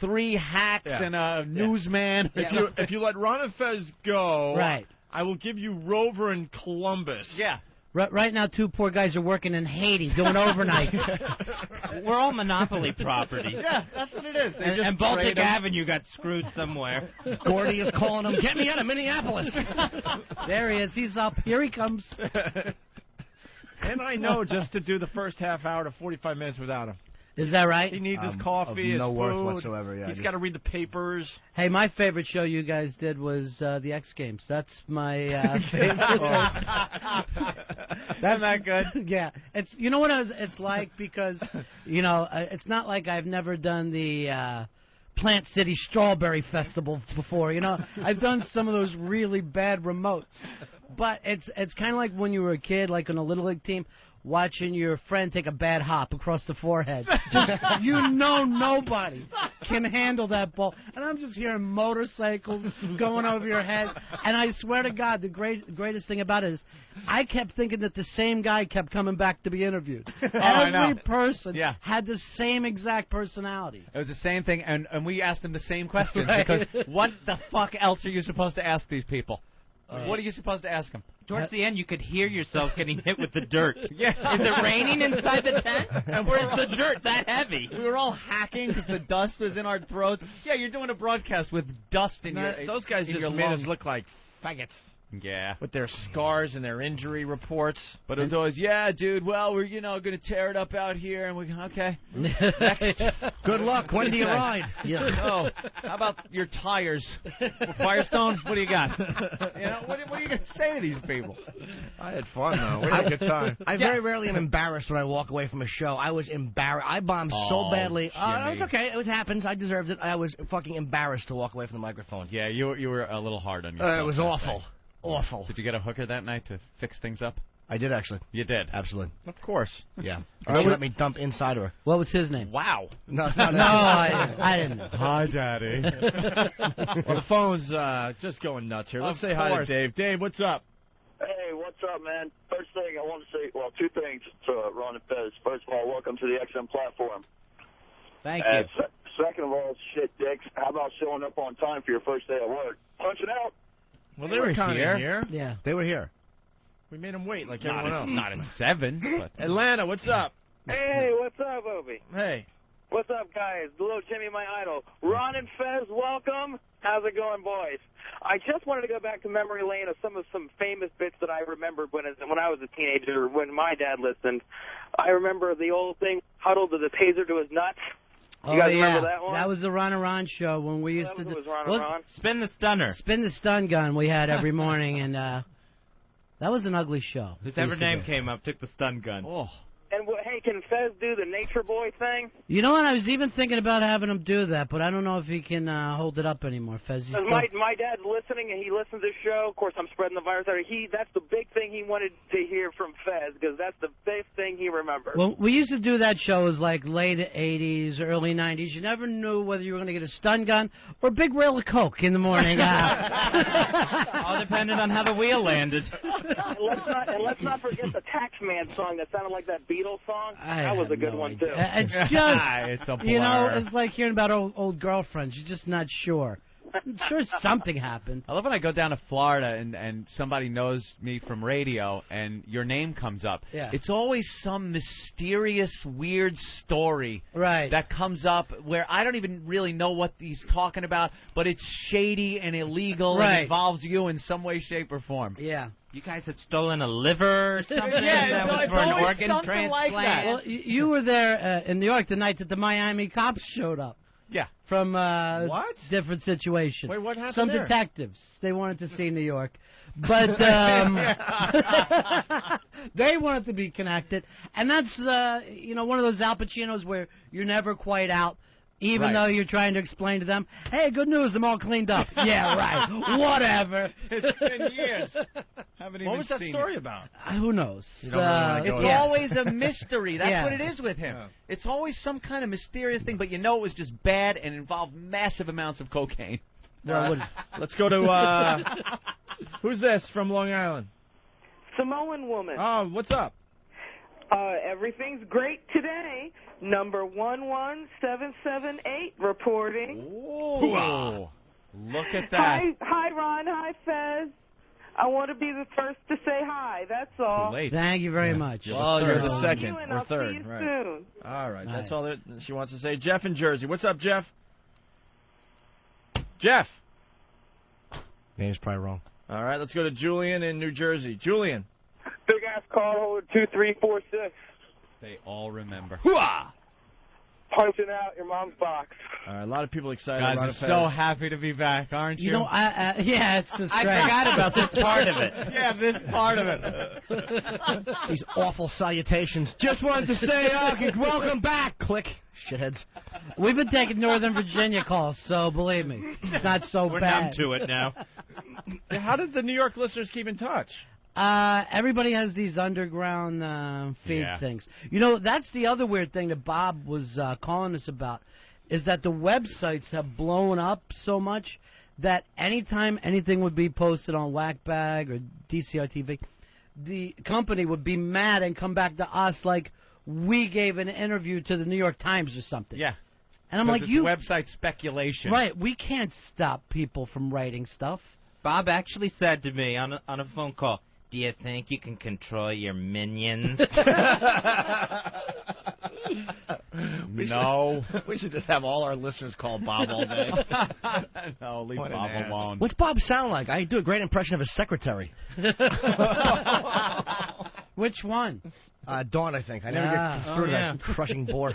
3 hats and a newsman. If you let Ron and Fez go, right. I will give you Rover and Columbus. Yeah. Right now, 2 poor guys are working in Haiti doing overnights. We're all monopoly property. Yeah, that's what it is. And Baltic Avenue got screwed somewhere. Gordy is calling him. Get me out of Minneapolis. There he is. He's up. Here he comes. And I know just to do the first half hour to 45 minutes without him. Is that right? He needs his coffee, his no food. worth whatsoever. Yeah, He's got to read the papers. Hey, my favorite show you guys did was the X Games. That's my favorite. That's not good. Yeah, it's it's like because it's not like I've never done the Plant City Strawberry Festival before. I've done some of those really bad remotes, but it's kind of like when you were a kid, like on a little league team, watching your friend take a bad hop across the forehead. Just, nobody can handle that ball. And I'm just hearing motorcycles going over your head. And I swear to God, the greatest thing about it is I kept thinking that the same guy kept coming back to be interviewed. Every person had the same exact personality. It was the same thing, and we asked him the same questions. Right. Because what the fuck else are you supposed to ask these people? What are you supposed to ask them? Towards the end, you could hear yourself getting hit with the dirt. Yeah. Is it raining inside the tent? And where's the dirt that heavy? We were all hacking because the dust was in our throats. Yeah, you're doing a broadcast with dust in your Those guys in just your made lungs. us look like faggots. Yeah. With their scars and their injury reports. But it was always, yeah, dude, well, we're, going to tear it up out here. And we okay. Next. Good luck. When do you ride? Yeah. Oh, how about your tires? Firestone, what do you got? What are you going to say to these people? I had fun, though. We had a good time. I very rarely am embarrassed when I walk away from a show. I was embarrassed. I bombed so badly. It was okay. It happens. I deserved it. I was fucking embarrassed to walk away from the microphone. Yeah, you were a little hard on yourself. It was awful. Awful. Did you get a hooker that night to fix things up? I did, actually. You did? Absolutely. Of course. Yeah. She let me dump inside her. What was his name? Wow. No, I didn't know. Hi, Daddy. Well, the phone's just going nuts here. Let's say hi to Dave. Dave, what's up? Hey, what's up, man? First thing I want to say, 2 things to Ron and Fez. First of all, welcome to the XM platform. Thank you. Second of all, shit, dicks, how about showing up on time for your first day at work? Punching out. Well, they were kind of here. Yeah. They were here. We made them wait like everyone else. Not in 7. But. Atlanta, what's up? Hey, what's up, Opie? Hey. What's up, guys? Little Jimmy, my idol. Ron and Fez, welcome. How's it going, boys? I just wanted to go back to memory lane of some famous bits that I remembered when I was a teenager, when my dad listened. I remember the old thing, huddled to the taser to his nuts. You guys remember that one? That was the Ron and Ron show when we used to do. Ron. Spin the stunner. Spin the stun gun we had every morning, and that was an ugly show. Whoever name came up took the stun gun. Oh. And hey, hey, can Fez do the Nature Boy thing? You know what? I was even thinking about having him do that, but I don't know if he can hold it up anymore, Fez. My dad's listening, and he listens to the show. Of course, I'm spreading the virus out. That's the big thing he wanted to hear from Fez, because that's the big thing he remembers. Well, we used to do that show as like late 80s, early 90s. You never knew whether you were going to get a stun gun or a big rail of coke in the morning. All depended on how the wheel landed. And let's not forget the Taxman song that sounded like that Beatles song. That was a good one, too. It's just, it's a blur. you know, it's like hearing about old girlfriends. You're just not sure. I'm sure something happened. I love when I go down to Florida and somebody knows me from radio and your name comes up. Yeah. It's always some mysterious, weird story that comes up where I don't even really know what he's talking about, but it's shady and illegal and involves you in some way, shape, or form. Yeah. You guys had stolen a liver or something? Yeah, that was for an organ transplant? like that. Well, you were there in New York the night that the Miami cops showed up. Yeah. From different situations. Wait, what happened Some there? detectives. They wanted to see New York. But they wanted to be connected. And that's, you know, one of those Al Pacinos where you're never quite out. Even though you're trying to explain to them, hey, good news, I'm all cleaned up. Yeah, right. Whatever. It's been years. What was that story about? Who knows? It's always a mystery. That's what it is with him. Yeah. It's always some kind of mysterious thing, but you know it was just bad and involved massive amounts of cocaine. Let's go to, who's this from Long Island? Samoan woman. Oh, what's up? Everything's great today. Number 11778 reporting. Ooh. Look at that. Hi, Ron. Hi, Fez. I want to be the first to say hi. That's all. Thank you very much. Well, you're the second. And We're I'll third. see you Right. soon. All right. That's all that she wants to say. Jeff in Jersey. What's up, Jeff? Jeff. Name's probably wrong. All right. Let's go to Julian in New Jersey. Julian. Big ass call holder 2346. They all remember. Hooah! Punching out your mom's box. All right, a lot of people excited. Guys, I'm so happy to be back, aren't you? You know, yeah, it's just I great. forgot about this part of it. Yeah, this part of it. These awful salutations. Just wanted to say, welcome back. Click. Shitheads. We've been taking Northern Virginia calls, so believe me, it's not so We're bad. numb to it now. How did the New York listeners keep in touch? Everybody has these underground feed things. You know, that's the other weird thing that Bob was calling us about, is that the websites have blown up so much that anytime anything would be posted on Whackbag or DCR TV, the company would be mad and come back to us like we gave an interview to the New York Times or something. Yeah. And I'm like, it's website speculation. Right, we can't stop people from writing stuff. Bob actually said to me on a phone call, do you think you can control your minions? No. We should just have all our listeners call Bob all day. No, leave Bob alone. What's Bob sound like? I do a great impression of his secretary. Which one? Dawn, I think. I never get through to that crushing bore.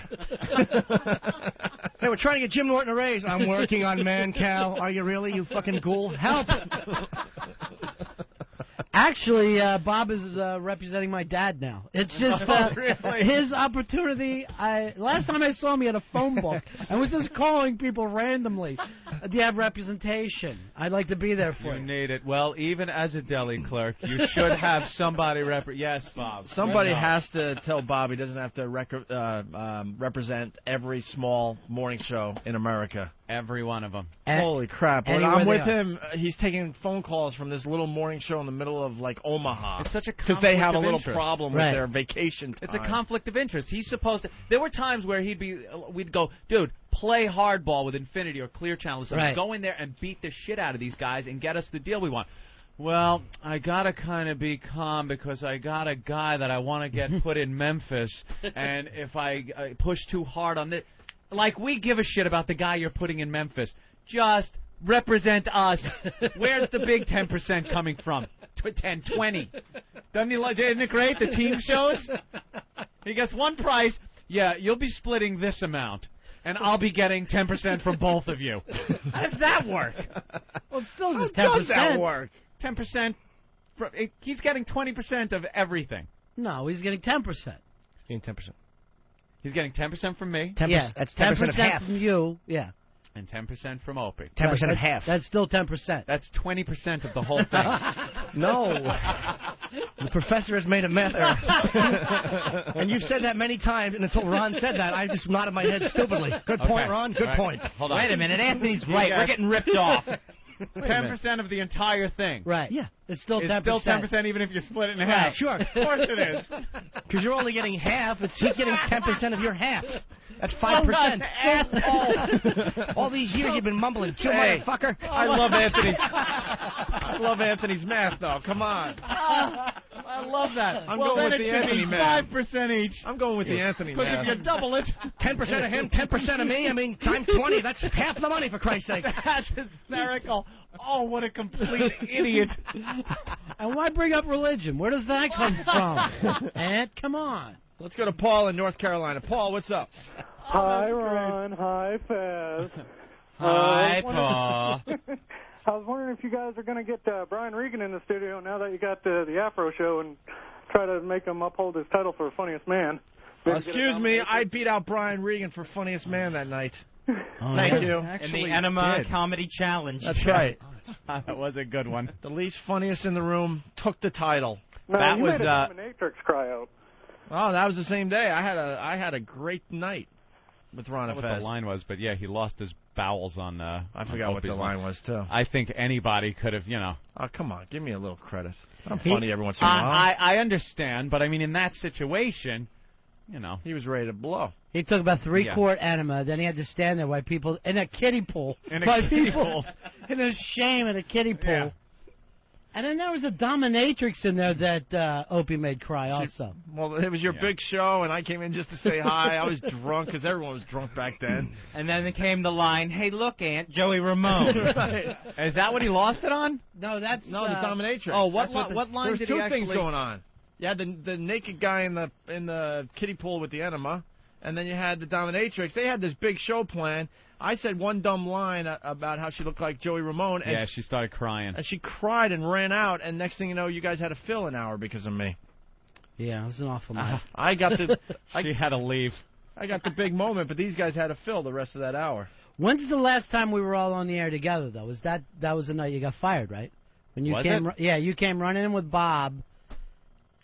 Hey, we're trying to get Jim Norton a raise. I'm working on Man-Cal. Are you really, you fucking ghoul? Help! Actually, Bob is representing my dad now. It's just his opportunity. Last time I saw him, he had a phone book and was just calling people randomly. Do you have representation? I'd like to be there for you. You need it. Well, even as a deli clerk, you should have somebody Yes, Bob. Somebody has to tell Bob he doesn't have to represent every small morning show in America. Every one of them. Holy crap. When I'm with him, he's taking phone calls from this little morning show in the middle of, like, Omaha. It's such a because they have a little interest. problem with their vacation time. It's a conflict of interest. He's supposed to... There were times where we'd go, dude, play hardball with Infinity or Clear Channel or something. Go in there and beat the shit out of these guys and get us the deal we want. Well, I gotta kind of be calm because I got a guy that I want to get put in Memphis, and if I push too hard on this... Like, we give a shit about the guy you're putting in Memphis. Just represent us. Where's the big 10% coming from? 10, 20. Isn't it great, the team shows? He gets one price. Yeah, you'll be splitting this amount, and I'll be getting 10% from both of you. How does that work? Well, it's still just 10%. How does that work? 10%. He's getting 20% of everything. No, he's getting 10%. Getting 10%. He's getting 10% from me. 10%. Yeah, That's 10% of half. from you. Yeah. And 10% from Opie. 10% of half. That's still 10%. That's 20% of the whole thing. No. The professor has made a math error. And you've said that many times, and until Ron said that, I just nodded my head stupidly. Good point, Ron. Good point. Hold on. Wait a minute. Anthony's right. We're getting ripped off. 10% of the entire thing. Right. Yeah. It's still 10%. It's still 10% even if you split it in half. Right, sure. Of course it is. Because you're only getting half. He's getting 10% of your half. That's 5%. Asshole. All these years you've been mumbling, you motherfucker. I love Anthony's math, though. Come on. I love that. I'm going with the Anthony math. 5% each. I'm going with the Anthony Because math. if you double it, 10% of him, 10% of me. I mean, times 20. That's half the money, for Christ's sake. That's hysterical. Oh, what a complete idiot. And why bring up religion? Where does that come from? Ant, come on. Let's go to Paul in North Carolina. Paul, what's up? Hi, Ron. Hi, Fez. Hi, Paul. I was wondering if you guys are going to get Brian Regan in the studio now that you got the Afro show and try to make him uphold his title for funniest man. Excuse me, I beat out Brian Regan for funniest man that night. Thank you. In the Enema Comedy Challenge. That's right. That was a good one. The least funniest in the room took the title. No, that you was made a dominatrix cry out. Oh, that was the same day. I had a great night with Ron Fez. What the line was, but yeah, he lost his bowels on. I forgot what the line was too. I think anybody could have, Oh, come on, give me a little credit. I'm funny every once in a while. I understand, but I mean, in that situation, he was ready to blow. He took about 3-quart enema, then he had to stand there while people in a kiddie pool. In his shame in a kiddie pool. Yeah. And then there was a dominatrix in there that Opie made cry also. Well, it was your big show, and I came in just to say hi. I was drunk, because everyone was drunk back then. And then came the line, hey, look, Aunt, Joey Ramone. Right. Is that what he lost it on? No, that's... No, the dominatrix. Oh, what line There's did two he actually... things going on. You had the naked guy in the kiddie pool with the enema, and then you had the dominatrix. They had this big show plan. I said one dumb line about how she looked like Joey Ramone. And yeah, she started crying. And she cried and ran out, and next thing you know, you guys had to fill an hour because of me. Yeah, it was an awful night. I got the... She had to leave. I got the big moment, but these guys had to fill the rest of that hour. When's the last time we were all on the air together, though? That was the night you got fired, right? When you came, yeah, you came running in with Bob.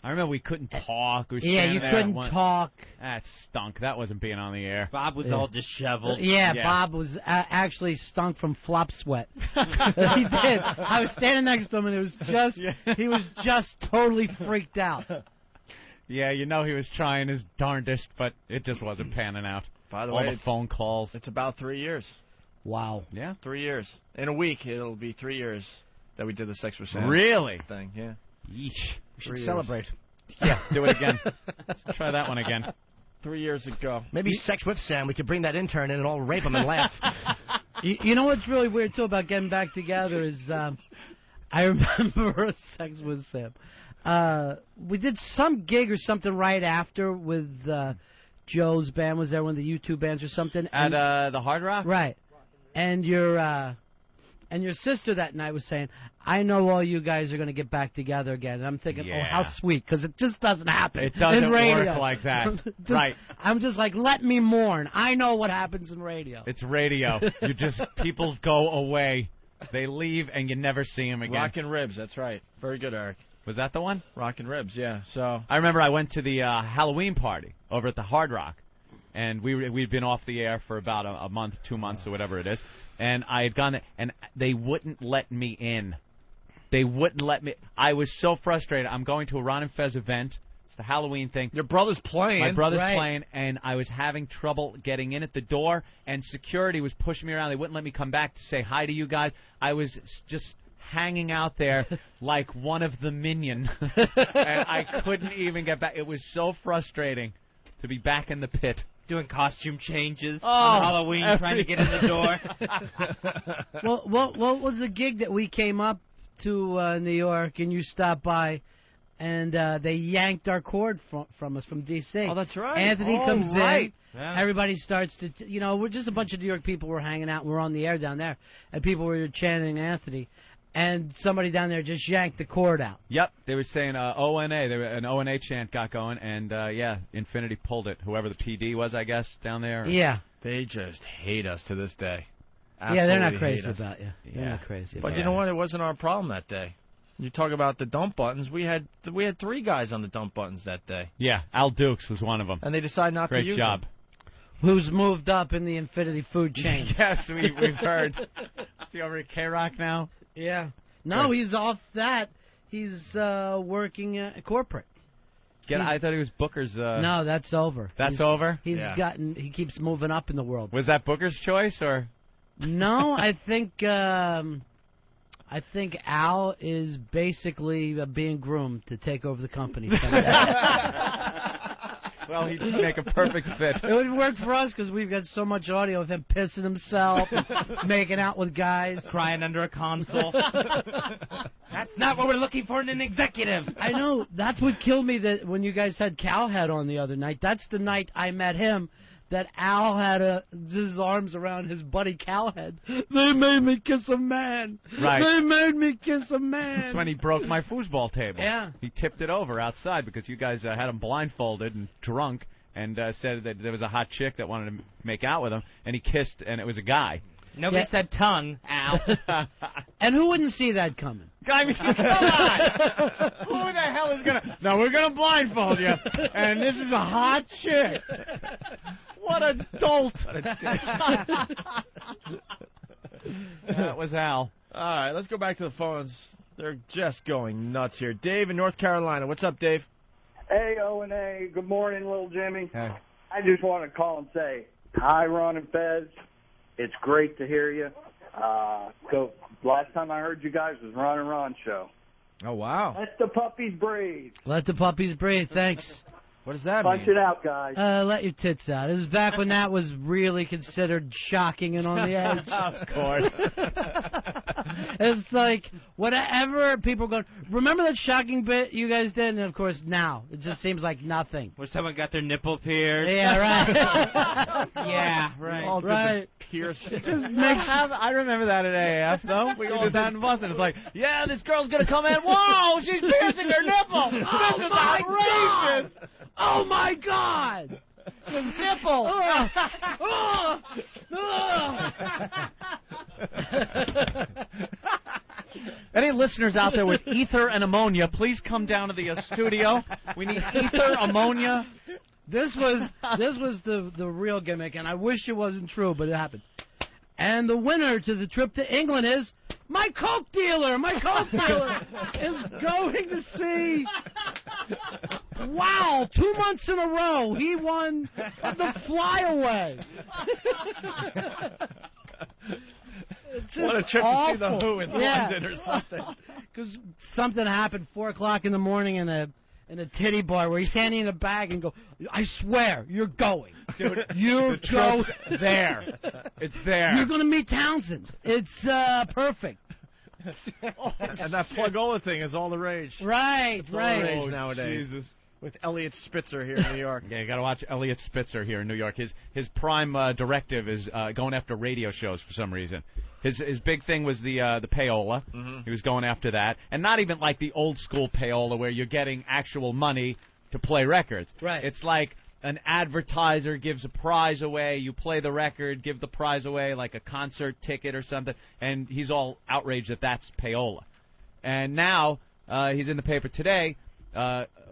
I remember we couldn't talk. Yeah, you couldn't talk. That stunk. That wasn't being on the air. Bob was all disheveled. Yeah, Bob was actually stunk from flop sweat. He did. I was standing next to him, and it was just he was just totally freaked out. Yeah, he was trying his darndest, but it just wasn't panning out. By the all way, the phone calls. It's about 3 years. Wow. Yeah, 3 years. In a week, it'll be 3 years that we did the Sex with Sam. Really? Thing. Yeah. Yeesh. We should celebrate. Yeah, do it again. Let's try that one again. 3 years ago. Maybe Sex with Sam. We could bring that intern in and all rape him and laugh. You know what's really weird, too, about getting back together is I remember Sex with Sam. We did some gig or something right after with Joe's band. Was there one of the U2 bands or something? At the Hard Rock? Right. And your sister that night was saying, I know all you guys are going to get back together again. And I'm thinking, oh, how sweet, because it just doesn't happen. It doesn't in radio. work like that. Right. I'm just like, let me mourn. I know what happens in radio. It's radio. People go away. They leave, and you never see them again. Rockin' Ribs, that's right. Very good, Eric. Was that the one? Rockin' Ribs, yeah. So I remember I went to the Halloween party over at the Hard Rock, and we'd been off the air for about a month, 2 months, or whatever it is, and I had gone there, and they wouldn't let me in. They wouldn't let me. I was so frustrated. I'm going to a Ron and Fez event. It's the Halloween thing. Your brother's playing. My brother's playing, and I was having trouble getting in at the door, and security was pushing me around. They wouldn't let me come back to say hi to you guys. I was just hanging out there like one of the Minion, and I couldn't even get back. It was so frustrating to be back in the pit. Doing costume changes on Halloween, trying to get in the door. Well, what was the gig that we came up to New York, and you stopped by, and they yanked our cord from us from D.C. Oh, that's right. Anthony comes in. Yeah. Everybody starts to, we're just a bunch of New York people were hanging out. We're on the air down there, and people were chanting Anthony. and somebody down there just yanked the cord out. Yep, they were saying ONA. An ONA chant got going, and yeah, Infinity pulled it. Whoever the PD was, I guess, down there. Yeah. They just hate us to this day. Yeah, they're not Absolutely crazy hate us. about you. They're not crazy about But you know what? It wasn't our problem that day. You talk about the dump buttons. We had 3 guys on the dump buttons that day. Yeah, Al Dukes was one of them. And they decided not Great to use job. them. Who's moved up in the Infinity food chain. Yes, we've heard. Is he over at K-Rock now? Yeah. No, he's off that. He's working at corporate. I thought he was Booker's. No, that's over. That's over? He keeps moving up in the world. Was that Booker's choice, or? No, I think Al is basically being groomed to take over the company. Well, he'd make a perfect fit. It would work for us because we've got so much audio of him pissing himself, making out with guys, crying under a console. That's not what we're looking for in an executive. I know. That's what killed me. That when you guys had Cowhead on the other night, that's the night I met him. That Al had his arms around his buddy Cowhead. They made me kiss a man. Right. They made me kiss a man. That's when he broke my foosball table. Yeah. He tipped it over outside because you guys had him blindfolded and drunk and said that there was a hot chick that wanted to make out with him, and he kissed, and it was a guy. Nobody said tongue, Al. And who wouldn't see that coming? I mean, come on. Who the hell is going to... No, we're going to blindfold you, and this is a hot chick. What a dolt. That was Al. All right, let's go back to the phones. They're just going nuts here. Dave in North Carolina. What's up, Dave? Hey, O&A. Good morning, little Jimmy. Hey. I just want to call and say hi, Ron and Fez. It's great to hear you. So last time I heard you guys was Ron and Ron show. Oh, wow. Let the puppies breathe. Let the puppies breathe. Thanks. What does that Punch mean? it out, guys. Let your tits out. It was back when that was really considered shocking and on the edge. Of course. It's like, whatever people go, remember that shocking bit you guys did? And, of course, now. It just seems like nothing. Where someone got their nipple pierced. Yeah, right. Yeah, right. All Right. Pierce. It just makes... I remember that at AAF, though. We all did that in Boston. It's like, yeah, this girl's going to come in. Whoa, she's piercing her nipple. This is outrageous. Oh, my God! The nipple! Any listeners out there with ether and ammonia, please come down to the studio. We need ether, ammonia. This was the real gimmick, and I wish it wasn't true, but it happened. And the winner to the trip to England is my Coke dealer. My Coke dealer is going to see. Wow, 2 months in a row, he won the flyaway. What a trip awful. to see the Who in London or something. Because something happened 4 o'clock in the morning in a titty bar where he's handing a bag and go, I swear, you're going. Dude, you go there. It's there. You're going to meet Townsend. It's perfect. And that Plugola thing is all the rage. Right, It's all the rage Oh, nowadays. Jesus. With Elliot Spitzer here in New York. Yeah, you got to watch Elliot Spitzer here in New York. His prime directive is going after radio shows for some reason. His big thing was the payola. Mm-hmm. He was going after that, and not even like the old school payola where you're getting actual money to play records. Right. It's like an advertiser gives a prize away, you play the record, give the prize away like a concert ticket or something, and he's all outraged that that's payola. And now he's in the paper today.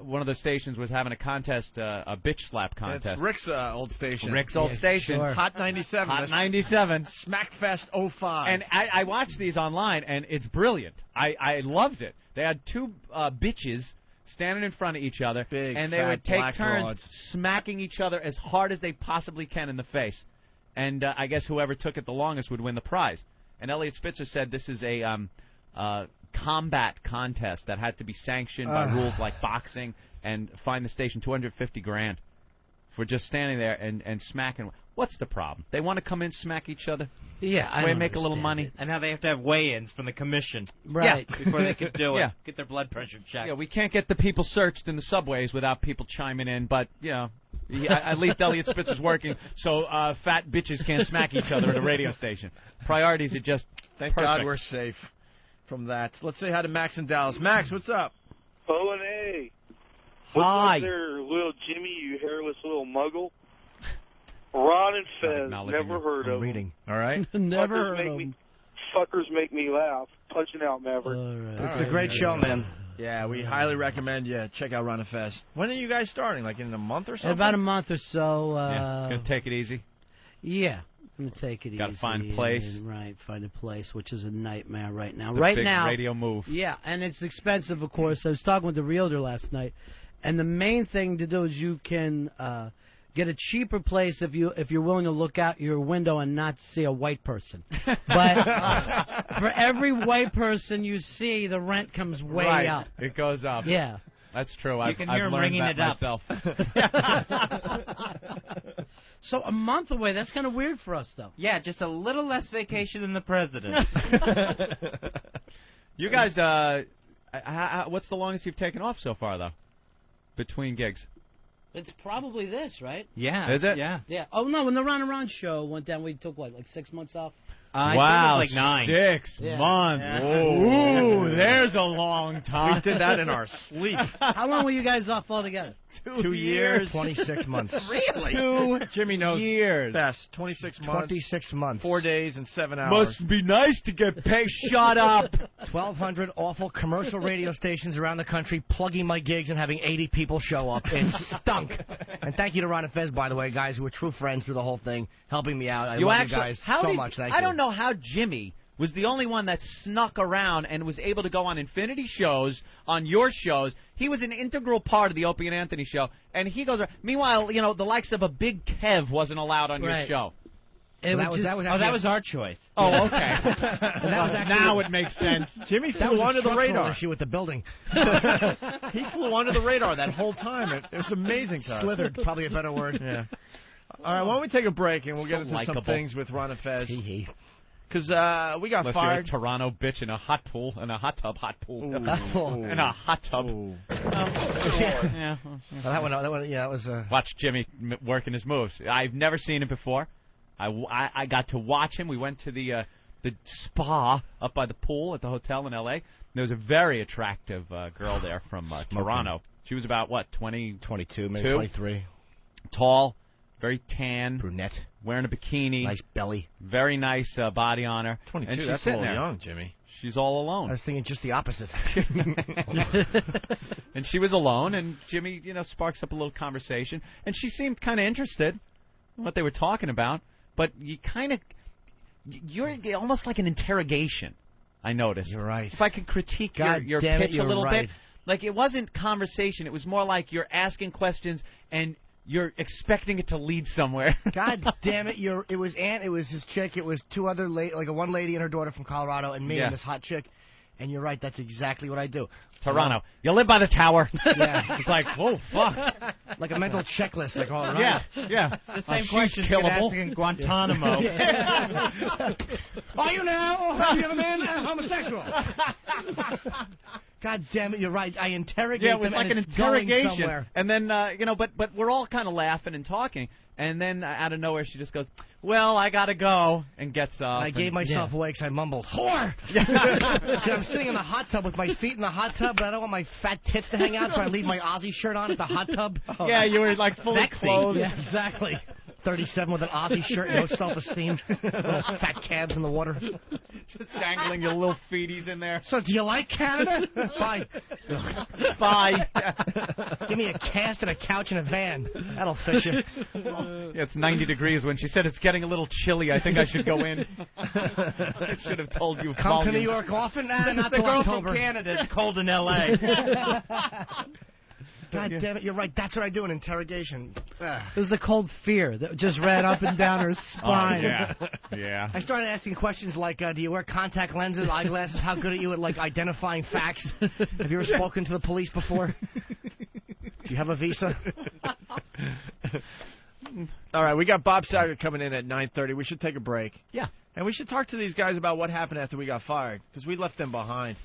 One of the stations was having a contest, a bitch slap contest. It's Rick's old station. Rick's old station. Sure. Hot 97. Hot 97. Smackfest 05. And I watched these online, and it's brilliant. I loved it. They had two bitches standing in front of each other, Big, and they fat, would take black turns broads. smacking each other as hard as they possibly can in the face. And I guess whoever took it the longest would win the prize. And Elliot Spitzer said this is a combat contest that had to be sanctioned by rules like boxing, and fine the station $250,000 for just standing there and smacking. What's the problem? They want to come in, smack each other? Yeah, I Way don't make a little understand money. it. And how they have to have weigh-ins from the commission. Right. Yeah, before they could do it. Yeah. Get their blood pressure checked. Yeah, we can't get the people searched in the subways without people chiming in, but, you know, at least Elliot Spitzer's working, so fat bitches can't smack each other at a radio station. Priorities are just Thank perfect. God we're safe. from that. Let's say hi to Max in Dallas. Max, what's up? O&A. What's Hi. up there, little Jimmy, you hairless little muggle? Ron and Fez, never heard of them. All right. Never heard of them. Fuckers make me laugh. Punching out Maverick. It's a great show, man. Yeah, we highly recommend you check out Ron and Fez. When are you guys starting? Like in a month or something? In about a month or so. Gonna take it easy. Yeah, I'm gonna take it easy. Gotta find a place. Right, find a place, which is a nightmare right now. The right big now, radio move. Yeah, and it's expensive, of course. I was talking with the realtor last night, and the main thing to do is you can get a cheaper place if you're willing to look out your window and not see a white person. But for every white person you see, the rent comes way up. It goes up. Yeah. That's true. You I've can hear him learned ringing that it up. myself. So a month away, that's kind of weird for us, though. Yeah, just a little less vacation than the president. You guys, what's the longest you've taken off so far, though? Between gigs? It's probably this, right? Yeah. Is it? Yeah. Yeah. Oh, no, when the Ron and Ron show went down, we took, what, like 6 months off? Wow, I think it was like 9. 6 months. Yeah. Ooh, there's a long time. We did that in our sleep. How long were you guys off altogether? 2 years. 26 months. Really? 2 Jimmy knows years. best. 26 months. 26 months. 4 days and 7 hours. Must be nice to get paid. Shut up. 1,200 awful commercial radio stations around the country plugging my gigs and having 80 people show up. It stunk. And thank you to Ron and Fez, by the way, guys who were true friends through the whole thing, helping me out. I love you guys so much. Thank you. I don't know how Jimmy was the only one that snuck around and was able to go on Infinity shows, on your shows. He was an integral part of the Opie and Anthony show, and he goes around. Meanwhile, you know, the likes of a Big Kev wasn't allowed on your show. That was our choice. Oh, okay. Now it makes sense. Jimmy That flew was under a the radar. structural issue with the building. He flew under the radar that whole time. It was amazing to us. Slithered, probably a better word. Yeah. All right, why don't we take a break and we'll get into likable. some things with Ron and Fez. Because we got Unless fired. you're a Toronto bitch in a hot pool, in a hot tub. Ooh. In a hot tub. Yeah. That one, yeah, that was. Watch Jimmy working his moves. I've never seen it before. I got to watch him. We went to the spa up by the pool at the hotel in L.A. There was a very attractive girl there from Toronto. She was about, what, 22, maybe 23. Tall, very tan. Brunette. Wearing a bikini. Nice belly. Very nice body on her. 22, and she's that's a sitting little there. young, Jimmy. She's all alone. I was thinking just the opposite. And she was alone, and Jimmy, sparks up a little conversation. And she seemed kind of interested in what they were talking about. But you're almost like an interrogation, I noticed. You're right. If I could critique your damn pitch it, a little right. bit. Like, it wasn't conversation. It was more like you're asking questions and you're expecting it to lead somewhere. God damn it! It was his chick. It was two other one lady and her daughter from Colorado, and me and this hot chick. And you're right. That's exactly what I do. Toronto. You live by the tower. Yeah. It's like, whoa, fuck. Like a mental checklist. Like, all right. Yeah. The same question you get asked in Guantanamo. Are you now, or have you ever been homosexual? God damn it, you're right. I interrogate them. Yeah, it was them like and an it's going interrogation. somewhere. And then, but we're all kind of laughing and talking. And then out of nowhere, she just goes, well, I got to go, and gets up. I gave myself away because I mumbled, whore! I'm sitting in the hot tub with my feet in the hot tub, but I don't want my fat tits to hang out, so I leave my Aussie shirt on at the hot tub. Yeah, you were like fully clothed. Yeah, exactly. 37 with an Aussie shirt, no self-esteem, little fat calves in the water. Just dangling your little feeties in there. So, do you like Canada? Bye. Bye. Give me a cast and a couch and a van. That'll fish you. Yeah, it's 90 degrees. When she said it's getting a little chilly, I think I should go in. I should have told you. Come to New York often? Nah, not the till girl October. from Canada. It's cold in L.A. God damn it, you're right. That's what I do in interrogation. It was the cold fear that just ran up and down her spine. Yeah. I started asking questions like, do you wear contact lenses, eyeglasses? How good are you at, identifying facts? Have you ever spoken to the police before? Do you have a visa? All right, we got Bob Saget coming in at 9:30. We should take a break. Yeah. And we should talk to these guys about what happened after we got fired, because we left them behind.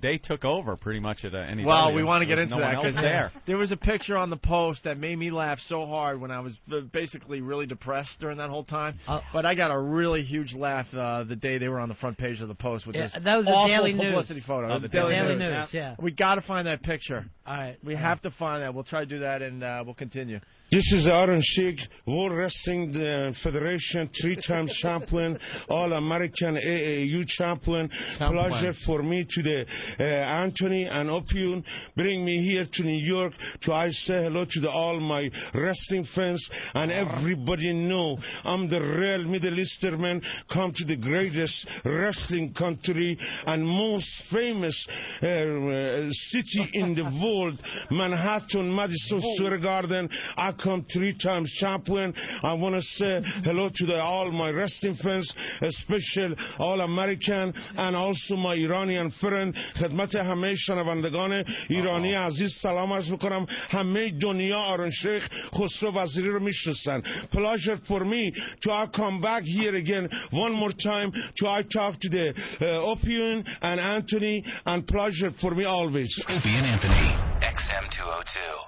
they took over pretty much at NEW. Well, we want to get into that because there was a picture on the post that made me laugh so hard when I was basically really depressed during that whole time. But I got a really huge laugh the day they were on the front page of the post with this that was the awful Daily publicity News. photo. The Daily News, yeah. We got to find that picture. All right. We have to find that. We'll try to do that, and we'll continue. This is Aaron Sheik, World Wrestling Federation, 3-time champion, All-American AAU champion. Pleasure for me to the Anthony and Opie bring me here to New York to I say hello to all my wrestling fans and everybody know I'm the real Middle Eastern, come to the greatest wrestling country and most famous city in the world, Manhattan, Madison Square Garden. I come 3 times champion. I want to say hello to all my wrestling fans, especially all American and also my Iranian friend. خدمت همه شنوندگان ایرانی عزیز سلام عرض میکنم. همه دنیا آرون شیخ خسرو وزیری رو میشناسن. Pleasure for me to I come back here again one more time to I talk to the Opie and Anthony, and pleasure for me always. Opie and Anthony, XM202.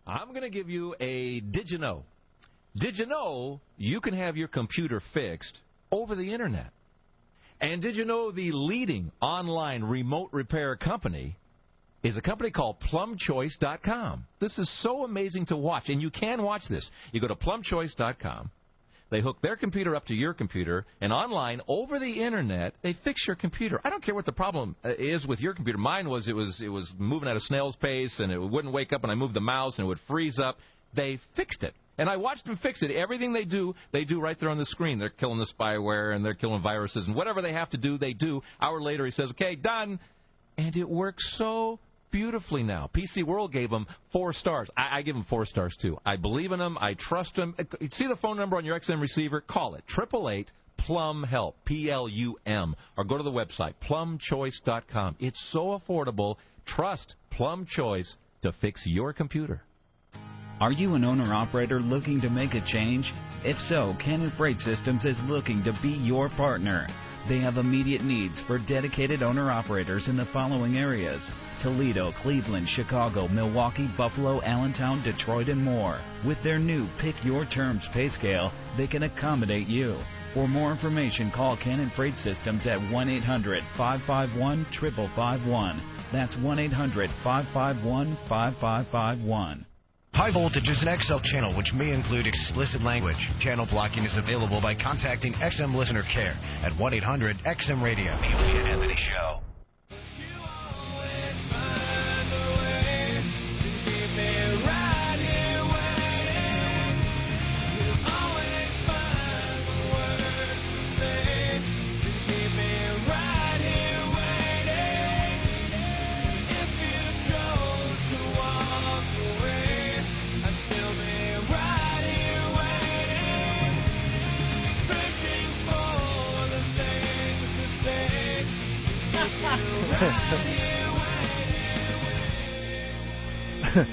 I'm going to give you a did you know. Did you know you can have your computer fixed over the Internet? And did you know the leading online remote repair company is a company called PlumChoice.com? This is so amazing to watch, and you can watch this. You go to PlumChoice.com. They hook their computer up to your computer, and online, over the Internet, they fix your computer. I don't care what the problem is with your computer. Mine was it was moving at a snail's pace, and it wouldn't wake up when I moved the mouse, and it would freeze up. They fixed it. And I watched them fix it. Everything they do right there on the screen. They're killing the spyware, and they're killing viruses, and whatever they have to do, they do. Hour later, he says, okay, done. And it works so beautifully now. PC World gave them 4 stars. I give them 4 stars, too. I believe in them. I trust them. See the phone number on your XM receiver? Call it. 888-PLUM-HELP, P-L-U-M. Or go to the website, PlumChoice.com. It's so affordable. Trust Plum Choice to fix your computer. Are you an owner-operator looking to make a change? If so, Cannon Freight Systems is looking to be your partner. They have immediate needs for dedicated owner-operators in the following areas: Toledo, Cleveland, Chicago, Milwaukee, Buffalo, Allentown, Detroit, and more. With their new Pick Your Terms pay scale, they can accommodate you. For more information, call Cannon Freight Systems at 1-800-551-5551. That's 1-800-551-5551. High Voltage is an XL channel which may include explicit language. Channel blocking is available by contacting XM Listener Care at 1-800-XM-RADIO. The Opie and Anthony Show.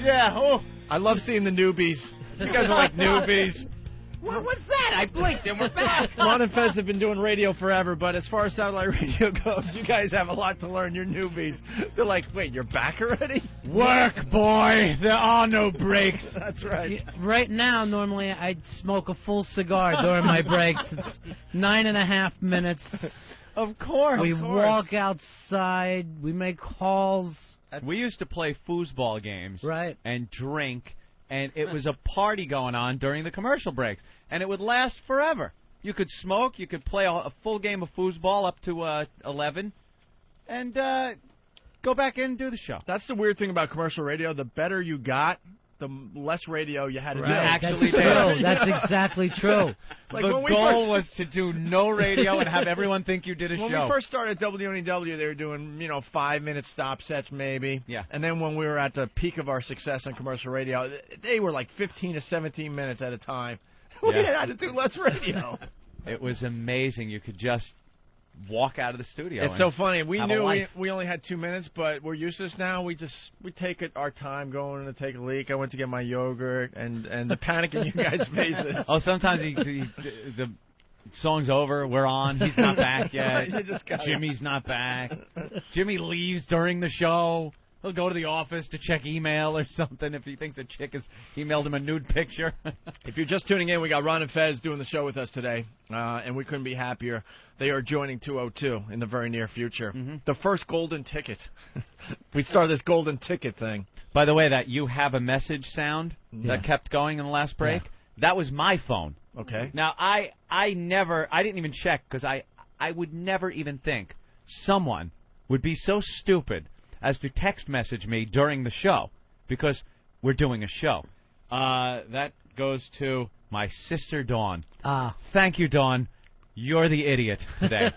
Yeah, I love seeing the newbies. You guys are like newbies. What was that? I blinked and we're back. Ron and Fez have been doing radio forever, but as far as satellite radio goes, you guys have a lot to learn. You're newbies. They're like, wait, you're back already? Work, boy. There are no breaks. That's right. Right now, normally I'd smoke a full cigar during my breaks. It's 9.5 minutes. Of course. We walk outside. We make calls. We used to play foosball games, right, and drink, and it was a party going on during the commercial breaks, and it would last forever. You could smoke, you could play a full game of foosball up to 11, and go back in and do the show. That's the weird thing about commercial radio. The better you got, the less radio you had to do. Actually, true. That's exactly true. Like the goal was to do no radio and have everyone think you did a show. When we first started at WNEW, they were doing, 5-minute stop sets maybe. Yeah. And then when we were at the peak of our success on commercial radio, they were like 15 to 17 minutes at a time. We had to do less radio. It was amazing. You could just walk out of the studio. It's so funny. We knew we only had 2 minutes, but we're used to this now. We take our time going to take a leak. I went to get my yogurt, and the panic in you guys' faces. Oh, sometimes Song's over. We're on. He's not back yet. You just got Jimmy's not back. Jimmy leaves during the show. He'll go to the office to check email or something if he thinks a chick has emailed him a nude picture. If you're just tuning in, we got Ron and Fez doing the show with us today, and we couldn't be happier. They are joining 202 in the very near future. The first golden ticket. We started this golden ticket thing. By the way, that you have a message sound that kept going in the last break, that was my phone. Okay. Now, I didn't even check because I would never even think someone would be so stupid as to text message me during the show because we're doing a show. That goes to my sister, Dawn. Thank you, Dawn. You're the idiot today.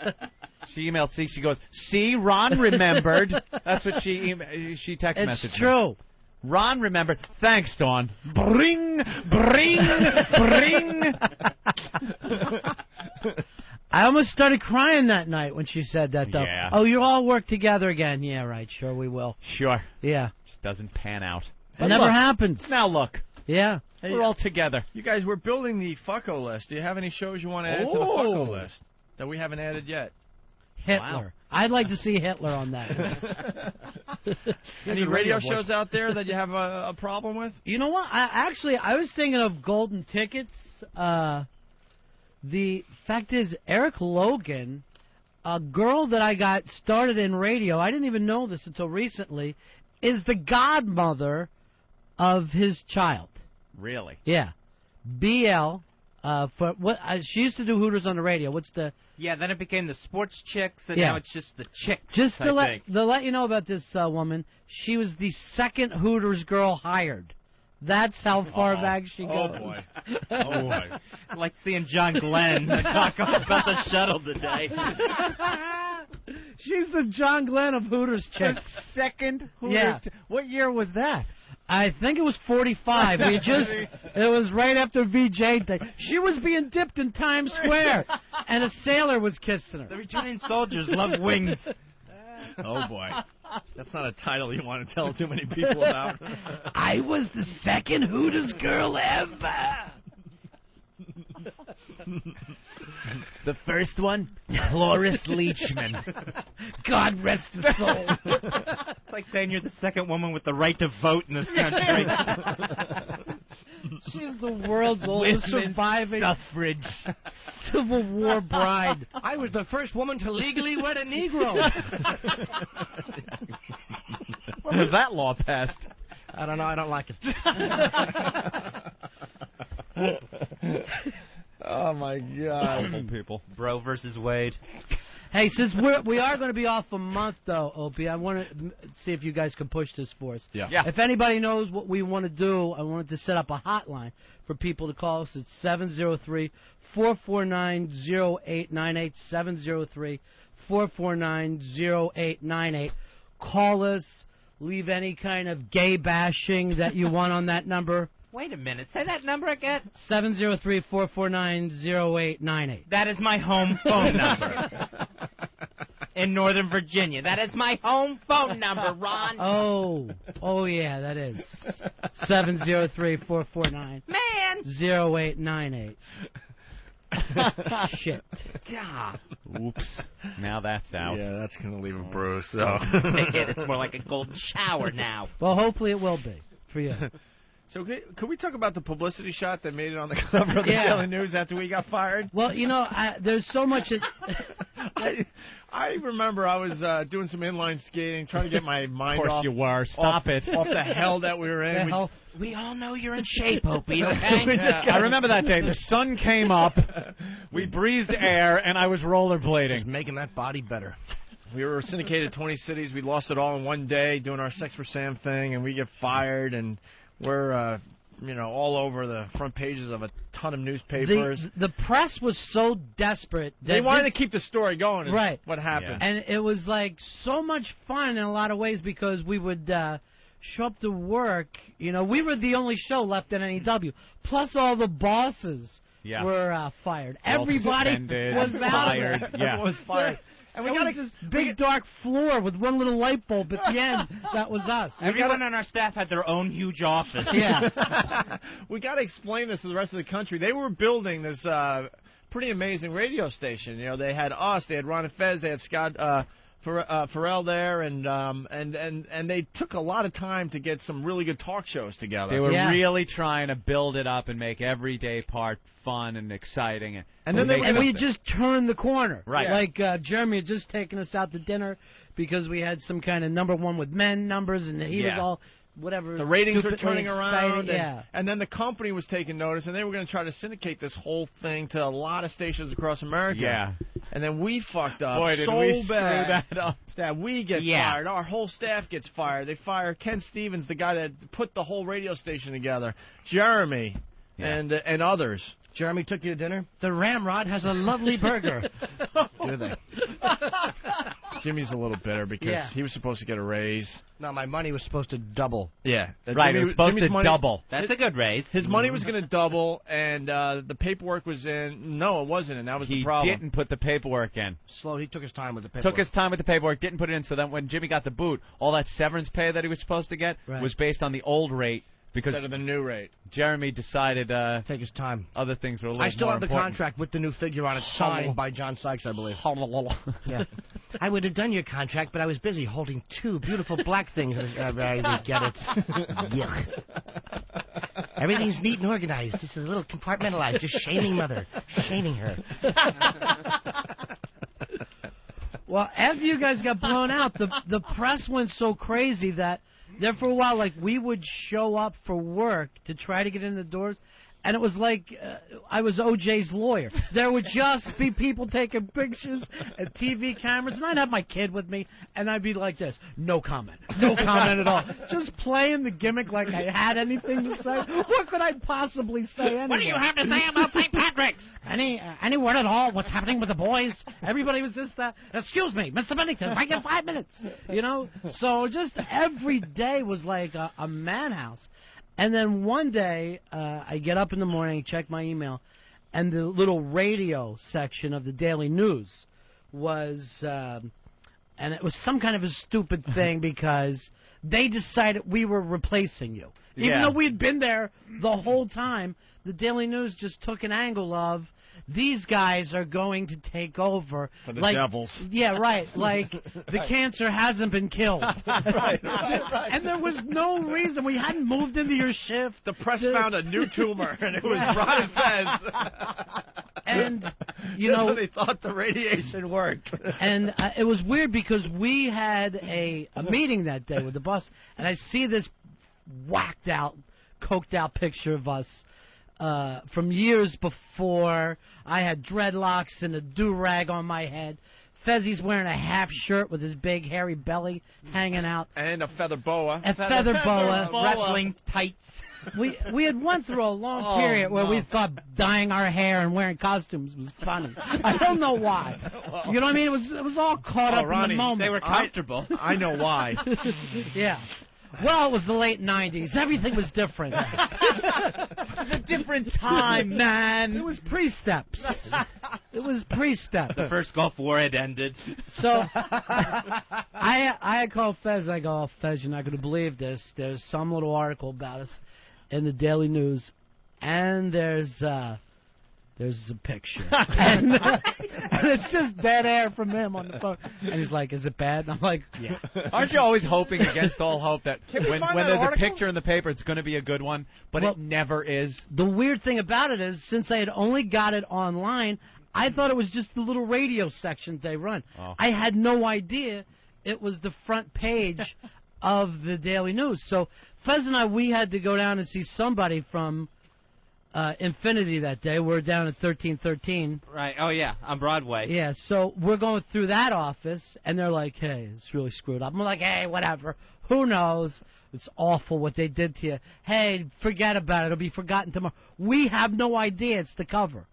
She emailed, she goes, see, Ron remembered. That's what she text messaged me. It's true. Ron remembered. Thanks, Dawn. Bring. I almost started crying that night when she said that, though. Yeah. Oh, you all work together again. Yeah, right. Sure, we will. Sure. Yeah. Just doesn't pan out. It never happens. Now look. Yeah. Hey, we're all together. You guys, we're building the fucko list. Do you have any shows you want to add to the fucko list that we haven't added yet? Hitler. Wow. I'd like to see Hitler on that list. Any radio shows out there that you have a problem with? You know what? I was thinking of golden tickets. The fact is, Eric Logan, a girl that I got started in radio, I didn't even know this until recently, is the godmother of his child. Really? Yeah. BL. For what she used to do Hooters on the radio. What's the? Yeah, then it became the sports chicks, and now it's just the chicks. Just to let you know about this woman, she was the second Hooters girl hired. That's how far back she goes. Oh boy! Oh boy! Like seeing John Glenn talk about the shuttle today. She's the John Glenn of Hooters chicks. The second Hooters. Yeah. What year was that? I think it was 45. It was right after VJ thing. She was being dipped in Times Square, and a sailor was kissing her. The returning soldiers love wings. Oh boy, that's not a title you want to tell too many people about. I was the second Hooters girl ever. The first one, Cloris Leachman. God rest his soul. It's like saying you're the second woman with the right to vote in this country. She's the world's oldest surviving suffrage Civil War bride. I was the first woman to legally wed a Negro. When was that law passed? I don't know. I don't like it. Oh my God! People. Roe versus Wade. Hey, since we are going to be off a month, though, Opie, I want to see if you guys can push this for us. Yeah. If anybody knows what we want to do, I wanted to set up a hotline for people to call us. It's 703-449-0898, 703-449-0898. Call us. Leave any kind of gay bashing that you want on that number. Wait a minute. Say that number again. 703-449-0898. That is my home phone number. In Northern Virginia. That is my home phone number, Ron. Oh yeah, that is. 703-449-0898. Shit. God. Oops. Now that's out. Yeah, that's going to leave a bruise. So. Take it. It's more like a golden shower now. Well, hopefully it will be for you. So could we talk about the publicity shot that made it on the cover of the Daily News after we got fired? Well, you know, there's so much... I remember I was doing some inline skating, trying to get my mind off. Of course you were. Stop it. Off the hell that we were in. We all know you're in shape, Opie, okay? I remember that day. The sun came up, we breathed air, and I was rollerblading. Just making that body better. We were syndicated 20 cities. We lost it all in one day doing our Sex for Sam thing, and we get fired, and we're, all over the front pages of a ton of newspapers. The press was so desperate. That they wanted to keep the story going. Is right. What happened. Yeah. And it was like so much fun in a lot of ways because we would show up to work. You know, we were the only show left at NEW. Plus all the bosses were fired. Everybody was fired. Everyone was fired. And we got this big dark floor with one little light bulb at the end. That was us. Everyone on our staff had their own huge office. Yeah. We got to explain this to the rest of the country. They were building this pretty amazing radio station. You know, they had us, they had Ron and Fez, they had Scott Farrell there, and they took a lot of time to get some really good talk shows together. They were really trying to build it up and make every day part fun and exciting. And then we just turned the corner. Right. Like Jeremy had just taken us out to dinner because we had some kind of #1 with men numbers, and he was all whatever. The ratings were stupidly turning around, excited, and then the company was taking notice, and they were going to try to syndicate this whole thing to a lot of stations across America. Yeah. And then we fucked up Boy, did so we screw bad that up. that we get fired. Our whole staff gets fired. They fire Ken Stevens, the guy that put the whole radio station together, Jeremy, and others. Jeremy took you to dinner? The Ramrod has a lovely burger. Do they? Jimmy's a little bitter because he was supposed to get a raise. No, my money was supposed to double. Yeah. Right, it was supposed to double. That's a good raise. His money was going to double, and the paperwork was in. No, it wasn't, and that was the problem. He didn't put the paperwork in. Slow, he took his time with the paperwork. Took his time with the paperwork, didn't put it in, so then when Jimmy got the boot, all that severance pay that he was supposed to get was based on the old rate. Because instead of the new rate. Jeremy decided take his time. Other things were a little more I still have the important. contract with the new figure on it, signed by John Sykes, I believe. Yeah. I would have done your contract, but I was busy holding two beautiful black things. I didn't get it. Yuck. Everything's neat and organized. It's a little compartmentalized. Just shaming Mother. Shaming her. Well, after you guys got blown out, the press went so crazy that there for a while, like, we would show up for work to try to get in the doors, and it was like I was OJ's lawyer. There would just be people taking pictures and TV cameras, and I'd have my kid with me, and I'd be like this, no comment at all. Just playing the gimmick like I had anything to say. What could I possibly say anyway? What do you have to say about St. Patrick's? Any word at all? What's happening with the boys? Everybody was just that. Excuse me, Mr. Bennington, I get 5 minutes. You know? So just every day was like a madhouse. And then one day, I get up in the morning, check my email, and the little radio section of the Daily News was, and it was some kind of a stupid thing because they decided we were replacing you. Even though we'd been there the whole time, the Daily News just took an angle of, these guys are going to take over. For the devils. Yeah, right. Like, the cancer hasn't been killed. right. And there was no reason. We hadn't moved into your shift. The press found a new tumor, and it was Ron Fez. And, you know, they thought the radiation worked. And it was weird because we had a meeting that day with the boss, and I see this whacked out, coked out picture of us from years before. I had dreadlocks and a do-rag on my head. Fezzi's wearing a half shirt with his big hairy belly hanging out. And a feather boa. A feather boa. Wrestling tights. We had went through a long period where we thought dyeing our hair and wearing costumes was funny. I don't know why. You know what I mean? It was all caught up Ronnie, in the moment. They were comfortable. I know why. Yeah. Well, it was the late 90s. Everything was different. It's a different time, man. It was pre-steps. It was pre-steps. The first Gulf War had ended. So I called Fez. I go, oh, Fez, you're not going to believe this. There's some little article about us in the Daily News, and there's a picture. And it's just dead air from him on the phone. And he's like, is it bad? And I'm like, yeah. Aren't you always hoping against all hope that when there's article? a picture in the paper, it's going to be a good one, but it never is? The weird thing about it is, since I had only got it online, I thought it was just the little radio sections they run. Oh. I had no idea it was the front page of the Daily News. So Fez and I, we had to go down and see somebody from Infinity that day. We're down at 1313. Right. Oh, yeah, on Broadway. Yeah, so we're going through that office, and they're like, hey, it's really screwed up. I'm like, hey, whatever. Who knows? It's awful what they did to you. Hey, forget about it. It'll be forgotten tomorrow. We have no idea it's the cover.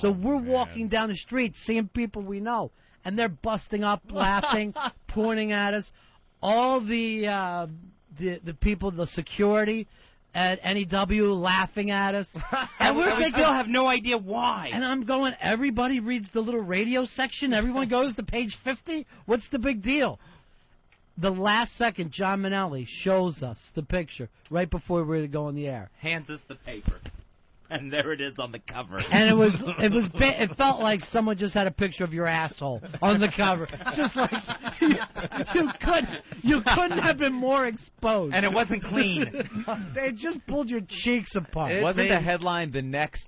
So we're walking down the street, seeing people we know, and they're busting up, laughing, pointing at us. All the people, the security at NEW laughing at us. And we still have no idea why. And I'm going, everybody reads the little radio section? Everyone goes to page 50? What's the big deal? The last second, John Minnelli shows us the picture right before we were to go on the air. Hands us the paper. And there it is on the cover. And it felt like someone just had a picture of your asshole on the cover. It's just like you couldn't have been more exposed. And it wasn't clean. They just pulled your cheeks apart. Wasn't the headline the next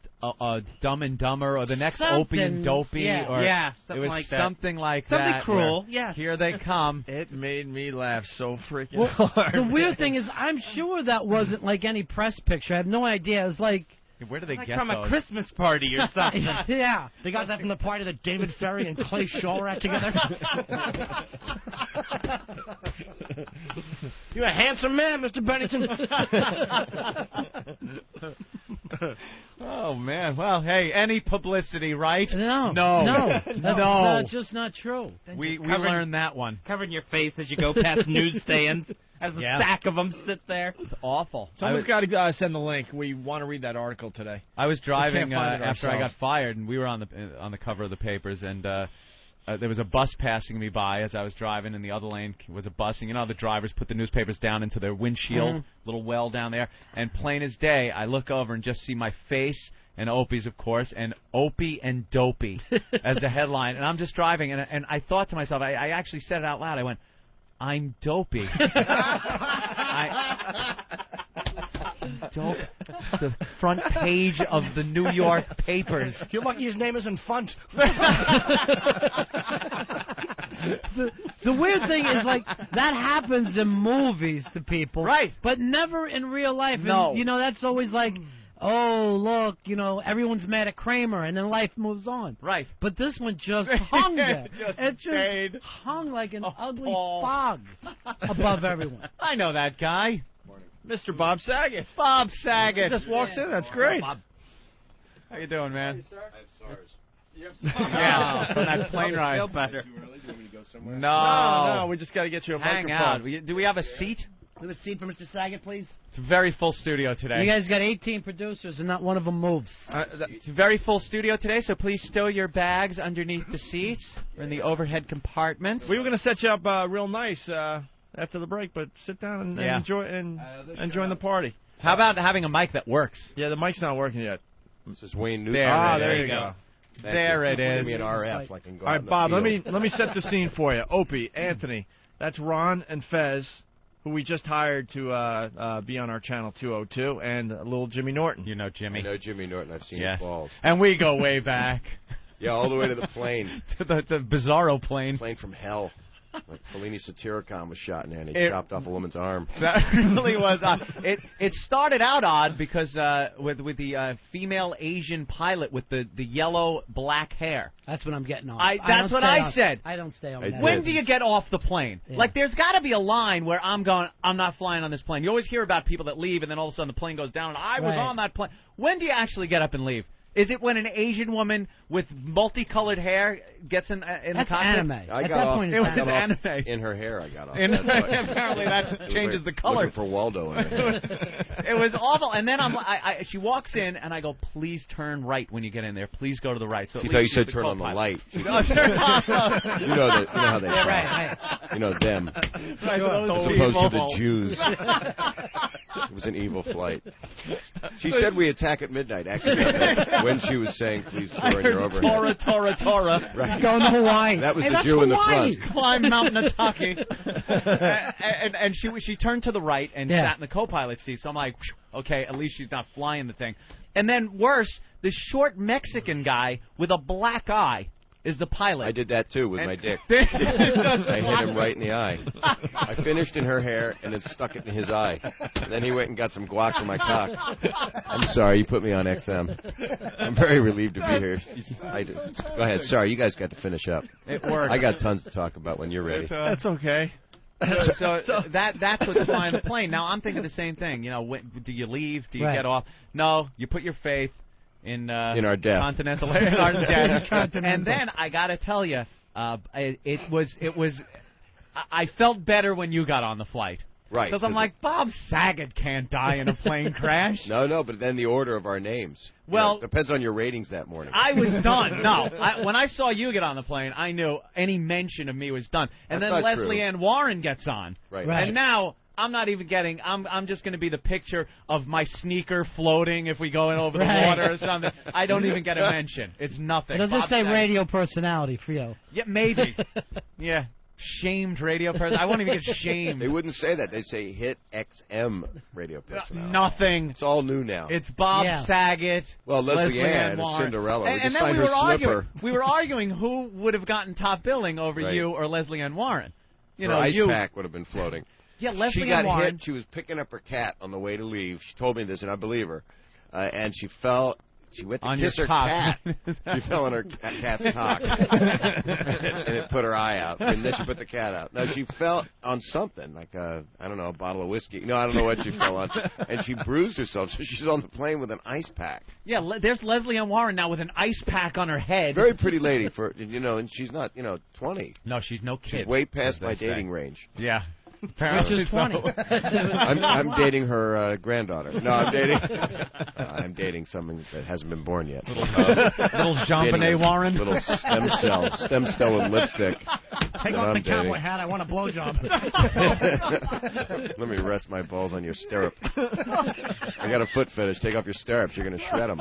Dumb and Dumber or the next Opie and Dopey? Yeah, it was like that. something like Something that. cruel, yes. Here they come. It made me laugh so freaking Well, hard. the weird thing is, I'm sure that wasn't like any press picture. I have no idea. It was like... Where do they like get from those? a Christmas party or something. Yeah. They got that from the party that David Ferry and Clay Shaw were at together. You're a handsome man, Mr. Bennington. Oh, man. Well, hey, any publicity, right? No. That's just not true. We learned that one. Covering your face as you go past newsstands. As a stack of them sit there. It's awful. Someone's got to send the link. We want to read that article today. I was driving after ourselves. I got fired, and we were on the cover of the papers, and there was a bus passing me by as I was driving, and the other lane was a bus, and you know how the drivers put the newspapers down into their windshield, little well down there, and plain as day, I look over and just see my face, and Opie's, of course, and Opie and Dopey as the headline, and I'm just driving, and I thought to myself, I actually said it out loud, I went, I'm dopey. The front page of the New York papers. You're lucky his name isn't Funt. The weird thing is, like, that happens in movies to people. Right. But never in real life. No. And, you know, that's always like... Oh, look, you know, everyone's mad at Kramer, and then life moves on. Right. But this one just hung there. It just hung like an ugly fog above everyone. I know that guy. Mr. Bob Saget. Bob Saget. Just walks in. That's great. How you doing, man? I have SARS. Yeah, from that plane ride. Feel better. Too early? Do you want me to go somewhere? No, we just got to get you a hang microphone. out. Do we have a seat? We have a seat for Mr. Saget, please. It's a very full studio today. You guys got 18 producers, and not one of them moves. It's a very full studio today, so please stow your bags underneath the seats or in the overhead compartments. We were going to set you up real nice after the break, but sit down and enjoy join the party. How about having a mic that works? Yeah, the mic's not working yet. This is Wayne Newton. There you go. There it is. Give me an RF. I can go All right, Bob, let me set the scene for you. Opie, Anthony, that's Ron and Fez, who we just hired to be on our channel 202, and little Jimmy Norton. You know Jimmy. I know Jimmy Norton. I've seen his balls. And we go way back. Yeah, all the way to the plane. To the Bizarro plane. Plane from hell. Like Fellini Satyricon was shot in there, and he chopped off a woman's arm. That really was odd. It started out odd because with the female Asian pilot with the yellow black hair. That's what I'm getting on. That's what I said. I don't stay on that. When do you get off the plane? Yeah. Like, there's got to be a line where I'm not flying on this plane. You always hear about people that leave, and then all of a sudden the plane goes down, and I was on that plane. When do you actually get up and leave? Is it when an Asian woman with multicolored hair gets in the cockpit? Anime. I got off. It was anime. In her hair, I got off. Apparently that changes the color. Looking for Waldo in her hair. It was awful. And then she walks in, and I go, please turn right when you get in there. Please go to the right. So she thought you said turn on the light. No, turn on. You know how they talk. Right. You know them. Right, as opposed to the Jews. It was an evil flight. She said we attack at midnight, actually, when she was saying, please turn your overhead. Tora. Right. Going to Hawaii. That was the Jew in the front. Climb Mount Nataki. and she turned to the right and sat in the co-pilot seat. So I'm like, okay, at least she's not flying the thing. And then worse, the short Mexican guy with a black eye is the pilot. I did that too with my dick. I hit him right in the eye. I finished in her hair and then stuck it in his eye. And then he went and got some guac for my cock. I'm sorry, you put me on XM. I'm very relieved to be here. Go ahead. Sorry, you guys got to finish up. It worked. I got tons to talk about when you're ready. That's okay. So that's what's flying the plane. Now I'm thinking the same thing. You know, do you leave? Do you get off? No, you put your faith in our death. Continental in our death. And then I got to tell you, it was. I felt better when you got on the flight. Right. Because I'm like, Bob Saget can't die in a plane crash. No, but then the order of our names. Well, depends on your ratings that morning. I was done. No, when I saw you get on the plane, I knew any mention of me was done. And That's then not Leslie true. Ann Warren gets on. Right. And now I'm not even getting. I'm just going to be the picture of my sneaker floating if we go in over the water or something. I don't even get a mention. It's nothing. It'll just say radio personality for you. Yeah, maybe. Yeah. Shamed radio person. I won't even get shamed. They wouldn't say that. They'd say hit XM radio personality. Nothing. It's all new now. It's Bob Saget. Well, Leslie Ann and Cinderella. And then we were arguing. We were arguing who would have gotten top billing over you or Leslie Ann Warren. Her ice pack would have been floating. Yeah, Leslie She got Ann Warren. hit. She was picking up her cat on the way to leave. She told me this, and I believe her. And she fell. She went to kiss her cat. She fell on her cat's cock. And it put her eye out. And then she put the cat out. No, she fell on something, like a bottle of whiskey. No, I don't know what she fell on. And she bruised herself, so she's on the plane with an ice pack. Yeah, there's Leslie Ann Warren now with an ice pack on her head. Very pretty lady, and she's not, 20. No, she's no kid. She's way past my dating range. Yeah. Which is 20. I'm dating her granddaughter. No, I'm dating someone that hasn't been born yet. Little Jean-Benet Warren. Little stem cell with lipstick. Take off the cowboy hat. I want a blowjob. Let me rest my balls on your stirrup. I got a foot fetish. Take off your stirrups. You're going to shred them.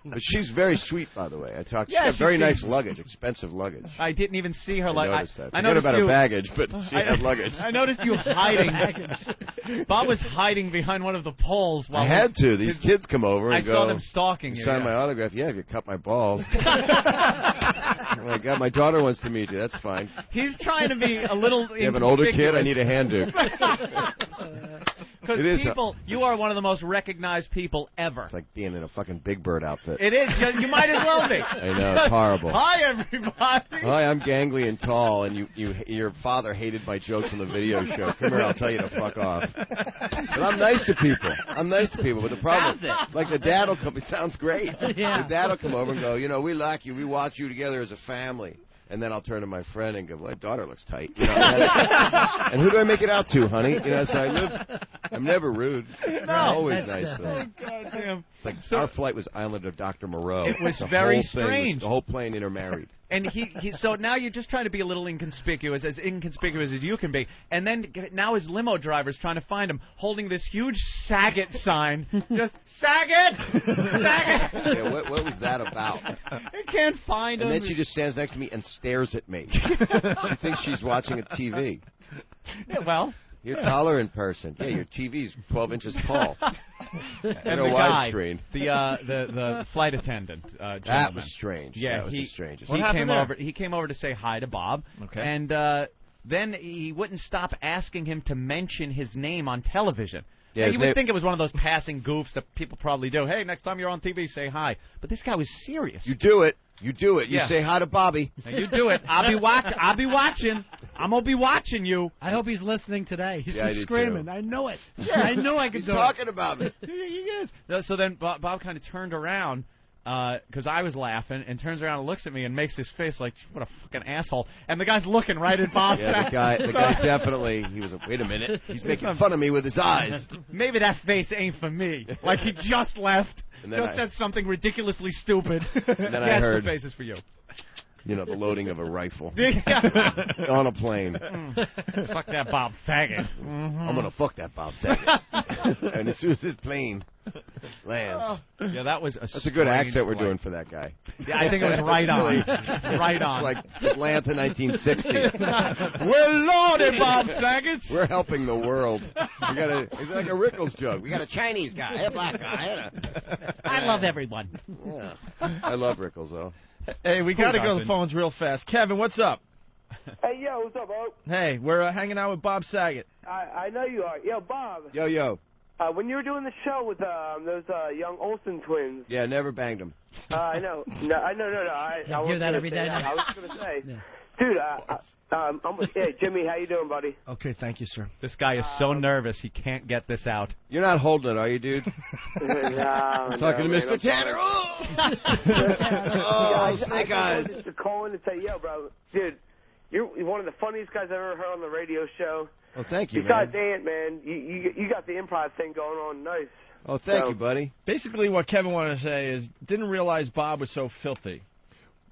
But she's very sweet, by the way. She's got very nice luggage, expensive luggage. I didn't even see her. I noticed that. Forget about her baggage, but she had luggage. I noticed you hiding. Bob was hiding behind one of the poles. While I had to. These kids come over and I saw them stalking you. Sign my autograph. Yeah, if you cut my balls. Oh my God, my daughter wants to meet you. That's fine. He's trying to be a little. You have an older kid? I need a hand duke. Because you are one of the most recognized people ever. It's like being in a fucking Big Bird outfit. It is. You might as well be. I know. It's horrible. Hi, everybody. Hi, I'm gangly and tall, and your father hated my jokes on the video show. Come here, I'll tell you to fuck off. But I'm nice to people. But the problem, like the dad will come. It sounds great. Yeah. The dad will come over and go, we like you. We watch you together as a family. And then I'll turn to my friend and go, well, that daughter looks tight. And who do I make it out to, honey? So I'm never rude. I'm always nice. Goddamn. Like our flight was Island of Dr. Moreau. It was very strange. The whole plane intermarried. And so now you're just trying to be a little inconspicuous as you can be. And then now his limo driver's trying to find him, holding this huge Saget sign. Just, Saget! Saget! Yeah, what was that about? I can't find him. And then she just stands next to me and stares at me. She thinks she's watching a TV. Yeah, well. You're taller in person. Yeah, your TV's 12 inches tall. And the guy, the flight attendant, gentleman. That was strange. Yeah, that was the strangest. He came over to say hi to Bob. Okay. And then he wouldn't stop asking him to mention his name on television. Yeah, you would think it was one of those passing goofs that people probably do. Hey, next time you're on TV, say hi. But this guy was serious. You do it. You do it. You say hi to Bobby. Now you do it. I'll be watching. I'm gonna be watching you. I hope he's listening today. He's just screaming. I know it. Yeah. I know I can He's do it. He's talking about me. He is. So then Bob kind of turned around because I was laughing, and turns around and looks at me and makes this face like, what a fucking asshole. And the guy's looking right at Bob. Yeah, the guy definitely, he was, wait a minute, he's making fun of me with his eyes. Maybe that face ain't for me. Like he just left, said something ridiculously stupid. And then I heard, the face is for you. The loading of a rifle on a plane. Fuck that Bob Saget. I'm going to fuck that Bob Saget. And as soon as this plane lands. Yeah, that's a good accent we're doing for that guy. Yeah, I think it was right on. Right on. Like Atlanta 1960. We're loaded, Bob Saget. We're helping the world. It's like a Rickles joke. We got a Chinese guy, a black guy. I love everyone. Yeah. I love Rickles, though. Hey, we got to go to the phones real fast. Kevin, what's up? Hey, yo, what's up, Bo? Hey, we're hanging out with Bob Saget. I know you are. Yo, Bob. Yo. When you were doing the show with those young Olsen twins. Yeah, never banged them. I know. No. I hear that every day. I was going to say. Yeah. Dude, hey, Jimmy, how you doing, buddy? Okay, thank you, sir. This guy is so nervous he can't get this out. You're not holding it, are you, dude? I'm talking to Mr. Tanner. Snake eyes. I just to call in and say, yo, bro, dude, you're one of the funniest guys I've ever heard on the radio show. Oh, thank you, Besides Dan, man, you got the improv thing going on nice. Oh, thank you, buddy. Basically, what Kevin wanted to say is, didn't realize Bob was so filthy.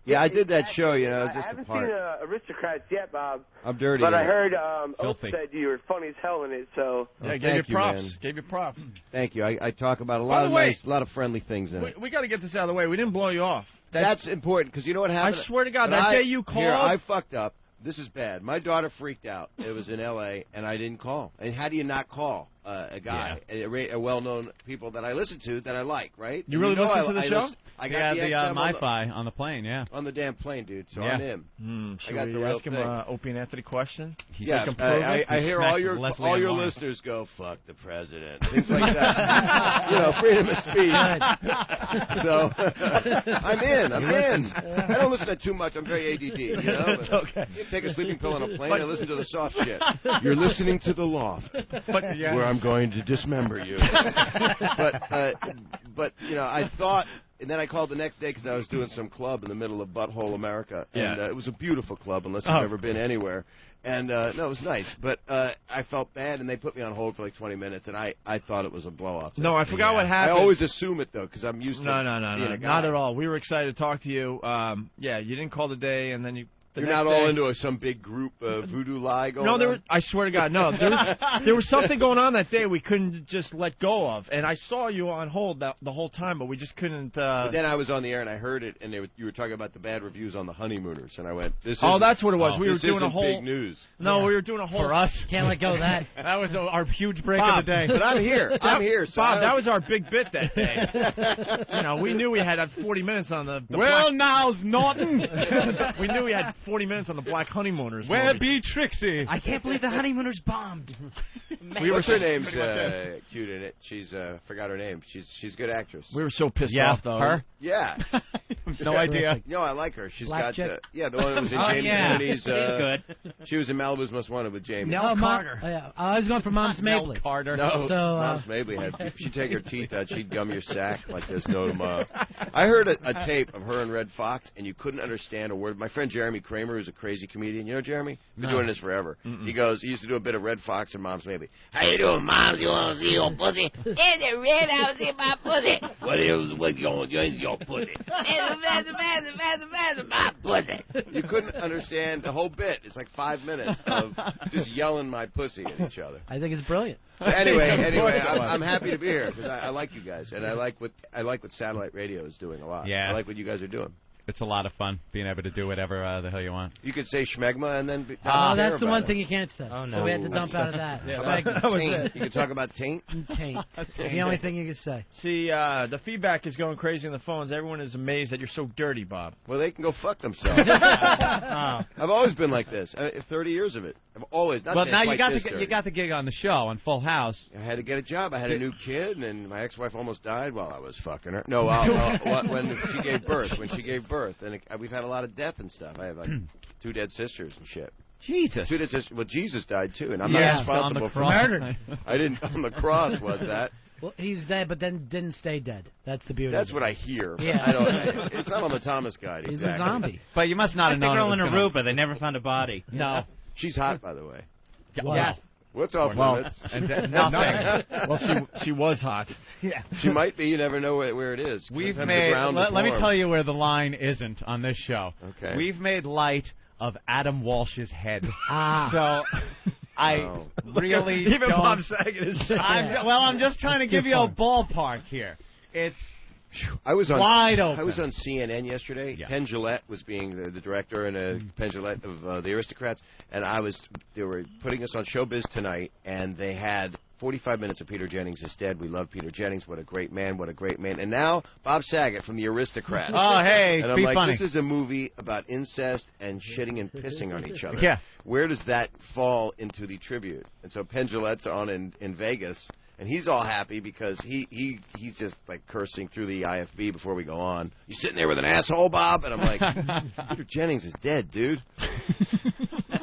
Yeah, I did that show, just I haven't a part. seen Aristocrats yet, Bob. I'm dirty. But I in it. heard Ope Filthy. said you were funny as hell in it, so... Yeah, Thank gave you props. man. Gave you props. Thank you. I talk about a By lot the of way, a lot of friendly things in it. We got to get this out of the way. We didn't blow you off. That's important, because you know what happened? I swear to God, When that day you called... Here, I fucked up. This is bad. My daughter freaked out. It was in L.A., and I didn't call. And how do you not call a guy, a well-known people that I listen to that I like, right? You really listen to the show? I got the XM MiFi on the plane, yeah. On the damn plane, dude, so Yeah. I'm in. Should I got we the real ask him thing. Opie and Anthony question? Yeah, I hear all your listeners go, fuck the president, things like that. Freedom of speech. So I'm in. I don't listen to too much. I'm very ADD, It's okay. You take a sleeping pill on a plane and listen to the soft shit. You're listening to The Loft, where I'm going to dismember you. But I thought... And then I called the next day because I was doing some club in the middle of Butthole America. And it was a beautiful club, unless you've ever been anywhere. And, no, it was nice. But I felt bad, and they put me on hold for like 20 minutes, and I thought it was a blow-off. No, I forgot what happened. I always assume it, though, because I'm used to being a guy. Not at all. We were excited to talk to you. You didn't call the day, and then you... You're not all into some big group voodoo lie going on? No, I swear to God, no. There was something going on that day we couldn't just let go of. And I saw you on hold the whole time, but we just couldn't... But then I was on the air, and I heard it, and you were talking about the bad reviews on the Honeymooners, and I went, this is... Oh, that's what it was. We were doing a whole... big news. No, we were doing a whole... For us, can't let go of that. That was our huge break Bob, of the day. But I'm here. So Bob, that was our big bit that day. We knew we had 40 minutes on the well, now's Norton. We knew we had 40 minutes on the Black Honeymooners. Where be Trixie? I can't believe the Honeymooners bombed. What's her name's cute in it? She's forgot her name. She's a good actress. We were so pissed off, though. Her? Yeah. No idea. No, I like her. She's Black got chick? the one that was in James Kennedy's. good. She was in Malibu's Most Wanted with James. Nell Carter. I was going for Mom's Mabley. Nell Carter. No, So, Mom's Mabley had. If she'd take her teeth out, she'd gum your sack like there's no tomorrow. I heard a tape of her and Red Fox, and you couldn't understand a word. My friend Jeremy Kramer, who's a crazy comedian. You know Jeremy? Been doing this forever. He used to do a bit of Red Fox and Mom's Mabley. How you doing, Moms? You want to see your pussy? There's a red house in my pussy. What you want to your pussy? My pussy. You couldn't understand the whole bit. It's like 5 minutes of just yelling my pussy at each other. I think it's brilliant. But anyway, I'm happy to be here because I like you guys, and I like what satellite radio is doing a lot. Yeah. I like what you guys are doing. It's a lot of fun being able to do whatever the hell you want. You could say schmegma and then... that's the one thing you can't say. Oh, no. So we had to dump out of that. That was it. You could talk about taint? Taint. That's the only thing you can say. See, the feedback is going crazy on the phones. Everyone is amazed that you're so dirty, Bob. Well, they can go fuck themselves. I've always been like this. 30 years of it. I've always... Well, now you got the gig on the show on Full House. I had to get a job. I had a new kid, and my ex-wife almost died while I was fucking her. No, when she gave birth. And we've had a lot of death and stuff. I have like 2 dead sisters and shit. Jesus. 2 dead sisters. Well, Jesus died too, and I'm not responsible for murder. I didn't on the cross. Was that? Well, he's dead, but then didn't stay dead. That's the beauty. That's what I hear. Yeah. I don't. It's not on the Thomas Guide. He's exactly. a zombie. But you must not have The known. girl in Aruba, they never found a body. No. She's hot, by the way. Wow. Yes. What's off limits? Nothing. Well, she was hot. Yeah. She might be. You never know where it is. We've Sometimes made. the ground is Let me warm. tell you where the line isn't on this show. Okay. We've made light of Adam Walsh's head. Ah. So I really Even don't. Bob Saget is. I'm just trying to give you a ballpark here. It's I was on wide open. I was on CNN yesterday. Yeah. Penn Jillette was being the director and Penn Jillette of the Aristocrats, and they were putting us on Showbiz Tonight, and they had 45 minutes of Peter Jennings is dead. We love Peter Jennings. What a great man. What a great man. And now Bob Saget from the Aristocrats. Oh, hey, and I'm be like, funny. this is a movie about incest and shitting and pissing on each other. Yeah. Where does that fall into the tribute? And so Penn Jillette's on in Vegas. And he's all happy because he's just like cursing through the IFB before we go on. You sitting there with an asshole, Bob? And I'm like, Peter Jennings is dead, dude.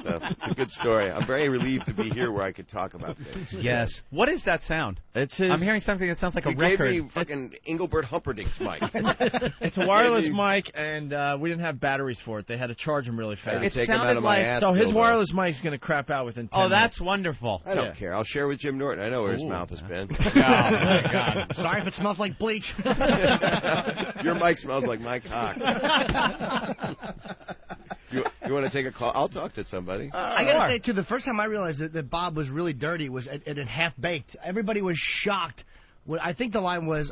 So it's a good story. I'm very relieved to be here where I could talk about things. Yes. What is that sound? It's his... I'm hearing something that sounds like a He record. gave me fucking Engelbert Humperdinck's mic. It's a wireless mic, and we didn't have batteries for it. They had to charge them really fast. It sounded like... So his wireless mic's going to crap out within 10 minutes. That's wonderful. I don't care. I'll share with Jim Norton. I know where his mouth has been. Oh, my God. Sorry if it smells like bleach. Your mic smells like my cock. You want to take a call? I'll talk to somebody. I got to say, too, the first time I realized that Bob was really dirty was at half-baked. Everybody was shocked. I think the line was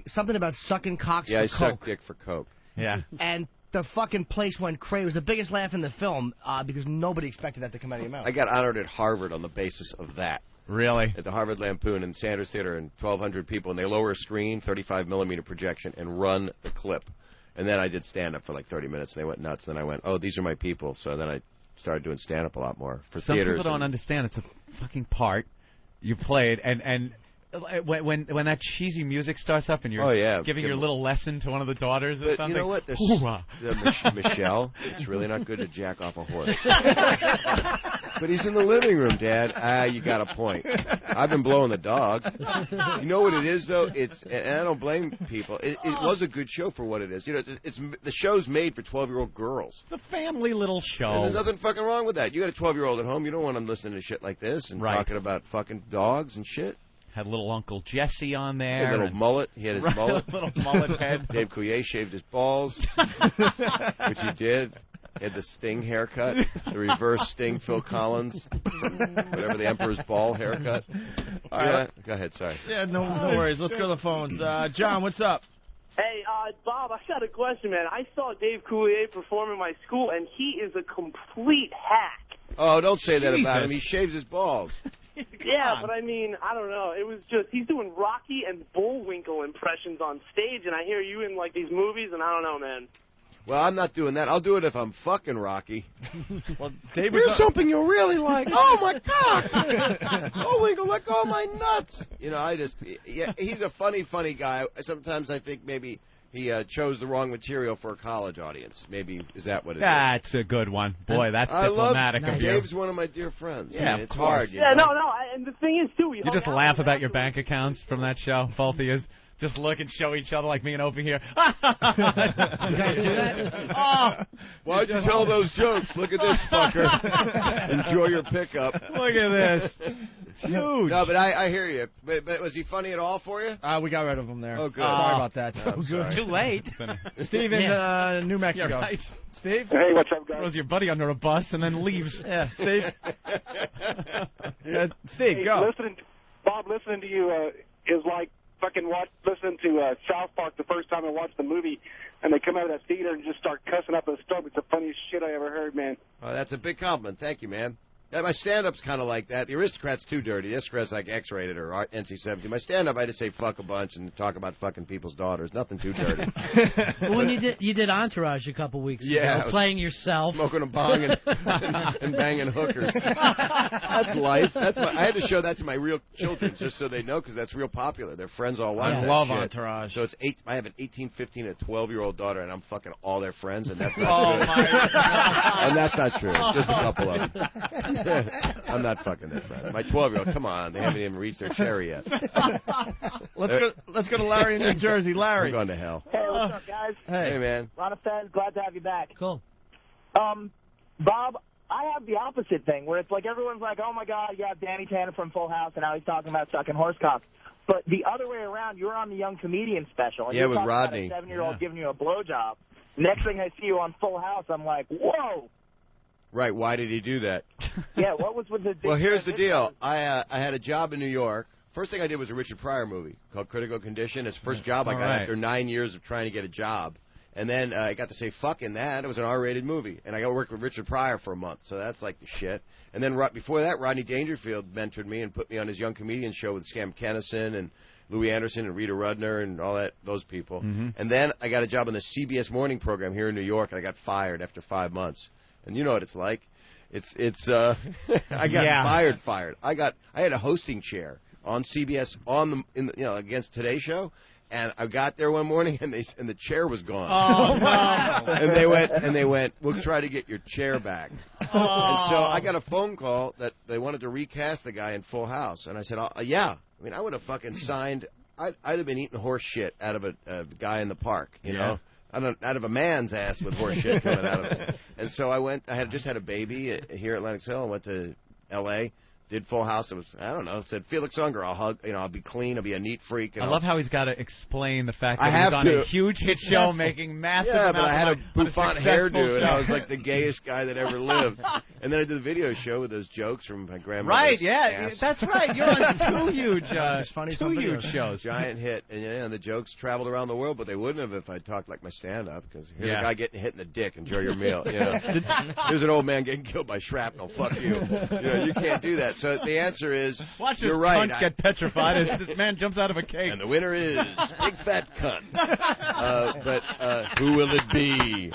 something about sucking cocks for I Coke. suck dick for Coke. Yeah. And the fucking place went crazy. It was the biggest laugh in the film because nobody expected that to come out of your mouth. I got honored at Harvard on the basis of that. Really? At the Harvard Lampoon and Sanders Theater, and 1,200 people, and they lower a screen, 35mm projection, and run the clip. And then I did stand-up for like 30 minutes, and they went nuts. Then I went, oh, these are my people. So then I started doing stand-up a lot more for Some theaters. people don't understand. It's a fucking part you played, and when that cheesy music starts up and you're giving your little lesson to one of the daughters or but something. You know what? Michelle, it's really not good to jack off a horse. But he's in the living room, Dad. You got a point. I've been blowing the dog. You know what it is, though? And I don't blame people. It was a good show for what it is. You know, the show's made for 12-year-old girls. It's a family little show. And there's nothing fucking wrong with that. You got a 12-year-old at home. You don't want them listening to shit like this and talking about fucking dogs and shit. Had little Uncle Jesse on there. He had a little mullet. He had his mullet. Little mullet head. Dave Coulier shaved his balls, which he did. He had the Sting haircut, the reverse Sting Phil Collins, whatever, the Emperor's ball haircut. All right. Go ahead, sorry. Yeah, no worries. Let's go to the phones. John, what's up? Hey, Bob, I got a question, man. I saw Dave Coulier perform in my school, and he is a complete hack. Oh, don't say that about him. He shaves his balls. Yeah, but I mean, I don't know. It was just, he's doing Rocky and Bullwinkle impressions on stage, and I hear you in, like, these movies, and I don't know, man. Well, I'm not doing that. I'll do it if I'm fucking Rocky. Well, Dave Here's something you'll really like. Oh, my cock. Bullwinkle, let go of my nuts. You know, he's a funny guy. Sometimes I think maybe he chose the wrong material for a college audience. Maybe, is that what it is? That's a good one. Boy, that's diplomatic of you. Dave's one of my dear friends. Yeah, it's hard. Yeah, no, and the thing is, too, you just laugh about your bank accounts from that show, both of you. Just look and show each other like me and Opie here. You guys do that? Oh, why'd you tell those jokes? Look at this fucker. Enjoy your pickup. Look at this. It's huge. No, but I hear you. But was he funny at all for you? We got rid of him there. Oh, good. Sorry about that. So good. Too late. Steve in New Mexico. Yeah, right. Steve? Hey, what's up, guys? Throws your buddy under a bus and then leaves. Yeah, Steve. Steve, go. Bob, listening to you is like fucking listening to South Park the first time I watched the movie, and they come out of that theater and just start cussing up a storm. It's the funniest shit I ever heard, man. Oh, that's a big compliment. Thank you, man. My stand-up's kind of like that. The Aristocrats too dirty. The Aristocrats like X-rated or NC-17. My stand-up, I just say fuck a bunch and talk about fucking people's daughters. Nothing too dirty. Well, when you did Entourage a couple weeks ago, playing yourself, smoking a bong and banging hookers. That's life. I had to show that to my real children just so they know, because that's real popular. Their friends all watch that love shit. Entourage. So I have an 18, 15, and a 12-year-old daughter, and I'm fucking all their friends, and that's not true. My God. And that's not true. It's just a couple of them. I'm not fucking their friend. My 12-year-old, come on, they haven't even reached their cherry yet. Let's go to Larry in New Jersey. Larry. I'm going to hell. Hey, what's up, guys? Hey, man. Ron Fez, glad to have you back. Cool. Bob, I have the opposite thing, where it's like everyone's like, oh, my God, you have Danny Tanner from Full House, and now he's talking about sucking horse cock. But the other way around, you're on the Young Comedian special. And yeah, you're with talking Rodney. about a 7-year-old giving you a blowjob. Next thing I see you on Full House, I'm like, whoa. Right, why did he do that? Yeah, what was with the... Well, here's the deal. I had a job in New York. First thing I did was a Richard Pryor movie called Critical Condition. It's the first job I got after 9 years of trying to get a job. And then I got to say fuck in that. It was an R-rated movie. And I got to work with Richard Pryor for a month, so that's like the shit. And then before that, Rodney Dangerfield mentored me and put me on his Young Comedian show with Scam Kennison and Louis Anderson and Rita Rudner and all those people. Mm-hmm. And then I got a job on the CBS morning program here in New York, and I got fired after 5 months. And you know what it's like. I got fired. I had a hosting chair on CBS against Today's Show, And I got there one morning, and the chair was gone. Oh, no. And they went, we'll try to get your chair back. And so I got a phone call that they wanted to recast the guy in Full House. And I said, yeah. I mean, I would have fucking signed. I'd have been eating horse shit out of a guy in the park, you know? Out of a man's ass with horse shit coming out of it. And so I went. I had just had a baby here at Lenox Hill. I went to L.A., did Full House. It was, I don't know, said Felix Unger, I'll be clean, I'll be a neat freak. I love how he's got to explain the fact that he's on a huge hit show making massive amounts of money. Yeah, but I had a bouffant hairdo, and I was show. like the gayest guy that ever lived. And then I did the video show with those jokes from my grandmother's Right, yeah, ass. that's right. You're on two huge shows. Giant hit. And the jokes traveled around the world, but they wouldn't have if I talked like my stand-up, because here's a guy getting hit in the dick, enjoy your meal. You know? Here's an old man getting killed by shrapnel, fuck you. You can't do that. So the answer is, watch you're this right. cunt get petrified as this man jumps out of a cake. And the winner is Big Fat Cunt. But who will it be?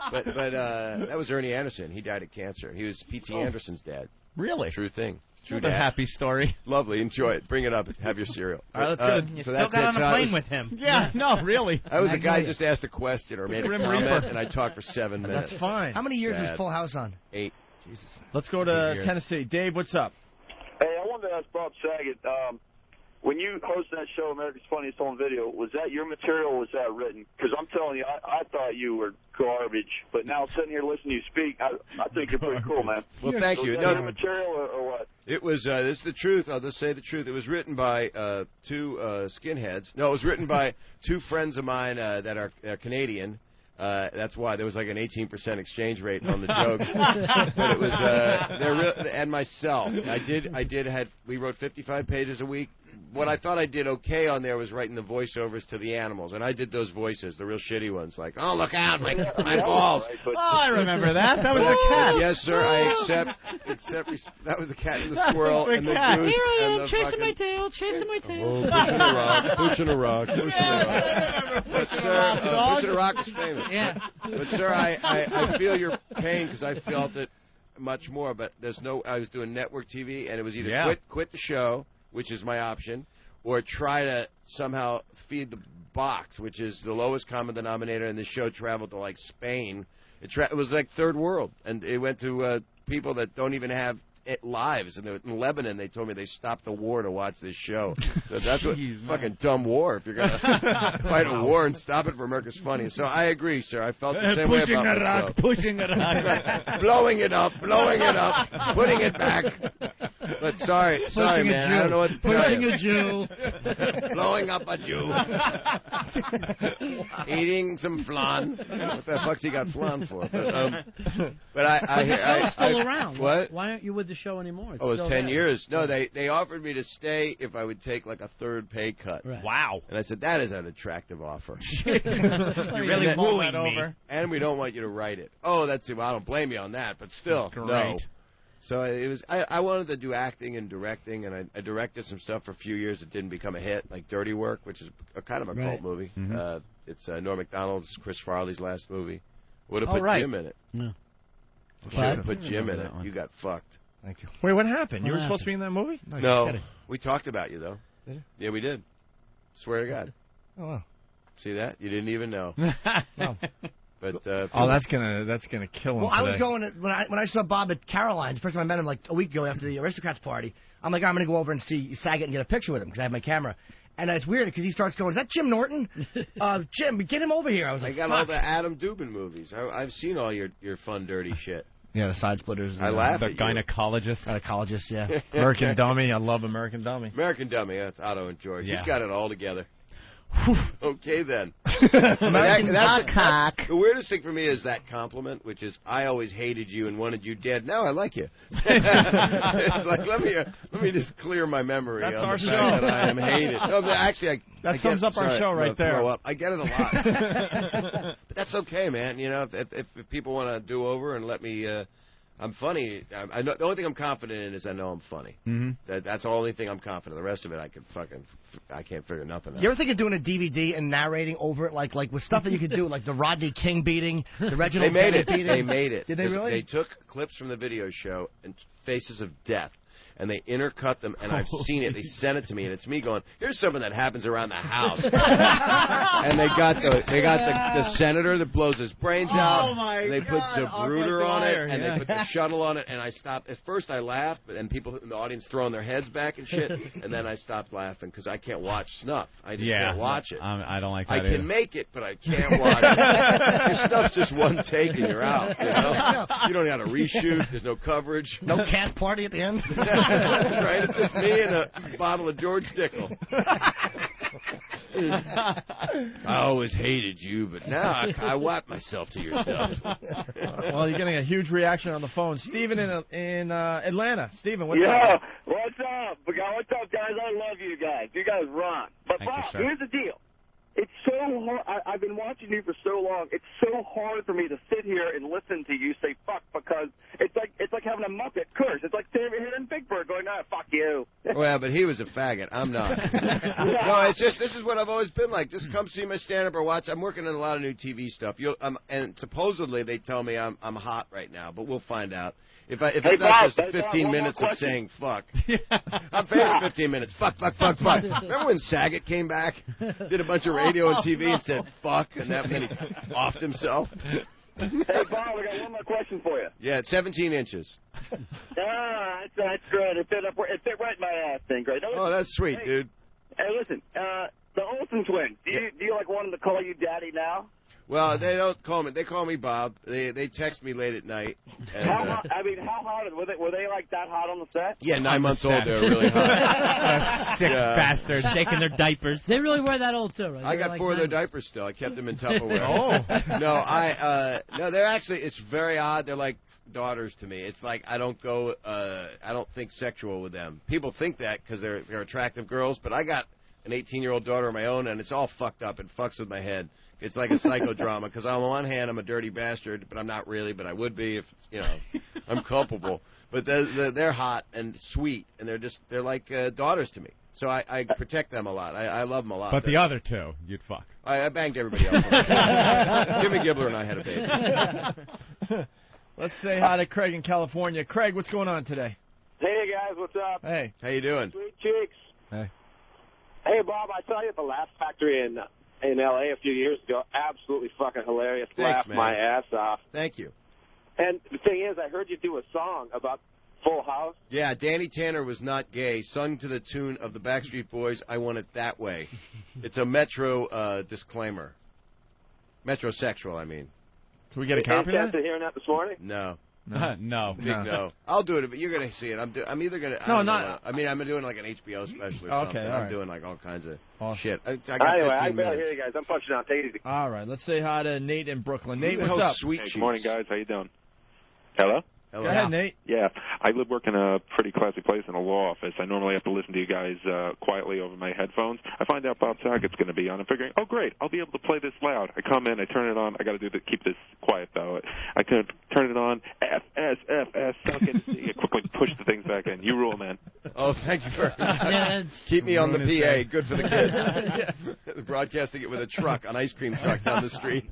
But that was Ernie Anderson. He died of cancer. He was P.T. Anderson's dad. Really? True thing. True What a happy story. Lovely. Enjoy it. Bring it up. Have your cereal. All right, let's go. You still got on a plane with him. Yeah, no, really. I was a guy who just asked a question or made a comment, and I talked for 7 minutes. That's fine. How many years was Full House on? 8. Jesus. Let's go to Tennessee. Dave, what's up? Hey, I wanted to ask Bob Saget, when you hosted that show, America's Funniest Home Video, was that your material or was that written? Because I'm telling you, I thought you were garbage, but now sitting here listening to you speak, I think you're pretty cool, man. Well, thank you. Was that your material or what? It was, this is the truth, I'll just say the truth. It was written by 2 skinheads. No, it was written by 2 friends of mine that are Canadian. That's why there was like an 18% exchange rate on the jokes. But it was and myself. We wrote 55 pages a week. What I thought I did okay on there was writing the voiceovers to the animals, and I did those voices, the real shitty ones, like, oh, look out, my balls. Oh, I remember that. That was the cat. Yes, sir, I accept. That was the cat and the squirrel and the goose. Here I am, and the chasing my tail, chasing my tail. Oh, pushing a rock. But, sir, pushing a rock was famous. Yeah. But, sir, I feel your pain because I felt it much more, but I was doing network TV, and it was either quit the show, which is my option, or try to somehow feed the box, which is the lowest common denominator, and the show traveled to, like, Spain. It was like third world, and it went to people that don't even have lives. And in Lebanon, they told me they stopped the war to watch this show. So that's what fucking dumb war, if you're going to fight a war and stop it for America's Funny. So I agree, sir. I felt the same way about myself. Pushing a rock. blowing it up, putting it back. But sorry, man. I don't know what to tell you. Pushing a Jew. Blowing up a Jew. Eating some flan. What the fuck's he got flan for? But the show's still around. What? Why aren't you with the show anymore? It was 10 years. No, they offered me to stay if I would take like a third pay cut. Right. Wow. And I said, that is an attractive offer. You're really wooing me. And we don't want you to write it. Oh, well, I don't blame you on that, but still, no. So it was. I wanted to do acting and directing, and I directed some stuff for a few years that didn't become a hit, like Dirty Work, which is kind of a cult movie. Mm-hmm. It's Norm Macdonald's, Chris Farley's last movie. Would have put Jim in it. No. Should have put Jim in it. You got fucked. Thank you. Wait, what happened? You were supposed to be in that movie? No. We talked about you, though. Did you? Yeah, we did. Swear to God. Oh, wow. See that? You didn't even know. No. But that's gonna kill him. Well, I was going when I saw Bob at Caroline's. First time I met him like a week ago after the Aristocrats party. I'm like, I'm gonna go over and see Saget and get a picture with him because I have my camera. And it's weird because he starts going, "Is that Jim Norton? Jim, get him over here." I was like, I got all the Adam Dubin movies. I've seen all your fun, dirty shit. Yeah, the Side Splitters. I laugh the at gynecologist. Gynecologist, yeah. American Dummy. I love American Dummy. American Dummy. That's Otto and George. Yeah. He's got it all together. Okay, then. American cock. The weirdest thing for me is that compliment, which is, I always hated you and wanted you dead. Now I like you. It's like, let me just clear my memory. That's on our the show. fact that I am hated. No, but actually, that sums up our show right there. I get it a lot. But that's okay, man. You know, if people want to do over and let me... I'm funny. I know, the only thing I'm confident in is I know I'm funny. Mm-hmm. That's the only thing I'm confident. The rest of it, I can't figure nothing out. You ever think of doing a DVD and narrating over it, like with stuff that you could do, like the Rodney King beating, the Reginald Bennett beating? They made it. Did they really? They took clips from the video show and Faces of Death, and they intercut them, and I've seen it. They sent it to me, and it's me going, here's something that happens around the house. And they got the senator that blows his brains out. And they put Zapruder on it, and they put the shuttle on it, and I stopped. At first I laughed, and people in the audience throwing their heads back and shit, and then I stopped laughing because I can't watch snuff. I just can't watch it. I don't like that I either. can make it, but I can't watch it. Your stuff's just one take and you're out. You know? You don't have to reshoot. There's no coverage. No cat party at the end? Right? It's just me and a bottle of George Dickel. I always hated you, but now I wipe myself to your stuff. Well, you're getting a huge reaction on the phone. Steven in Atlanta. Steven, what's up? Yeah, what's up? What's up, guys? I love you guys. You guys rock. But, Bob, here's the deal. It's so hard. I've been watching you for so long. It's so hard for me to sit here and listen to you say fuck because it's like having a Muppet curse. It's like hearing Big Bird going, fuck you. Well, but he was a faggot. I'm not. No, it's just this is what I've always been like. Just come see my stand-up or watch. I'm working on a lot of new TV stuff. And supposedly they tell me I'm hot right now, but we'll find out. If it's not just 15 minutes of saying fuck. I'm famous 15 minutes. Fuck. Remember when Saget came back, did a bunch of radio and TV and said fuck, and then he offed himself? Hey, Bob, I got one more question for you. Yeah, it's 17 inches. That's great. It fit right in my ass thing. Great. Oh, that's sweet, dude. Hey, listen, the Olsen twins, do you like want them to call you daddy now? Well, they don't call me. They call me Bob. They text me late at night. And, how hot were they like that hot on the set? Yeah, 9 months old. They're really hot. Sick bastards shaking their diapers. They really were that old too, right? I got 4 of their diapers still. I kept them in Tupperware. No, they're actually. It's very odd. They're like daughters to me. It's like I don't think sexual with them. People think that because they're attractive girls, but I got an 18-year-old daughter of my own, and it's all fucked up. It fucks with my head. It's like a psychodrama because on the one hand I'm a dirty bastard, but I'm not really, but I would be if I'm culpable. But they're hot and sweet, and they're like daughters to me. So I protect them a lot. I love them a lot. But the other two, you'd fuck. I banged everybody else. Jimmy Gibbler and I had a baby. Let's say hi to Craig in California. Craig, what's going on today? Hey guys, what's up? Hey, how you doing? Sweet cheeks. Hey, Bob, I saw you at the Laugh Factory in L.A. a few years ago. Absolutely fucking hilarious. Thanks, Laughed my ass off. Thank you. And the thing is, I heard you do a song about Full House. Yeah, Danny Tanner was not gay, sung to the tune of the Backstreet Boys, I Want It That Way. It's a Metro disclaimer. Metrosexual, I mean. Can we get a copy of that? Hearing that this morning? No. No. Big no. I'll do it, but you're going to see it. I'm either going to... No, not... I mean, I'm doing like an HBO special or something. I'm doing like all kinds of shit. I got anyway, 15 I minutes. hear you guys. I'm punching out. Take it easy. All right, let's say hi to Nate in Brooklyn. Nate, what's up? Sweet good morning, guys. How you doing? Hello? Go ahead, Nate. Yeah, I work in a pretty classy place in a law office. I normally have to listen to you guys quietly over my headphones. I find out Bob Saget's going to be on. I'm figuring, oh, great, I'll be able to play this loud. I come in, I turn it on. I got to keep this quiet, though. I can turn it on. FS, suck it. You quickly push the things back in. You rule, man. Oh, thank you very much. Keep me on the PA. Good for the kids. Broadcasting it with a truck, an ice cream truck down the street.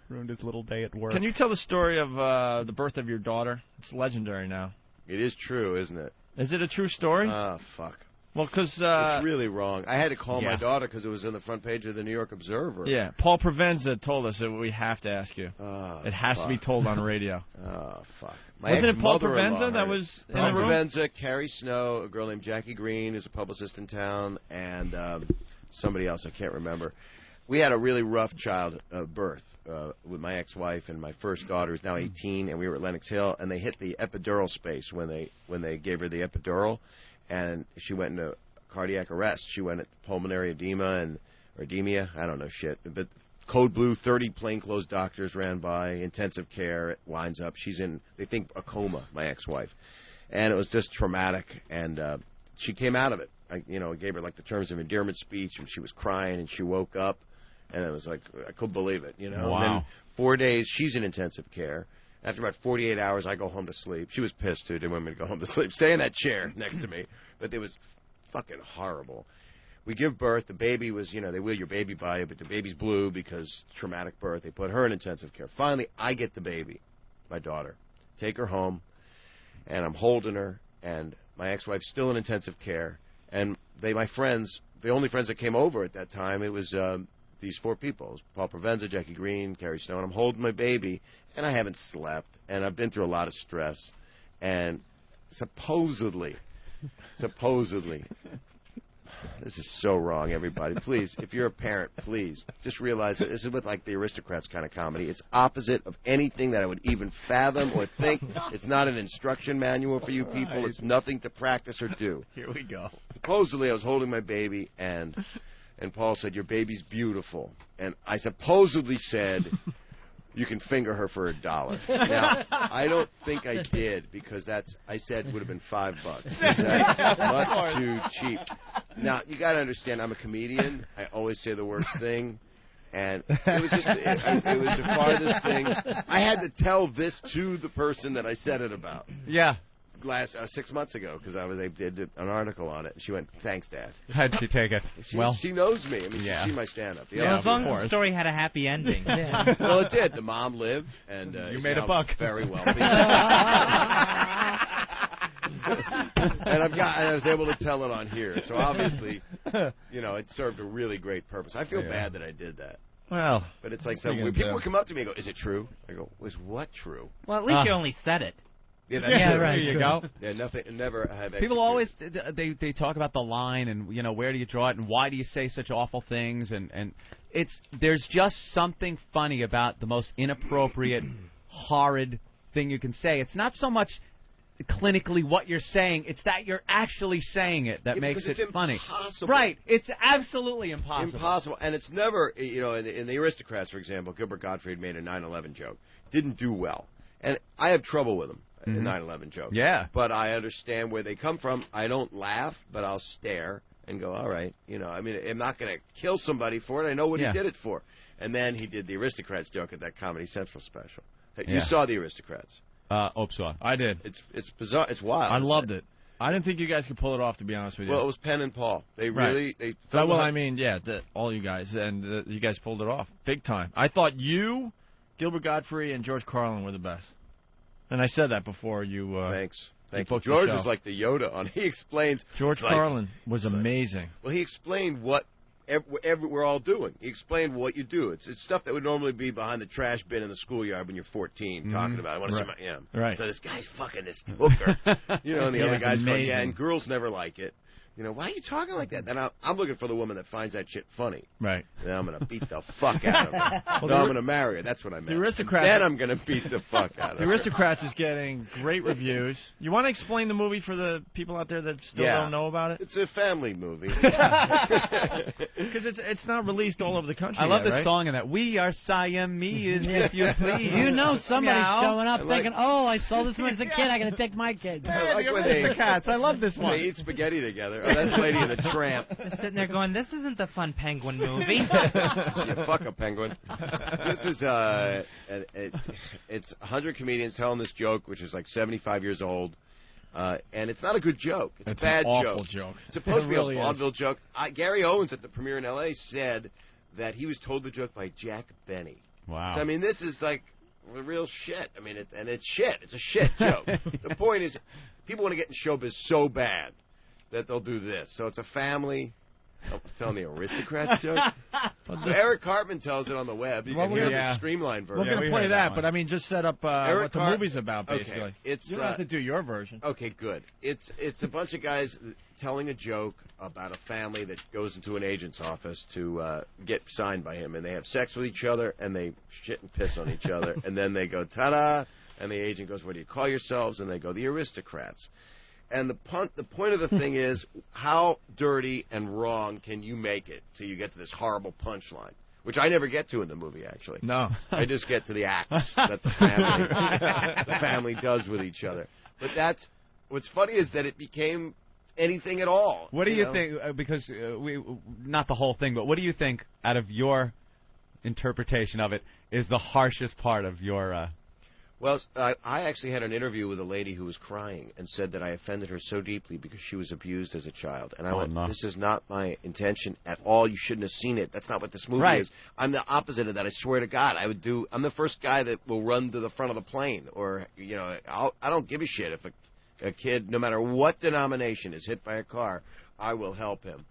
Ruined his little day at work. Can you tell the story of the birth of your daughter? It's legendary now. It is true, isn't it? Is it a true story? Oh, fuck. Well, because... it's really wrong. I had to call my daughter because it was in the front page of the New York Observer. Yeah, Paul Provenza told us that we have to ask you. It has to be told on radio. Oh, fuck. Wasn't it Paul Provenza that was in the room? Paul Provenza, Carrie Snow, a girl named Jackie Green, who's a publicist in town, and somebody else, I can't remember. We had a really rough birth with my ex-wife and my first daughter, who's now 18, and we were at Lenox Hill, and they hit the epidural space when they gave her the epidural, and she went into cardiac arrest. She went into pulmonary edema or edemia, I don't know shit. But code blue, 30 plainclothes doctors ran by, intensive care, it winds up. She's in, they think, a coma, my ex-wife. And it was just traumatic, and she came out of it. I gave her like the terms of endearment speech, and she was crying, and she woke up. And it was like, I couldn't believe it, Wow. And then 4 days, she's in intensive care. After about 48 hours, I go home to sleep. She was pissed, too. Didn't want me to go home to sleep. Stay in that chair next to me. But it was fucking horrible. We give birth. The baby was, they wheel your baby by you, but the baby's blue because traumatic birth. They put her in intensive care. Finally, I get the baby, my daughter. Take her home, and I'm holding her, and My ex-wife's still in intensive care. And my friends, the only friends that came over at that time, it was these 4 people. It was Paul Provenza, Jackie Green, Carrie Stone. I'm holding my baby, and I haven't slept, and I've been through a lot of stress. And supposedly, this is so wrong, everybody. Please, if you're a parent, please, just realize that this is with, like, the Aristocrats kind of comedy. It's opposite of anything that I would even fathom or think. It's not an instruction manual for you people. It's nothing to practice or do. Here we go. Supposedly, I was holding my baby, and Paul said, "Your baby's beautiful." And I supposedly said, "You can finger her for $1." Now, I don't think I did, because I said would have been $5. That's much too cheap. Now, you got to understand, I'm a comedian. I always say the worst thing. And it was just, it was the farthest thing. I had to tell this to the person that I said it about. Yeah. 6 months ago, because they did an article on it, and she went, "Thanks, Dad." How'd she take it? She knows me. I mean, she's seen my stand-up. Well, as long as the story had a happy ending. Yeah. Well, it did. The mom lived, and you made a buck. Very wealthy. And I was able to tell it on here. So obviously, it served a really great purpose. I feel bad that I did that. Well, but it's like when people would come up to me and go, "Is it true?" I go, "Was what true?" Well, at least you only said it. Yeah, that's true. Right. There you go. Yeah, nothing. Never have. People always they talk about the line and where do you draw it and why do you say such awful things and there's just something funny about the most inappropriate, horrid thing you can say. It's not so much clinically what you're saying; it's that you're actually saying it that makes it funny. Right? It's absolutely impossible. Impossible, and it's never. In the Aristocrats, for example, Gilbert Gottfried made a 9/11 joke. Didn't do well, and I have trouble with him. The 9/11 joke. Yeah. But I understand where they come from. I don't laugh, but I'll stare and go, all right. I'm not going to kill somebody for it. I know what he did it for. And then he did the Aristocrats joke at that Comedy Central special. You saw the Aristocrats. Saw. I did. It's bizarre. It's wild. I loved it. I didn't think you guys could pull it off, to be honest with you. Well, it was Penn and Paul. They really... all you guys. And you guys pulled it off. Big time. I thought you, Gilbert Gottfried, and George Carlin were the best. And I said that before you... Thanks. Thank you. George is like the Yoda on... He explains... George Carlin was amazing. Well, he explained what we're all doing. He explained what you do. It's stuff that would normally be behind the trash bin in the schoolyard when you're 14 talking about it. I want to see my... Right. So this guy's fucking this hooker. And the other guy's going, and girls never like it. Why are you talking like that? Then I'm looking for the woman that finds that shit funny. Right. Then I'm going to beat the fuck out of her. I'm going to marry her. That's what I meant. The Aristocrats. Then I'm going to beat the fuck out of her. The Aristocrats is getting great reviews. You want to explain the movie for the people out there that still don't know about it? It's a family movie. Because it's not released all over the country. I love the song in that. We are Siamese, if you please. Somebody's showing up thinking, "Oh, I saw this one as a kid. I got to take my kids." I like when Aristocrats. I love this one. They eat spaghetti together. Oh, that's Lady and the Tramp. They're sitting there going, "This isn't the fun penguin movie." Yeah, fuck a penguin. This is it's 100 comedians telling this joke, which is like 75 years old, and it's not a good joke. It's a bad an awful joke. It's supposed to be a vaudeville joke. Gary Owens at the premiere in L.A. said that he was told the joke by Jack Benny. Wow. So this is like the real shit. It's shit. It's a shit joke. The point is, people want to get in showbiz so bad that they'll do this. So it's a family. I'm telling the Aristocrats joke. Eric Cartman tells it on the web. You can hear the streamlined version. We're going to play that, but just set up what the movie's about, basically. Okay. You don't have to do your version. Okay, good. It's a bunch of guys telling a joke about a family that goes into an agent's office to get signed by him, and they have sex with each other, and they shit and piss on each other, and then they go, ta-da, and the agent goes, "What do you call yourselves?" And they go, "The Aristocrats." And the point of the thing is, how dirty and wrong can you make it till you get to this horrible punchline, which I never get to in the movie, actually. No. I just get to the acts that the family does with each other. But what's funny is that it became anything at all. What do you think, because not the whole thing, but what do you think, out of your interpretation of it, is the harshest part of your... Well, I actually had an interview with a lady who was crying and said that I offended her so deeply because she was abused as a child. And I went, "This is not my intention at all. You shouldn't have seen it. That's not what this movie is. I'm the opposite of that. I swear to God. I'm the first guy that will run to the front of the plane. Or, I don't give a shit if a kid, no matter what denomination, is hit by a car, I will help him.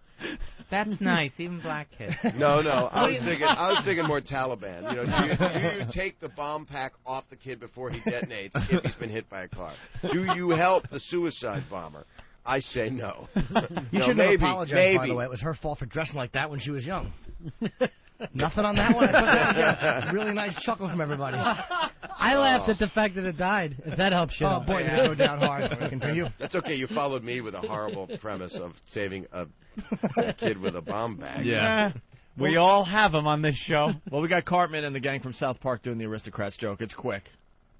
That's nice, even black kids. No, I was thinking more Taliban. You know, do you take the bomb pack off the kid before he detonates if he's been hit by a car? Do you help the suicide bomber? I say no. You shouldn't have apologized, by the way. It was her fault for dressing like that when she was young. Nothing on that one. I put that really nice chuckle from everybody. I laughed at the fact that it died. If that helps you. Oh, boy, you go down hard. Continue. That's okay. You followed me with a horrible premise of saving a kid with a bomb bag. Yeah. We all have them on this show. Well, we got Cartman and the gang from South Park doing the Aristocrats joke. It's quick.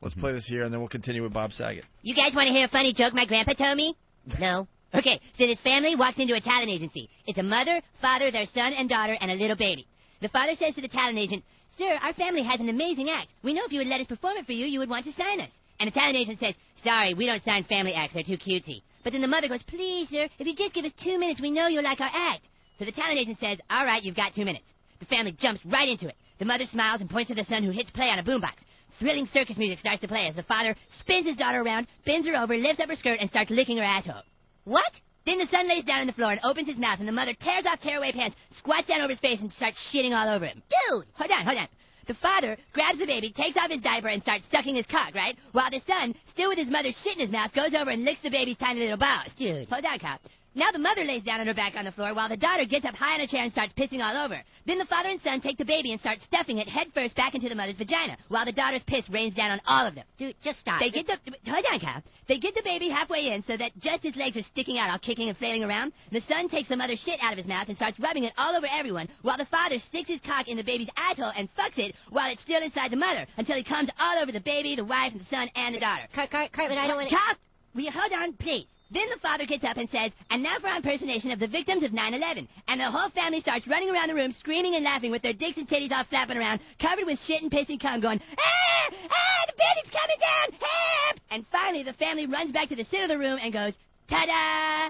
Let's play this here, and then we'll continue with Bob Saget. You guys want to hear a funny joke my grandpa told me? No? Okay, so this family walks into a talent agency. It's a mother, father, their son and daughter, and a little baby. The father says to the talent agent, "Sir, our family has an amazing act. We know if you would let us perform it for you, you would want to sign us." And the talent agent says, "Sorry, we don't sign family acts. They're too cutesy." But then the mother goes, "Please, sir, if you just give us 2 minutes, we know you'll like our act." So the talent agent says, "All right, you've got 2 minutes." The family jumps right into it. The mother smiles and points to the son, who hits play on a boombox. Thrilling circus music starts to play as the father spins his daughter around, bends her over, lifts up her skirt, and starts licking her asshole. What? Then the son lays down on the floor and opens his mouth, and the mother tears off tearaway pants, squats down over his face, and starts shitting all over him. Dude! Hold on. The father grabs the baby, takes off his diaper, and starts sucking his cock, right? While the son, still with his mother's shit in his mouth, goes over and licks the baby's tiny little balls. Dude. Hold on, cop. Now the mother lays down on her back on the floor while the daughter gets up high on a chair and starts pissing all over. Then the father and son take the baby and start stuffing it head first back into the mother's vagina, while the daughter's piss rains down on all of them. Dude, just stop. Hold on, Cap. They get the baby halfway in so that just his legs are sticking out, all kicking and flailing around. The son takes the mother's shit out of his mouth and starts rubbing it all over everyone, while the father sticks his cock in the baby's asshole and fucks it while it's still inside the mother, until he comes all over the baby, the wife, and the son, and the daughter. Cartman, I don't want to... Cap! Will you hold on, please? Then the father gets up and says, "And now for our impersonation of the victims of 9/11. And the whole family starts running around the room, screaming and laughing with their dicks and titties all flapping around, covered with shit and piss and cum, going, "Ah! The building's coming down! Help!" And finally, the family runs back to the center of the room and goes, "Ta-da!"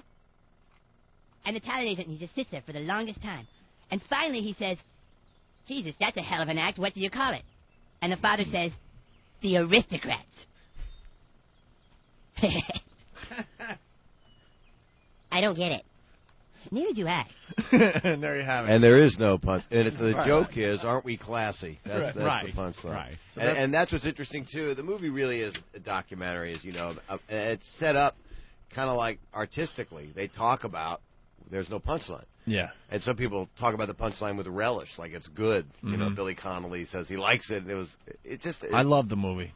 And the talent agent, he just sits there for the longest time. And finally he says, "Jesus, that's a hell of an act. What do you call it?" And the father says, "The Aristocrats." I don't get it. Neither do I. And there you have it. And there is no punch. And the joke is, aren't we classy? That's the punchline. Right. So and that's what's interesting, too. The movie really is a documentary, as you know. It's set up kind of like artistically. They talk about there's no punchline. Yeah. And some people talk about the punchline with relish, like it's good. You know, Billy Connolly says he likes it. I love the movie.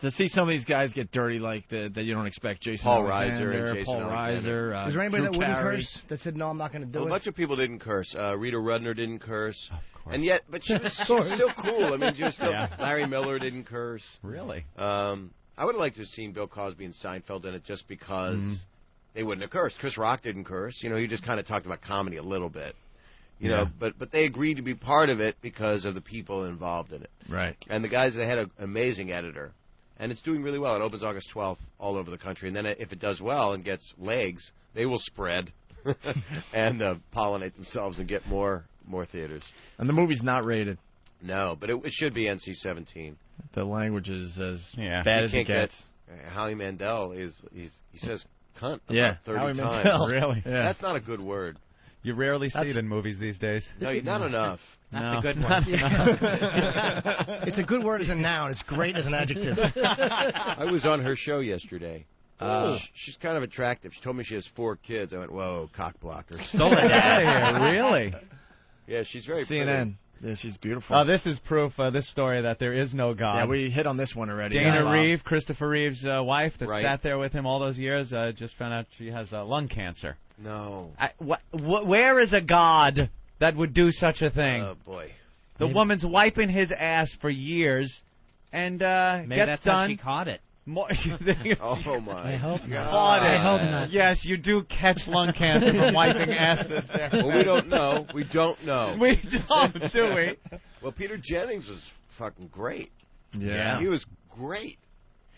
To see some of these guys get dirty like that you don't expect. Jason Paul Alexander, Reiser, and Jason Paul Alexander. Reiser. Was there anybody Drew that wouldn't Carey? curse, that said, "No, I'm not going to do it"? A bunch of people didn't curse. Rita Rudner didn't curse. Of course. And yet, but she was still cool. I mean, she was still, Larry Miller didn't curse. Really? I would have liked to have seen Bill Cosby and Seinfeld in it just because they wouldn't have cursed. Chris Rock didn't curse. You know, he just kind of talked about comedy a little bit. You know, but they agreed to be part of it because of the people involved in it. Right. And the guys, they had an amazing editor. And it's doing really well. It opens August 12th all over the country. And then if it does well and gets legs, they will spread and pollinate themselves and get more theaters. And the movie's not rated. No, but it should be NC-17. The language is as bad as it gets. Howie Mandel he says cunt about 30 Howie times. Mandel. Really? Yeah. That's not a good word. You rarely see it in movies these days. No, not enough. Not the good one. It's a good word as a noun. It's great as an adjective. I was on her show yesterday. She's kind of attractive. She told me she has 4 kids. I went, whoa, cock blockers. Stole it out of here, really? Yeah, she's very CNN. Pretty. Yeah, she's beautiful. Oh, this is proof, this story, that there is no God. Yeah, we hit on this one already. Dana Reeve, Christopher Reeve's wife that sat there with him all those years, just found out she has lung cancer. No. Where is a God that would do such a thing? Oh, boy. The woman's wiping his ass for years, and maybe gets that's done. how she caught it. Oh, my I hope God. I hope not. Yes, you do catch lung cancer from wiping asses there. Well, we don't know. We don't know. We don't, do we? Well, Peter Jennings was fucking great. Yeah. He was great.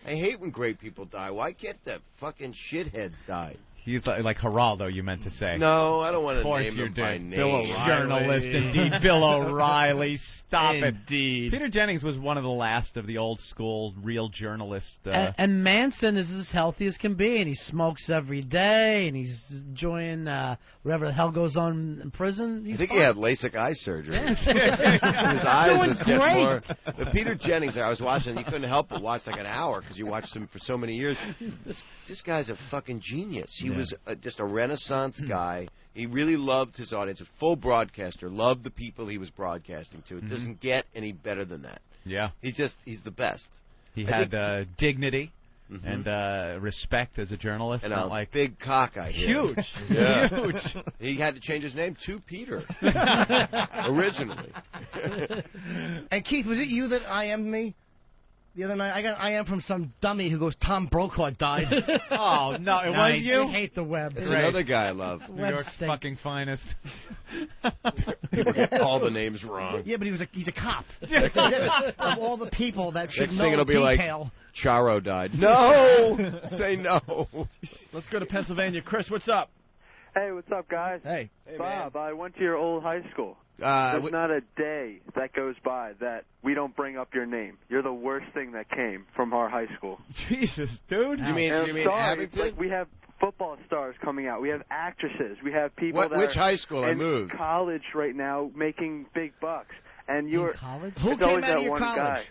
I hate when great people die. Why can't the fucking shitheads die? He's like Geraldo, you meant to say. No, I don't want to Of course name you him by did. name. Bill O'Reilly. Journalist, indeed. Bill O'Reilly. Stop it. Indeed. Peter Jennings was one of the last of the old school real journalists. And Manson is as healthy as can be, and he smokes every day, and he's enjoying whatever the hell goes on in prison. I think he had LASIK eye surgery. Yeah. His eyes Doing just get great. more. The Peter Jennings, I was watching, you couldn't help but watch like an hour because you watched him for so many years. This guy's a fucking genius. He was just a Renaissance guy. He really loved his audience. A full broadcaster. Loved the people he was broadcasting to. It doesn't get any better than that. Yeah. He's the best. He had dignity and respect as a journalist. And not a like big cock, I hear. Huge. Yeah. Huge. He had to change his name to Peter. Originally. And Keith, was it you that IM'd me? The other night, I got IM from some dummy who goes, Tom Brokaw died. Oh, no, it was you? I hate the web. It's another guy I love. New York's fucking finest. People get all the names wrong. Yeah, but he's a cop. That's it. Of all the people that should Next know thing it'll be detail. like, Charo died. No! Say no. Let's go to Pennsylvania. Chris, what's up? Hey, what's up, guys? Hey. Bob, I went to your old high school. There's not a day that goes by that we don't bring up your name. You're the worst thing that came from our high school. Jesus, dude. You mean Abington? Like, we have football stars coming out. We have actresses. We have people Which high school? I in moved. college right now making big bucks. And you're college? It's Who came always out of that your one college? guy.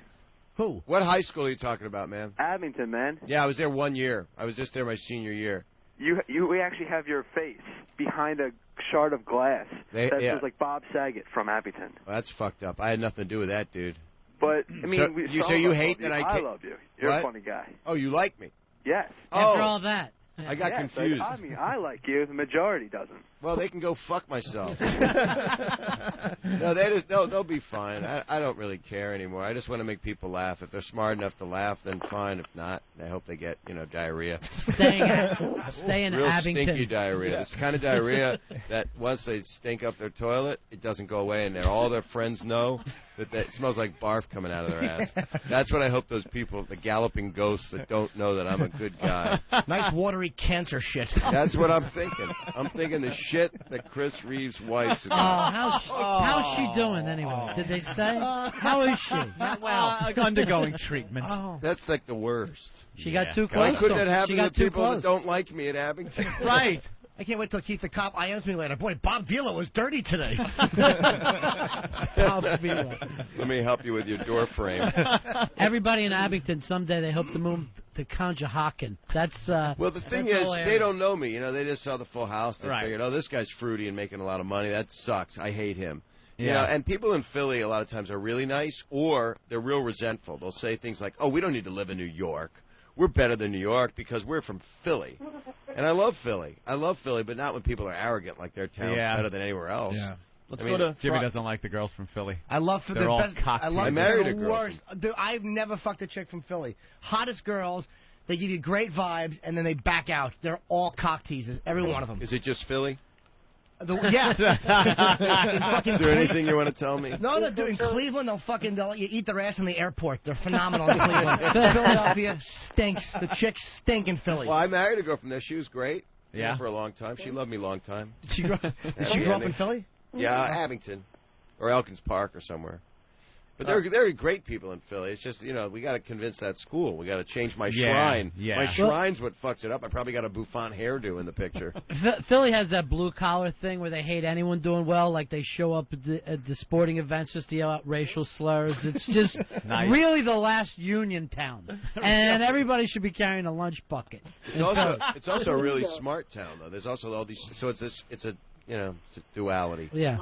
Who? What high school are you talking about, man? Abington, man. Yeah, I was there 1 year. I was just there my senior year. We actually have your face behind a shard of glass that says like Bob Saget from Abington. Well, that's fucked up. I had nothing to do with that, dude. But I mean, So you hate that I love you. You're What? a funny guy. Oh, you like me? Yes. After all that. I got Yes, confused. I mean, I like you. The majority doesn't. Well, they can go fuck myself. No, they'll be fine. I don't really care anymore. I just want to make people laugh. If they're smart enough to laugh, then fine. If not, I hope they get diarrhea. Stay in Real Abington. stinky diarrhea. It's the kind of diarrhea that once they stink up their toilet, it doesn't go away, and all their friends know that it smells like barf coming out of their ass. That's what I hope those people, the galloping ghosts that don't know that I'm a good guy. Nice watery cancer shit. That's what I'm thinking. I'm thinking the shit that Chris Reeves' wife's about. How's she doing anyway? Did they say? How is she? Undergoing treatment. That's like the worst. She got too Why close. couldn't it happen She to got too people close. that don't like me at Abington? Right. I can't wait till Keith the cop IMs me later. Boy, Bob Vila was dirty today. Bob Vila. Let me help you with your door frame. Everybody in Abington someday they hope to move to Conshohocken. That's well, the thing is, they don't know me. They just saw the Full House. They figured, oh, this guy's fruity and making a lot of money. That sucks. I hate him. Yeah. And people in Philly a lot of times are really nice, or they're real resentful. They'll say things like, oh, we don't need to live in New York. We're better than New York because we're from Philly. And I love Philly. But not when people are arrogant like their town's better than anywhere else. Yeah. Let's go to Jimmy doesn't like the girls from Philly. I love They're the all best. cock I love I married a the girl worst. Dude, I've never fucked a chick from Philly. Hottest girls. They give you great vibes, and then they back out. They're all cock teasers, every one of them. Is it just Philly? Yeah. Is there anything you want to tell me? No, dude, in Cleveland, they'll let you eat their ass in the airport. They're phenomenal in Cleveland. Philadelphia stinks. The chicks stink in Philly. Well, I married a girl from there. She was great. Yeah. For a long time. She loved me a long time. Did she grow up in Philly? Yeah, Abington. Or Elkins Park or somewhere. But they're great people in Philly. It's just, we got to convince that school. We got to change my shrine. Yeah. My shrine's what fucks it up. I probably got a bouffant hairdo in the picture. Philly has that blue-collar thing where they hate anyone doing well, like they show up at the sporting events just to yell out racial slurs. It's just really the last union town. And everybody should be carrying a lunch bucket. It's also a really smart town, though. There's also all these... So it's a duality. Yeah.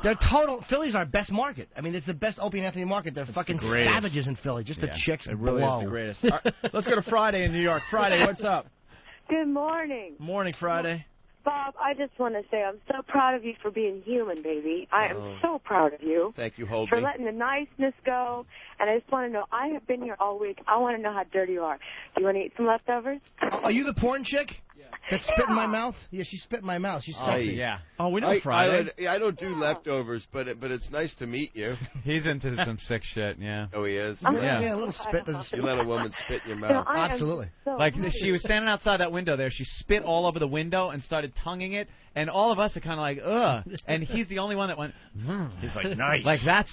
Philly's our best market. I mean, it's the best Opie Anthony market. They're fucking savages in Philly. Just the chicks It really blow. is the greatest. All right, let's go to Friday in New York. Friday, what's up? Good morning. Morning, Friday. Bob, I just want to say I'm so proud of you for being human, baby. I am so proud of you. Thank you, Hold For me. letting the niceness go. And I just want to know, I have been here all week. I want to know how dirty you are. Do you want to eat some leftovers? Are you the porn chick? That spit in my mouth? Yeah, she spit in my mouth. She's sexy. Yeah. Oh, we know Friday. I don't do leftovers, but it's nice to meet you. He's into some sick shit, yeah. Oh, he is? Yeah, a little spit. You let a woman spit in your mouth. Absolutely. Like, she was standing outside that window there. She spit all over the window and started tonguing it. And all of us are kind of like, ugh. And he's the only one that went, He's like, nice. Like, that's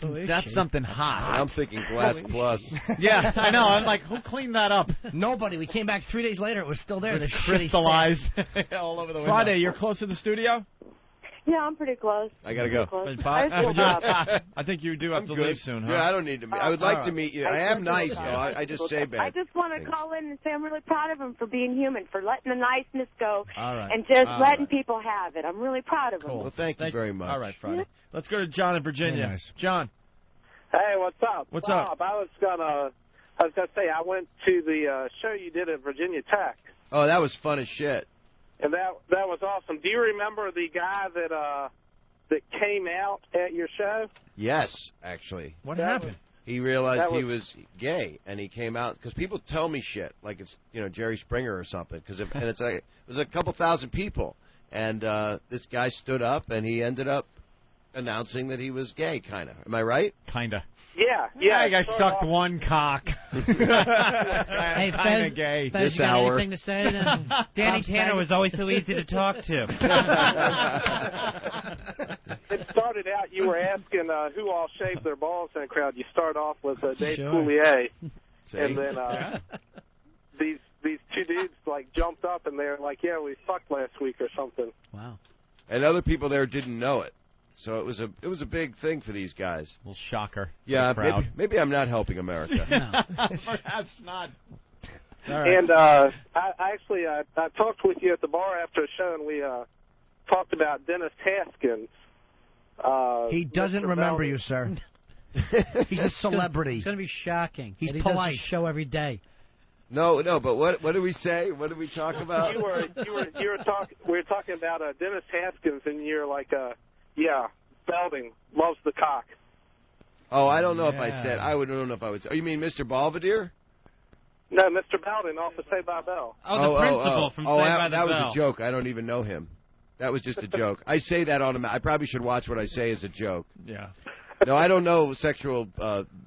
something hot. I'm thinking Glass Plus. Yeah, I know. I'm like, who cleaned that up? Nobody. We came back 3 days later. It was still there. It was crystallized all over the window. Friday, you're close to the studio? Yeah, I'm pretty close. I gotta go. I think you do have to leave soon, huh? Yeah, I don't need to meet. I would like to meet you. I am nice, though. I just say bad. I just want to call in and say I'm really proud of him for being human, for letting the niceness go, All right. and just letting people have it. I'm really proud of him. Well, thank you very much. All right, Friday. Let's go to John in Virginia. Nice. John. Hey, what's up? What's Bob, up? I was gonna say I went to the show you did at Virginia Tech. Oh, that was fun as shit. And that was awesome. Do you remember the guy that came out at your show? Yes, actually. What happened? He realized he was gay, and he came out because people tell me shit like it's Jerry Springer or something. And it's like it was a couple thousand people, and this guy stood up and he ended up announcing that he was gay. Kind of. Am I right? Kinda. Yeah. I sucked one cock. Hey, Fez, gay. Fez, you got anything to say? Danny Tanner was always so easy to talk to. It started out, you were asking who all shaved their balls in the crowd. You start off with Dave Coulier, and then these two dudes like jumped up and they're like, "Yeah, we fucked last week" or something. Wow. And other people there didn't know it. So it was a big thing for these guys. A little shocker. Yeah, maybe I'm not helping America. Perhaps not. Right. And I talked with you at the bar after a show, and we talked about Dennis Haskins. He doesn't remember you, sir. He's a celebrity. It's going to be shocking. He's polite. He does a show every day. No, but what did we say? What did we talk about? We were talking about Dennis Haskins, and you're like, yeah, Belding loves the cock. Oh, I don't know if I said. I don't know if I would say. Oh, you mean Mr. Belvedere? No, Mr. Belding off of Saved by the Bell. Oh, the principal from Saved by the Bell. That was a joke. I don't even know him. That was just a joke. I say that automatically. I probably should watch what I say as a joke. Yeah. No, I don't know sexual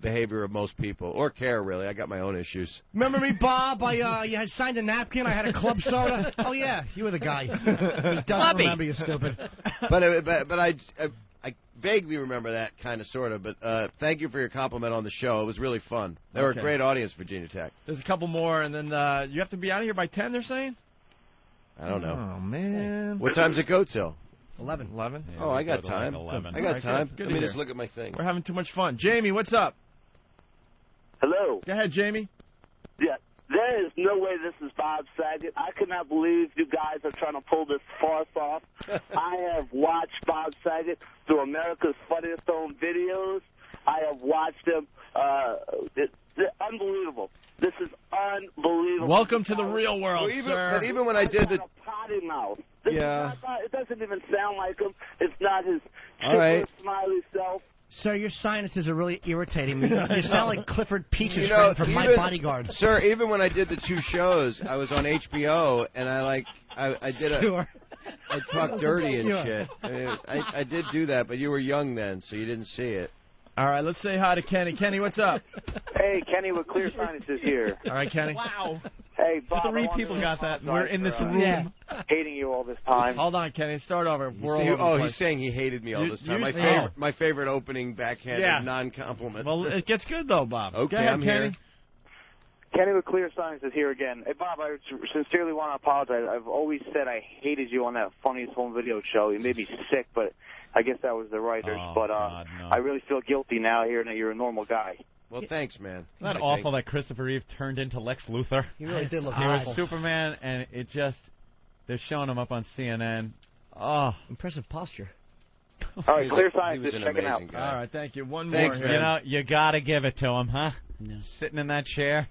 behavior of most people, or care, really. I got my own issues. Remember me, Bob? You had signed a napkin. I had a club soda. Oh, yeah, you were the guy. He doesn't remember you, stupid. But I vaguely remember that, kind of, sort of. But thank you for your compliment on the show. It was really fun. They were a great audience, Virginia Tech. There's a couple more, and then you have to be out of here by 10, they're saying? I don't know. Oh, man. What time does it go till? 11. Yeah, I got time. Like 11. I got time. Good Let me just look at my thing. We're having too much fun. Jamie, what's up? Hello. Go ahead, Jamie. Yeah, there is no way this is Bob Saget. I could not believe you guys are trying to pull this farce off. I have watched Bob Saget through America's Funniest Home Videos. I have watched him. It's unbelievable. This is unbelievable. Welcome to the real world, sir. But even when I did the... potty mouth. It doesn't even sound like him. It's not his chipper, smiley self. Sir, your sinuses are really irritating me. You sound like Clifford Peach's friend from My Bodyguard. Sir, even when I did the two shows, I was on HBO, and I talked dirty and shit. I did do that, but you were young then, so you didn't see it. All right, let's say hi to Kenny. Kenny, what's up? Hey, Kenny with Clear Sinuses here. All right, Kenny. Wow. Hey, Bob. 3 people got that. We're in this room. Yeah. Hating you all this time. Hold on, Kenny. Start over. He's saying he hated me all this time. My favorite opening backhanded non-compliment. Well, it gets good, though, Bob. Okay, Go ahead, I'm Kenny. here. Kenny with Clear Sinuses here again. Hey, Bob, I sincerely want to apologize. I've always said I hated you on that Funniest Home Video show. You made me sick, but I guess that was the writers. God, no. I really feel guilty now hearing that you're a normal guy. Well, thanks, man. Isn't that awful that Christopher Reeve turned into Lex Luthor? He really did look He awful. was Superman, and it just... They're showing him up on CNN. Oh. Impressive posture. All right, Clear Sinuses, check it out. Guy. All right, thank you. One Thanks, more. man. You got to give it to him, huh? Sitting in that chair.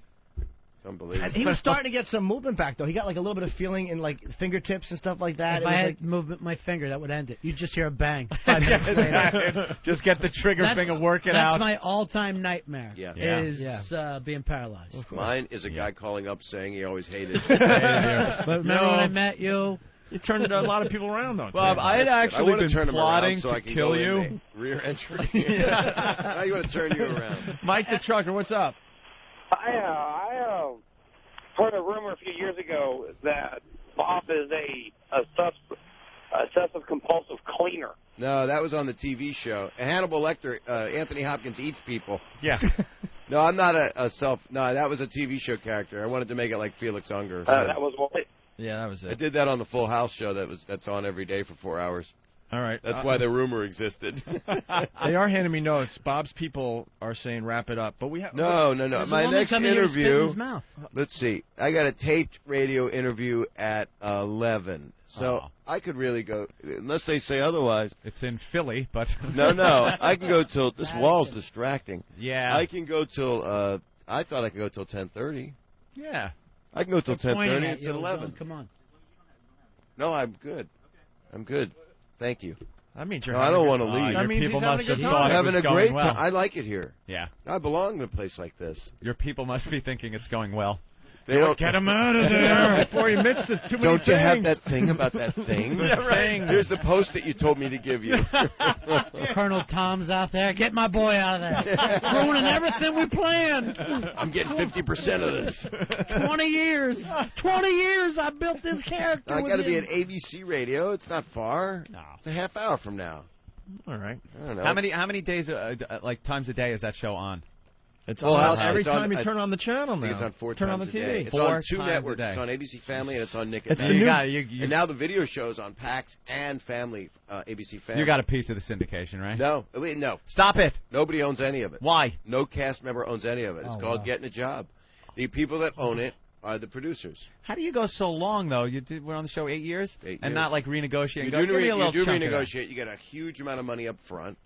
Unbelievable. And he was starting to get some movement back, though. He got like a little bit of feeling in like fingertips and stuff like that. If I had movement my finger, that would end it. You'd just hear a bang. 5 minutes later. Just get the trigger finger working out. That's my all-time nightmare. Is being paralyzed. Mine is a guy calling up saying he always hated. But remember when I met you? You turned a lot of people around, though. Bob, I had actually been plotting to kill you. Rear entry. Now you want to turn you around. Mike the Trucker, what's up? I heard a rumor a few years ago that Bob is a obsessive compulsive cleaner. No, that was on the TV show. Hannibal Lecter, Anthony Hopkins eats people. Yeah. No, I'm not No, that was a TV show character. I wanted to make it like Felix Unger. That was what. Yeah, that was it. I did that on the Full House show that's on every day for 4 hours. All right. That's why the rumor existed. They are handing me notes. Bob's people are saying wrap it up, but we have No. My next interview. Let's see. I got a taped radio interview at 11. So I could really go, unless they say otherwise. It's in Philly, but No. I can go till this wall's distracting. Yeah. I can go till. I thought I could go till 10:30. Yeah. I can go till 10:30. It's at 11. Come on. No, I'm good. I'm good. Thank you. That means you're. No, I don't want to leave. Your people must have thought I'm having it was a great going well. time. I like it here. Yeah. I belong in a place like this. Your people must be thinking it's going well. They don't get him out of there before he mixes too many Don't you have that thing about that thing? Yeah, right. Here's the post that you told me to give you. Colonel Tom's out there. Get my boy out of there. Ruining everything we planned. I'm getting 50% of this. 20 years. 20 years I built this character. I got to be at ABC Radio. It's not far. No. It's a half hour from now. All right. I don't know. How many days, like times a day, is that show on? It's Full House. Every time you turn on the channel now. It's on 4 turn times on the a day. TV. It's on 2 networks. It's on ABC Family and it's on Nick at Night. And now the video show's on PAX and Family, ABC Family. You got a piece of the syndication, right? No. Wait, no. Stop it. Nobody owns any of it. Why? No cast member owns any of it. It's called Getting a Job. The people that own it are the producers. How do you go so long, though? We're on the show 8 years? 8 years. And not like renegotiate. You do renegotiate. You get a huge amount of money up front,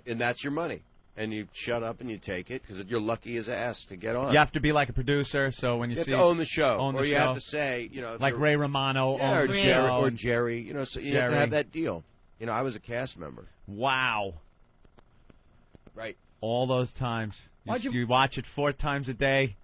and that's your money. And you shut up and you take it because you're lucky as ass to get on. You have to be like a producer, so when you have to own the show, or you have to say, like Ray Romano, or Jerry, so you have to have that deal. I was a cast member. Wow. Right. All those times. You watch it 4 times a day,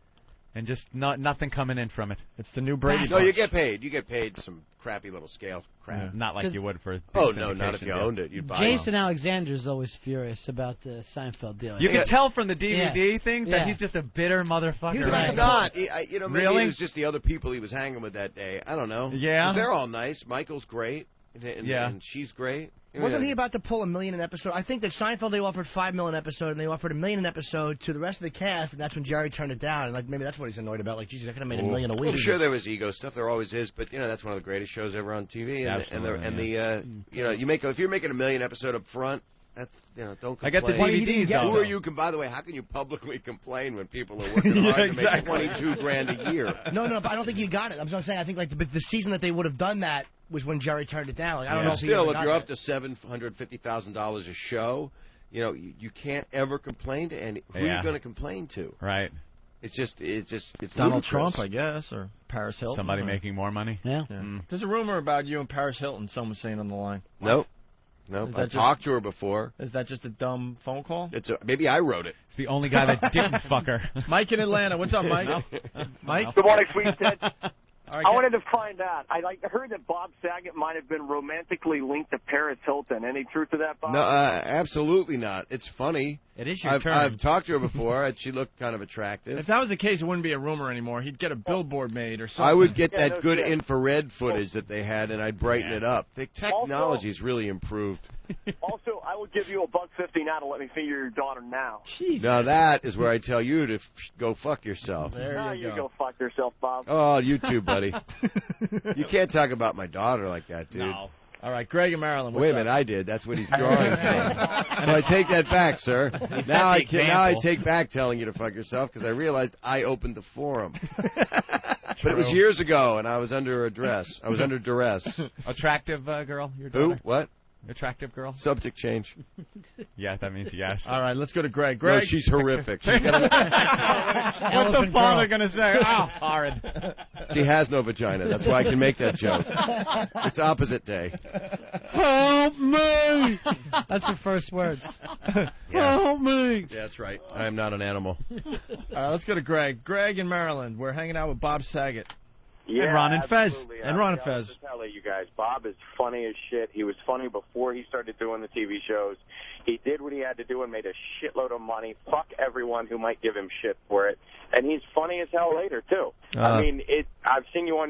and just nothing coming in from it. It's the new Brady. No, you get paid. You get paid some crappy little scale crap. Yeah. Not like you would for. Oh no, not if you owned it. You'd buy Jason Alexander's always furious about the Seinfeld deal. You can tell from the DVD things that he's just a bitter motherfucker. He's not. Maybe really? it was just the other people he was hanging with that day. I don't know. Yeah. 'Cause they're all nice. Michael's great. And she's great. Wasn't he about to pull $1 million an episode? I think that Seinfeld, they offered $5 million an episode, and they offered $1 million an episode to the rest of the cast, and that's when Jerry turned it down. And maybe that's what he's annoyed about. Like, geez, I could have made $1 million a week. I'm sure there was ego stuff. There always is, but that's one of the greatest shows ever on TV. If you're making $1 million episode up front, that's don't complain. I get the DVDs. Who are you? By the way, how can you publicly complain when people are working hard to make $22,000 a year? No, but I don't think you got it. I'm saying I think like the season that they would have done that was when Jerry turned it down. Like, I don't know. Still, if you're up to $750,000 a show, you can't ever complain to any. Who are you going to complain to? Right. It's Donald ludicrous. Trump, I guess, or Paris Hilton. Somebody making more money. Yeah. There's a rumor about you and Paris Hilton. Someone's saying on the line. Nope. I talked to her before. Is that just a dumb phone call? Maybe I wrote it. It's the only guy that didn't fuck her. Mike in Atlanta. What's up, Mike? Mike? Good morning, Sweet Ted. Right, I wanted to find out. I heard that Bob Saget might have been romantically linked to Paris Hilton. Any truth to that, Bob? No, absolutely not. It's funny. It is your turn. I've talked to her before, and she looked kind of attractive. If that was the case, it wouldn't be a rumor anymore. He'd get a billboard made or something. I would get that good infrared footage that they had, and I'd brighten it up. The technology's really improved. Also, I would give you $1.50 now to let me figure your daughter now. Jesus. Now that is where I tell you to go fuck yourself. There you go fuck yourself, Bob. Oh, you too, buddy. You can't talk about my daughter like that, dude. No. All right, Greg in Maryland. Wait a minute, I did. That's what he's drawing from. So I take that back, sir. Now I take back telling you to fuck yourself because I realized I opened the forum. But it was years ago, and I was under duress. Attractive girl, your daughter? Who? What? attractive girl? Subject change. Yeah, that means yes. All right, let's go to Greg. Greg. No, she's horrific. What's a father going to say? Oh, horrid. She has no vagina. That's why I can make that joke. It's opposite day. Help me! That's her first words. Help me! Yeah, that's right. I am not an animal. Let's go to Greg. Greg in Maryland. We're hanging out with Bob Saget. Yeah, and Ron and Fez. And Ron and Fez. To tell you guys, Bob is funny as shit. He was funny before he started doing the TV shows. He did what he had to do and made a shitload of money. Fuck everyone who might give him shit for it. And he's funny as hell later too. I mean, I've seen you on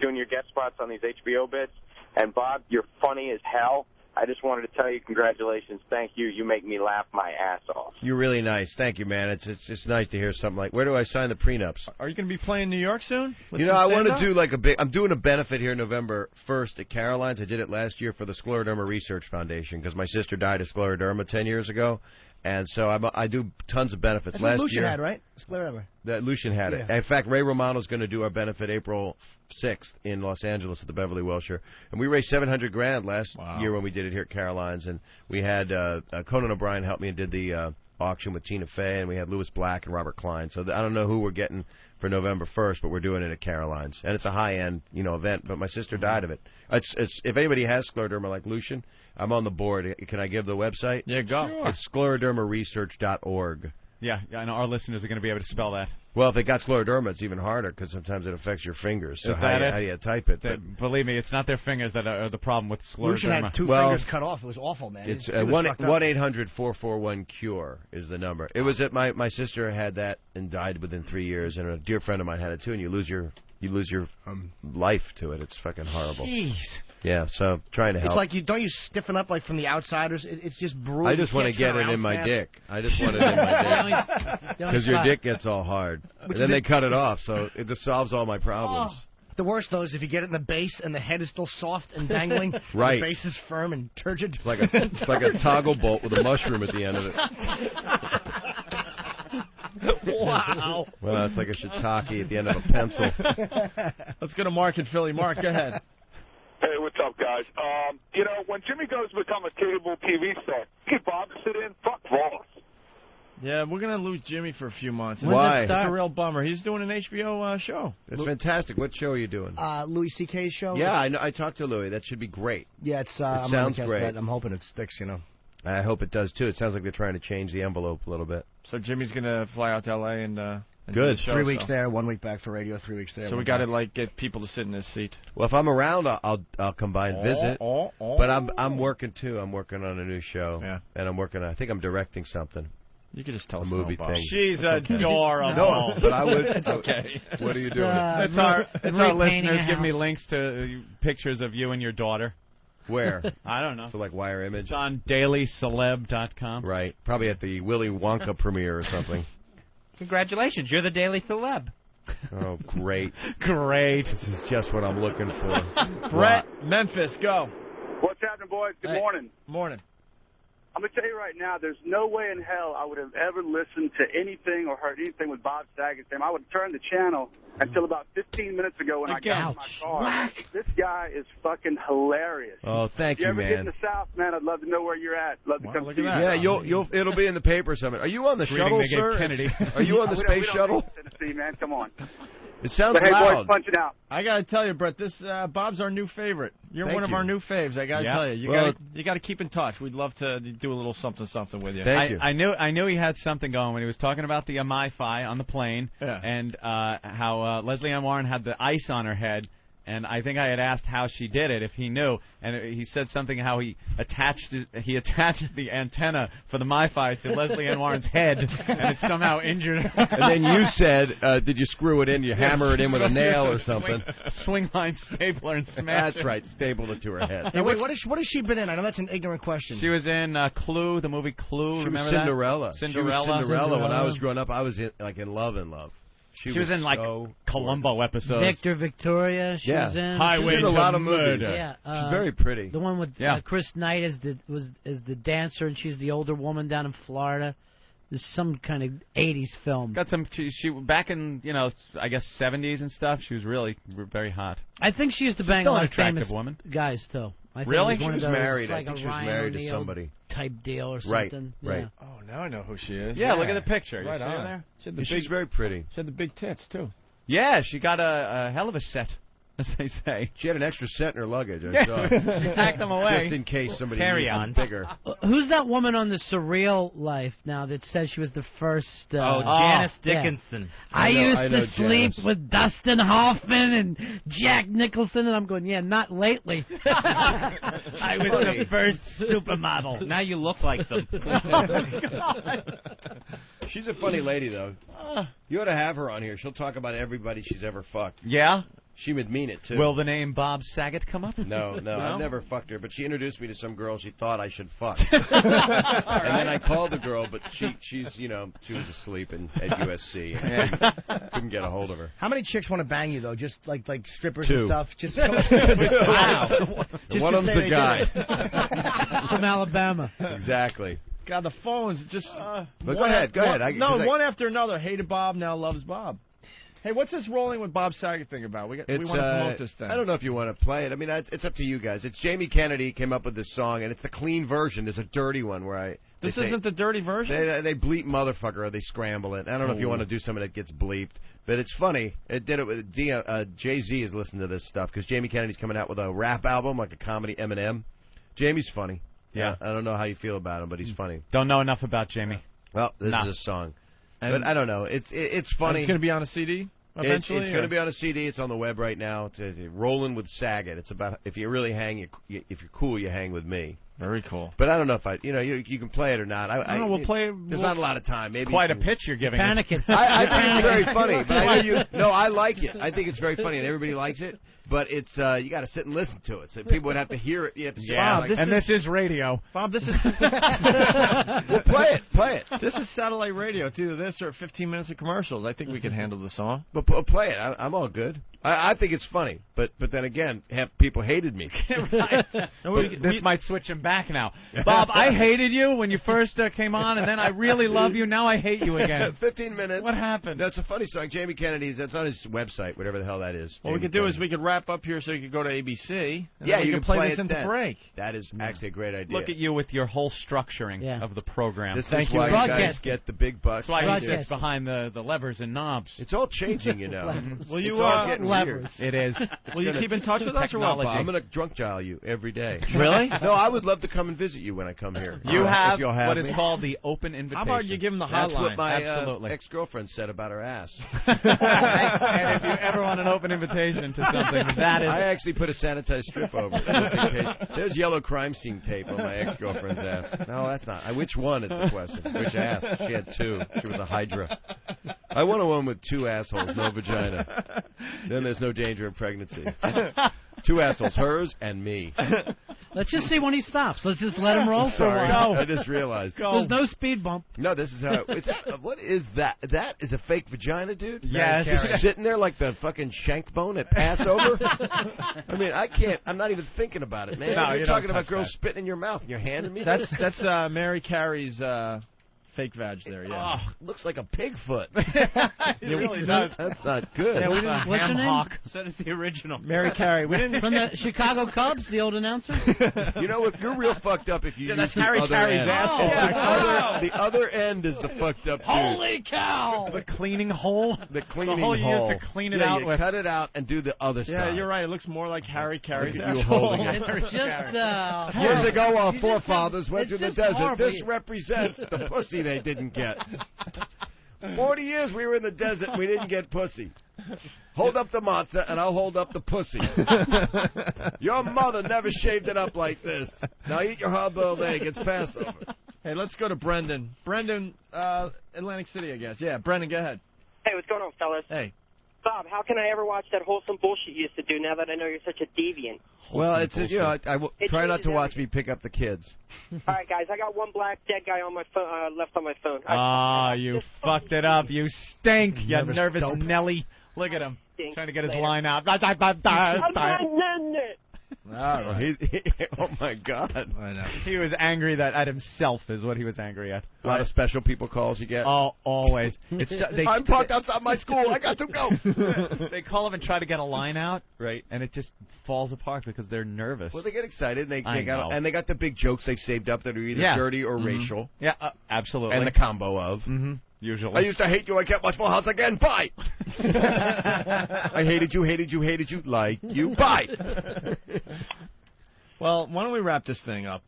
doing your guest spots on these HBO bits. And Bob, you're funny as hell. I just wanted to tell you congratulations. Thank you. You make me laugh my ass off. You're really nice. Thank you, man. It's just nice to hear something like, where do I sign the prenups? Are you going to be playing New York soon? I want to do like I'm doing a benefit here November 1st at Caroline's. I did it last year for the Scleroderma Research Foundation because my sister died of scleroderma 10 years ago. And so I do tons of benefits. That's last what Lucian year had, right? Scleroderma. That Lucian had it. In fact, Ray Romano's going to do our benefit April 6th in Los Angeles at the Beverly Wilshire. And we raised $700,000 last year when we did it here at Caroline's. And we had Conan O'Brien help me and did the auction with Tina Fey. And we had Louis Black and Robert Klein. So I don't know who we're getting for November 1st, but we're doing it at Caroline's. And it's a high-end event. But my sister died of it. It's if anybody has scleroderma like Lucian, I'm on the board. Can I give the website? Yeah, go. Sure. It's sclerodermaresearch.org. Yeah, I know our listeners are going to be able to spell that. Well, if they got scleroderma, it's even harder because sometimes it affects your fingers. So Is how that do you type it? Believe me, it's not their fingers that are the problem with scleroderma. Lucian had two fingers cut off. It was awful, man. It's 1-800-441-CURE is the number. It was my sister had that and died within 3 years, and a dear friend of mine had it too. And you lose your life to it. It's fucking horrible. Jeez. Yeah, so trying to help. It's like don't you stiffen up like from the outsiders? It's just brutal. I just want to get it in my dick. I just want it in my dick. Because your dick gets all hard. And then they cut it off, so it just solves all my problems. Oh. The worst, though, is if you get it in the base and the head is still soft and dangling. Right. And the base is firm and turgid. It's like a toggle bolt with a mushroom at the end of it. Wow. Well, it's like a shiitake at the end of a pencil. Let's go to Mark in Philly. Mark, go ahead. Hey, what's up, guys? When Jimmy goes to become a cable TV star, get Bob to sit in. Fuck Voss. Yeah, we're going to lose Jimmy for a few months. Why? It's a real bummer. He's doing an HBO show. It's fantastic. What show are you doing? Louis C.K.'s show. Yeah, I know. I talked to Louis. That should be great. Yeah, it sounds great. I'm hoping it sticks, I hope it does, too. It sounds like they're trying to change the envelope a little bit. So Jimmy's going to fly out to L.A. and Good. Do the show, 3 weeks there, 1 week back for radio, 3 weeks there. So we got to get people to sit in this seat. Well, if I'm around, I'll come by and visit. But I'm working too. I'm working on a new show. Yeah. And I think I'm directing something. You could just tell us a movie thing. She's adorable. No, but I would. It's okay. What are you doing? It's our listeners give me links to pictures of you and your daughter. Where? I don't know. So like Wire Image? It's on dailyceleb.com. Right. Probably at the Willy Wonka premiere or something. Congratulations, you're the Daily Celeb. Oh, great. Great. This is just what I'm looking for. Brett, Memphis, go. What's happening, boys? Good morning. Morning. I'm going to tell you right now, there's no way in hell I would have ever listened to anything or heard anything with Bob Saget. I would have turned the channel until about 15 minutes ago when I got in my car. This guy is fucking hilarious. Oh, thank you, man. If you ever get in the South, man, I'd love to know where you're at. Love to come see you. Yeah, it'll be in the paper somewhere. Are you on the shuttle, sir? Kennedy. Are you on the space shuttle? Tennessee, man. Come on. It sounds but, hey, loud. boys, punch it out. I got to tell you, Brett, this Bob's our new favorite. You're one of our new faves. I got to tell you. You got to keep in touch. We'd love to do a little something with you. Thank you. I knew he had something going when he was talking about the MiFi on the plane and how Leslie Ann Warren had the ice on her head. And I think I had asked how she did it, if he knew, and he said something how he attached the antenna for the MiFi to Leslie Ann Warren's head, and it somehow injured her. And then you said, did you screw it in? You hammer it in with a nail or something? Swing line stapler and smash That's right, stapled it to her head. Hey, wait, what has she been in? I know that's an ignorant question. She was in Clue, the movie Clue. She was remember Cinderella. that? Cinderella. She was Cinderella. When I was growing up, I was in love. She was in Columbo episodes. Victoria. She was in. Highway to a lot of Murder. movies. Yeah, she's very pretty. The one with Chris Knight is the dancer, and she's the older woman down in Florida. There's some kind of 80s film. Got some. She back in I guess 70s and stuff. She was really very hot. I think she used to bang a lot of famous woman. guys too. I think Really? It was one She was of those, married. Like I think a she was Ryan married to O'Neal somebody. Type deal or Right, something. right. Yeah. Oh, now I know who she is. Yeah, look at the picture. You Right see on. her there? She had the She's big, very pretty. she had the big tits, too. Yeah, she got a hell of a set, as they say. She had an extra set in her luggage. I Yeah. saw. She packed them away. Just in case somebody Carry needed on. bigger. Who's that woman on the Surreal Life now that says she was the first? Janice Dickinson. I know used to sleep Janice. with Dustin Hoffman and Jack Nicholson, and I'm going, yeah, not lately. I was funny. the first supermodel. Now you look like them. She's a funny lady, though. You ought to have her on here. She'll talk about everybody she's ever fucked. Yeah? She would mean it, too. Will the name Bob Saget come up? No, I've never fucked her, but she introduced me to some girl she thought I should fuck. And then I called the girl, but she's, you know, she was asleep at USC. And couldn't get a hold of her. How many chicks want to bang you, though? Just like strippers Two. and stuff? Just Wow. Just One to of them's say a they guy. did it. From Alabama. Exactly. God, the phones just... But go ahead. One after another. Hated Bob, now loves Bob. Hey, what's this rolling with Bob Saget thing about? We want to promote this thing. I don't know if you want to play it. I mean, it's up to you guys. It's Jamie Kennedy came up with this song, and it's the clean version. There's a dirty one where This isn't the dirty version? They bleep motherfucker or they scramble it. I don't know if you want to do something that gets bleeped, but it's funny. It did it with Jay-Z is listening to this stuff because Jamie Kennedy's coming out with a rap album, like a comedy Eminem. Jamie's funny. Yeah. I don't know how you feel about him, but he's funny. Don't know enough about Jamie. Well, this is a song. But I don't know. It's funny. It's going to be on a CD eventually? It's going to be on a CD. It's on the web right now. It's Rolling with Saget. It's about if you really hang, if you're cool, you hang with me. Very cool. But I don't know if you can play it or not. I we'll play it. There's not a lot of time. Maybe Quite a pitch you're giving. Panicking. I think it's very funny. But I know I like it. I think it's very funny, and everybody likes it. But it's you got to sit and listen to it. So people would have to hear it. You have to sit Bob, this is radio. Bob, this is... Well, play it. This is satellite radio. It's either this or 15 minutes of commercials. I think we can handle the song. But play it. I'm all good. I think it's funny. But then again, people hated me. This might switch him back now. Bob, I hated you when you first came on, and then I really love you. Now I hate you again. 15 minutes. What happened? That's a funny song. Jamie Kennedy's. That's on his website, whatever the hell that is. What we could do is we could wrap up here so you could go to ABC. And yeah, then we you can play this it into then. break. That is actually a great idea. Look at you with your whole structuring of the program. This is why you guys get the big bucks. That's why he sits behind the levers and knobs. It's all changing, you know. Will you levers? It is. Will you keep in touch with us or what, Bob? I'm going to drunk dial you every day. Really? No, I would love to come and visit you when I come here. You have what is called the open invitation. How about you give him the hotline? That's what my Absolutely. ex-girlfriend said about her ass. And if you ever want an open invitation to something, that is... I actually put a sanitized strip over it. Just in case. There's yellow crime scene tape on my ex-girlfriend's ass. No, that's not. Which one is the question? Which ass? She had two. She was a hydra. I want a woman with two assholes, no vagina. Then there's no danger of pregnancy. Two assholes, hers and me. Let's just see when he stops. Let's just let him roll for a Sorry, while. I just realized. There's no speed bump. No, this is how. What is that? That is a fake vagina, dude? Yes. Just sitting there like the fucking shank bone at Passover? I mean, I can't. I'm not even thinking about it, man. No, You're you talking don't about touch girls that. spitting in your mouth and you're handing me That's this? Mary Carey's fake vag there, yeah. Oh, looks like a pig foot. It really does. That's not good. Yeah, we didn't, What's her name? Hawk. So does the original. Mary Carey. We didn't. From the Chicago Cubs, the old announcer? You know, if you're real fucked up if you use that's the Harry other Carey's end. asshole. Oh, The other end is the fucked up dude. Holy cow! The cleaning hole. The cleaning the hole you hole. use to clean it yeah, out you with. cut it out and do the other side. Yeah, you're right. It looks more like Harry Carey's Look at you asshole. holding it. It's just, Years ago, our you just forefathers have- went it's through the just desert. horrible. This represents the pussy they didn't get. 40 years we were in the desert and we didn't get pussy. Hold up the matzah and I'll hold up the pussy. Your mother never shaved it up like this. Now eat your hard-boiled egg. It's Passover. Hey, let's go to Brendan. Brendan, Atlantic City, I guess. Yeah, Brendan, go ahead. Hey, what's going on, fellas? Hey. Bob, how can I ever watch that wholesome bullshit you used to do now that I know you're such a deviant? Well, it's you know I It try not to changes watch me pick up the kids. All right, guys, I got one black dead guy on my phone, left on my phone. Ah, you fucked it up. You stink, you nervous dope. Nelly. Look at him. Stink. Trying to get his Later. line out. I'm not in it. Oh, my God. I know. He was angry at himself is what he was angry at. A lot of special people calls you get? Oh, always. I'm parked outside my school. I got to go. They call him and try to get a line out. Right. And it just falls apart because they're nervous. Well, they get excited. And they I got the big jokes they've saved up that are either dirty or racial. Yeah, absolutely. And the combo of. Usually. I used to hate you. I can't watch Full House again. Bye. I hated you, like you. Bye. Well, why don't we wrap this thing up?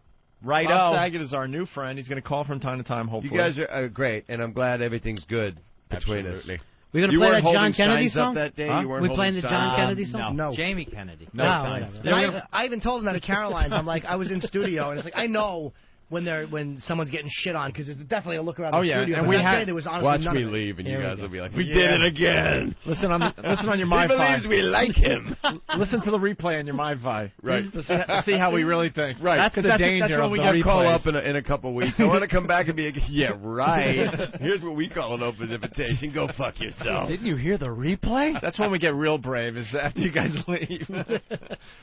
Right. Bob Saget is our new friend. He's going to call from time to time, hopefully. You guys are great, and I'm glad everything's good between us. We're going to play that John Kennedy song? That day? Huh? You weren't we playing the John Kennedy song? No. Jamie Kennedy. No. I even told him that at Caroline's. I'm like, I was in studio, and it's like, I know when someone's getting shit on, because there's definitely a look around the studio. And but that day there was honestly watch me none leave, and you guys will be like, we did did it again. Listen on your MyFi. He believes we like him. Listen to the replay on your MyFi. Right. To see how we really think. Right. That's the danger. That's when we I'll call up in a couple weeks. I want to come back and be like, yeah, right. Here's what we call an open invitation. Go fuck yourself. Didn't you hear the replay? That's when we get real brave, is after you guys leave.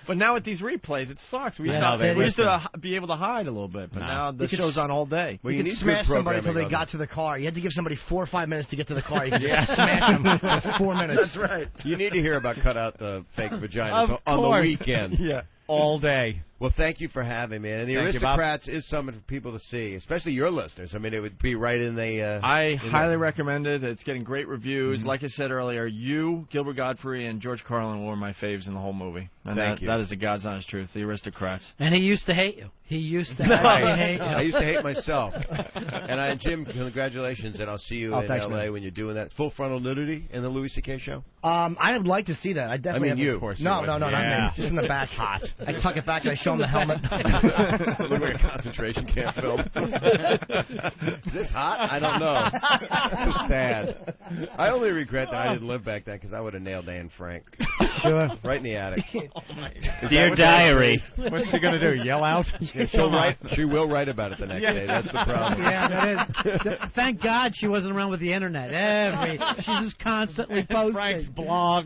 But now with these replays, it sucks. We used to be able to hide a little bit, but now the show's on all day. Well, you could smash somebody until they got to the car. You had to give somebody 4 or 5 minutes to get to the car. You could just smash them for 4 minutes. That's right. You need to hear about cut out the fake vaginas on the weekend. Yeah. All day. Well, thank you for having me. And the Aristocrats is something for people to see, especially your listeners. I mean, it would be right in the... I highly recommend it. It's getting great reviews. Like I said earlier, you, Gilbert Gottfried, and George Carlin were my faves in the whole movie. And thank you. That is the God's honest truth, the Aristocrats. And he used to hate you. He used to hate you. I used to hate myself. And Jim, congratulations, and I'll see you in L.A. when you're doing that. Full frontal nudity in the Louis C.K. show? I would like to see that. I definitely you. Of course. No, not me. Just in the back. Hot. I tuck it back and I show him the helmet. Look like a concentration camp film. Is this hot? I don't know. It's sad. I only regret that I didn't live back then because I would have nailed Anne Frank. Sure. Right in the attic. Dear diary. What's she going to do, yell out? Yeah, she will write about it the next day. That's the problem. Yeah, that is. Thank God she wasn't around with the internet. She's just constantly posting. Frank's blog.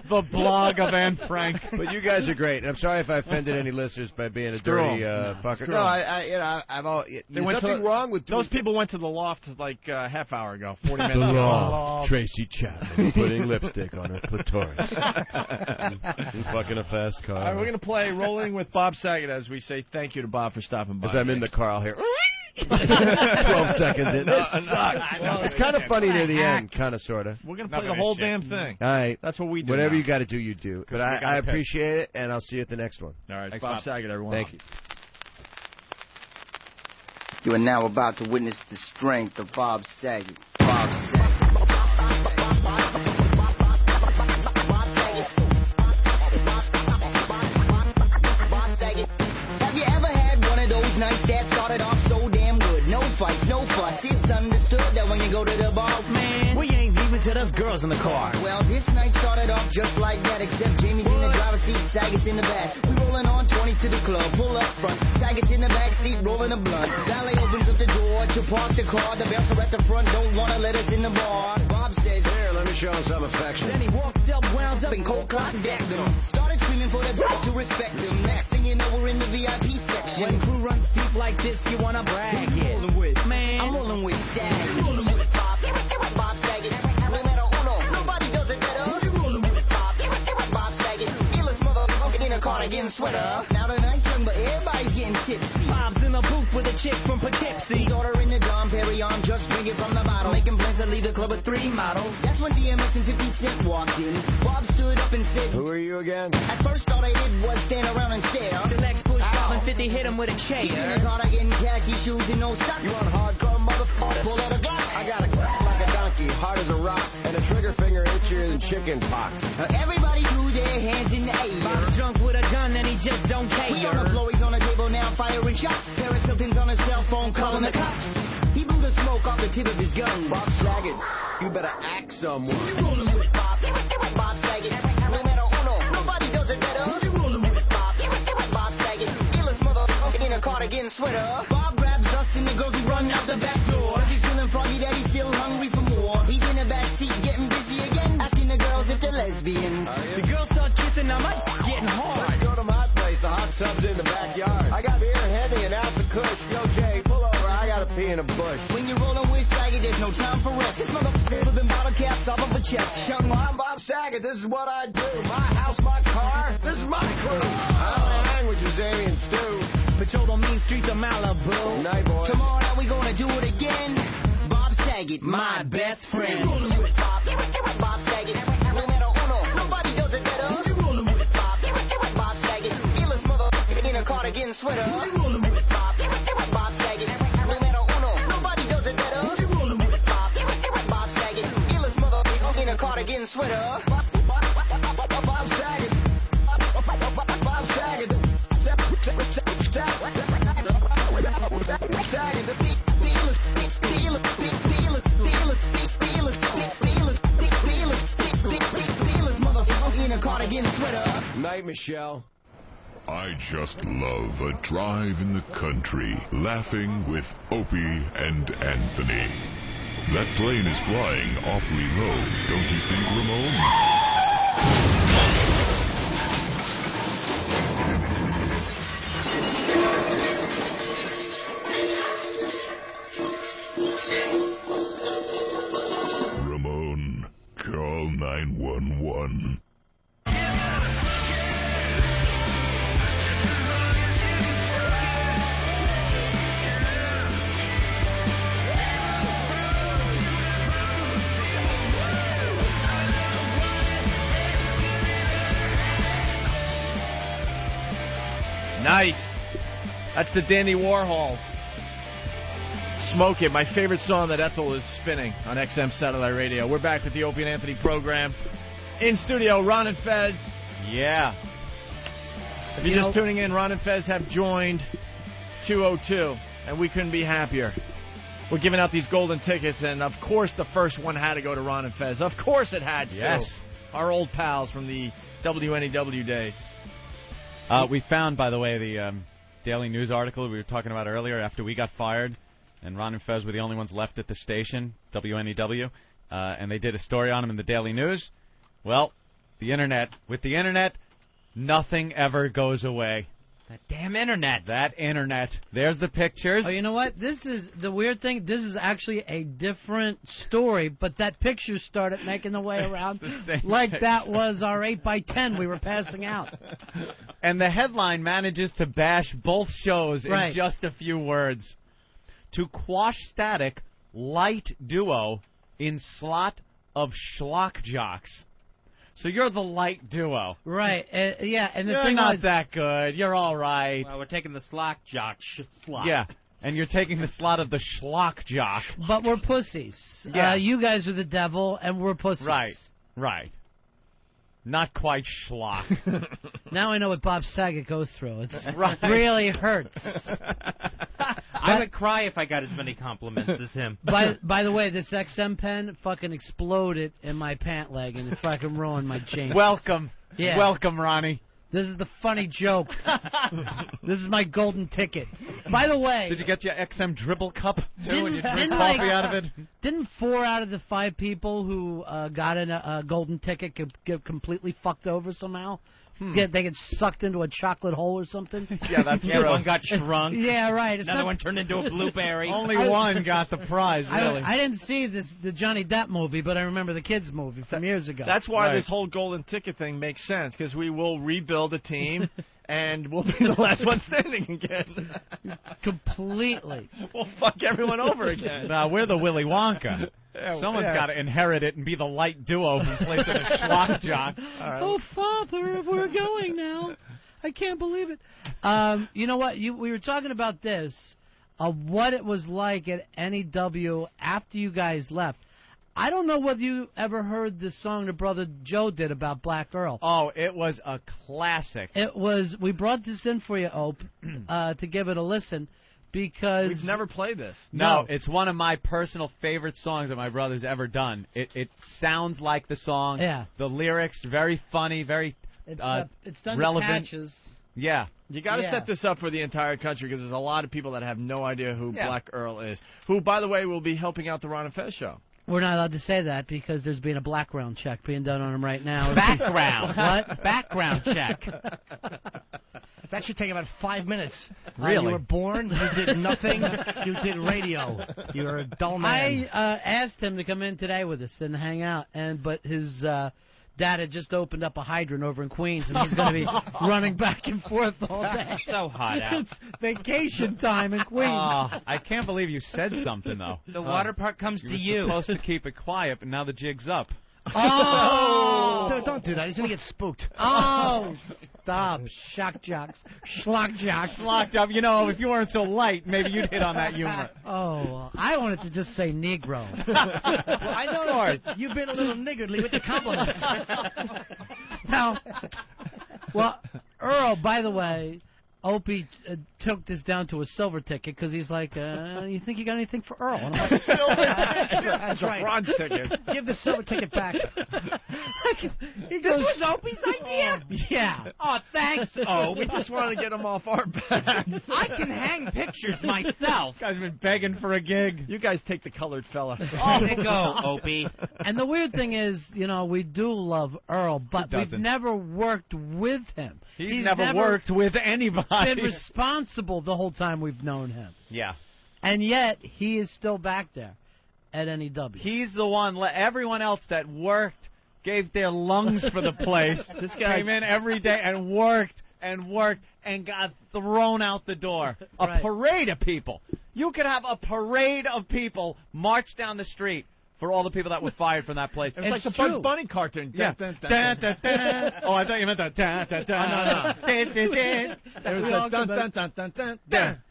The blog of Anne Frank. But you guys are great. And I'm sorry if I offended any listeners by being a dirty fucker. No, I've all. There's nothing wrong with those people. Went to the loft like a half hour ago, 40 minutes ago. The loft. Tracy Chapman putting lipstick on her clitoris. Fucking a fast car. All right, we're gonna play Rolling with Bob Saget as we say thank you to Bob for stopping by. As I'm in the car, I'll hear 12 seconds in. This sucks. It's kind of funny near the end, kind of, sort of. We're gonna play the whole damn thing. All right, that's what we do. Whatever now. you got to do, you do. But I appreciate it, and I'll see you at the next one. All right, thanks, Bob Saget, everyone. Thank you. You are now about to witness the strength of Bob Saget. Bob Saget. Have you ever had one of those nights that started off so damn good? No fights, no fuss. It's understood that when you go to the bar, man, we ain't leaving till there's girls in the car. Well, this night started off just like that, except Jamie's in the driver's seat, Saget's in the back. We rolling on 20s to the club, pull up front. Saget's in the back seat, rolling a blunt. Valet opens up the door to park the car. The bouncer at the front don't wanna let us in the bar. Bob says, "Here, let me show him some affection." Then he walked up, wound up, and cold clock decked him. Started screaming for the dog to respect him. Next thing you know, we're in the VIP section. When crew runs deep like this, you wanna brag. Who you rolling with? Man, I'm rolling with Saget. You rolling with Bob Saget. Numero uno, nobody does it better. Who you rolling with? Bob Saget. Illest motherfucker in a cardigan sweater. Now the night's young, but everybody's getting tipsy. Bob's in the booth with a chick from Poughkeepsie. Ordering the Dom Perignon, just drinking from the bottle. Making plans to leave the club with 3 models. That's when DMX and 50 Cent walked in. Bob stood up and said, "Who are you again?" At first all they did was stand around and stare. Till Lex pushed Bob and 50 hit him with a chair. He's in a cardigan, khaki shoes and no socks. You want hardcore, motherfucker? Pull out a Glock. I got a crap like a donkey, hard as a rock, and a trigger finger itchier than chicken pox. Everybody threw their hands in the air. Bob's drunk with a gun and he just don't care. We on the floor, he's on the table now firing shots. Paris Hilton's on his cell phone calling the cops. He blew the smoke off the tip of his gun. Bob Saget, you better act someone. You rolling with Bob Saget. Numero uno, nobody does it better. You rolling with Bob Saget. Illest motherfucker in a cardigan sweater. Bob grabs us and the girls who run out the back door. He's feeling froggy that he's still hungry for more. He's in the back seat getting busy again, asking the girls if they're lesbians. The girls start kissing, now my the backyard. I got beer and Henny and ounce of Kush. Yo, Jay, pull over. I gotta pee in a bush. When you're rolling with Saget, there's no time for rest. This motherfucker flipping bottle caps off of a chest. Shouting, well, I'm Bob Saget. This is what I do. My house, my car. This is my crew. I don't hang with you, Davey and Stu. Patrol the main streets of Malibu. Night, boy. Tomorrow night we gonna do it again. Bob Saget, my best friend. Rolling with Bob Saget. Numero uno. Nobody does it better. Rolling with Bob Saget. Illest motherfucker in a cardigan sweater. Rolling with Bob Saget. Numero uno. Nobody does it better. Rolling with Bob Saget. Illest motherfucker in a cardigan sweater. Bob Saget. Bob Saget. Night, Michelle. I just love a drive in the country, laughing with Opie and Anthony. That plane is flying awfully low, don't you think, Ramon? Ramon, call 911. Nice. That's the Dandy Warhol. Smoke It, my favorite song that Ethel is spinning on XM Satellite Radio. We're back with the Opie and Anthony program. In studio, Ron and Fez. Yeah. If you're just tuning in, Ron and Fez have joined 202, and we couldn't be happier. We're giving out these golden tickets, and of course the first one had to go to Ron and Fez. Of course it had to. Yes. Our old pals from the WNEW days. We found, by the way, the Daily News article we were talking about earlier after we got fired, and Ron and Fez were the only ones left at the station, WNEW, and they did a story on them in the Daily News. Well, with the Internet, nothing ever goes away. That damn Internet. That Internet. There's the pictures. Oh, you know what? This is the weird thing. This is actually a different story, but that picture started making the way around like picture. That was our 8x10 we were passing out. And the headline manages to bash both shows in just a few words. To quash static, light duo in slot of schlock jocks. So you're the light duo. Right. Yeah. And the you're thing not that good. You're all right. Well, we're taking the slot jock slot. Yeah. And you're taking the slot of the schlock jock. But we're pussies. Yeah. You guys are the devil, and we're pussies. Right. Not quite schlock. Now I know what Bob Saget goes through. It really hurts. I would cry if I got as many compliments as him. By the way, this XM pen fucking exploded in my pant leg, and it fucking ruined my jeans. Welcome. Yeah. Welcome, Ronnie. This is the funny joke. This is my golden ticket. By the way... Did you get your XM dribble cup, too, and you drink coffee out of it? Didn't 4 out of the 5 people who got in a golden ticket get completely fucked over somehow? They get sucked into a chocolate hole or something? Yeah, that's true. One got shrunk. Yeah, right. Another one turned into a blueberry. Only one got the prize, really. I didn't see the Johnny Depp movie, but I remember the kids movie from years ago. That's why this whole golden ticket thing makes sense, because we will rebuild a team, and we'll be the last one standing again. Completely. We'll fuck everyone over again. Now, we're the Willy Wonka. Yeah, someone's got to inherit it and be the light duo who plays in a schlock jock. Right. Oh, Father, we're going now. I can't believe it. You know what? We were talking about this, what it was like at NEW after you guys left. I don't know whether you ever heard the song that Brother Joe did about Black Earl. Oh, it was a classic. It was. We brought this in for you, Ope, to give it a listen. Because we've never played this. No, it's one of my personal favorite songs that my brother's ever done. It sounds like the song. Yeah. The lyrics, very funny, very it's done relevant. Patches. Yeah. You got to set this up for the entire country because there's a lot of people that have no idea who Black Earl is. Who, by the way, will be helping out the Ron and Fez show. We're not allowed to say that because there's been a background check being done on him right now. Background. What? Background check. That should take about 5 minutes. Really? You were born, you did nothing, you did radio. You're a dull man. I asked him to come in today with us and hang out, but his dad had just opened up a hydrant over in Queens, and he's going to be running back and forth all day. So hot out. It's vacation time in Queens. I can't believe you said something, though. The water part comes to you. You're supposed to keep it quiet, but now the jig's up. Oh! No, don't do that. He's going to get spooked. Oh! Stop. Shock jocks. Schlock jocks. Schlock job. You know, if you weren't so light, maybe you'd hit on that humor. Oh, I wanted to just say Negro. I know. You've been a little niggardly with the compliments. Now, well, Earl, by the way, Opie took this down to a silver ticket because he's like, you think you got anything for Earl? And I'm like, silver ticket? That's a right. bronze ticket. Give the silver ticket back. This was Opie's idea? Yeah. Oh, thanks, Oh, we just wanted to get him off our back. I can hang pictures myself. This guy's been begging for a gig. You guys take the colored fella. Oh, there you go, Opie. And the weird thing is, you know, we do love Earl, but we've never worked with him. He's never worked with anybody. Been responsible the whole time we've known him. Yeah. And yet, he is still back there at NEW. He's the one, everyone else that worked, gave their lungs for the place. This guy came in every day and worked and got thrown out the door. A parade of people. You could have a parade of people march down the street for all the people that were fired from that place. It's like the Bugs Bunny cartoon. Yeah. Oh, I thought you meant the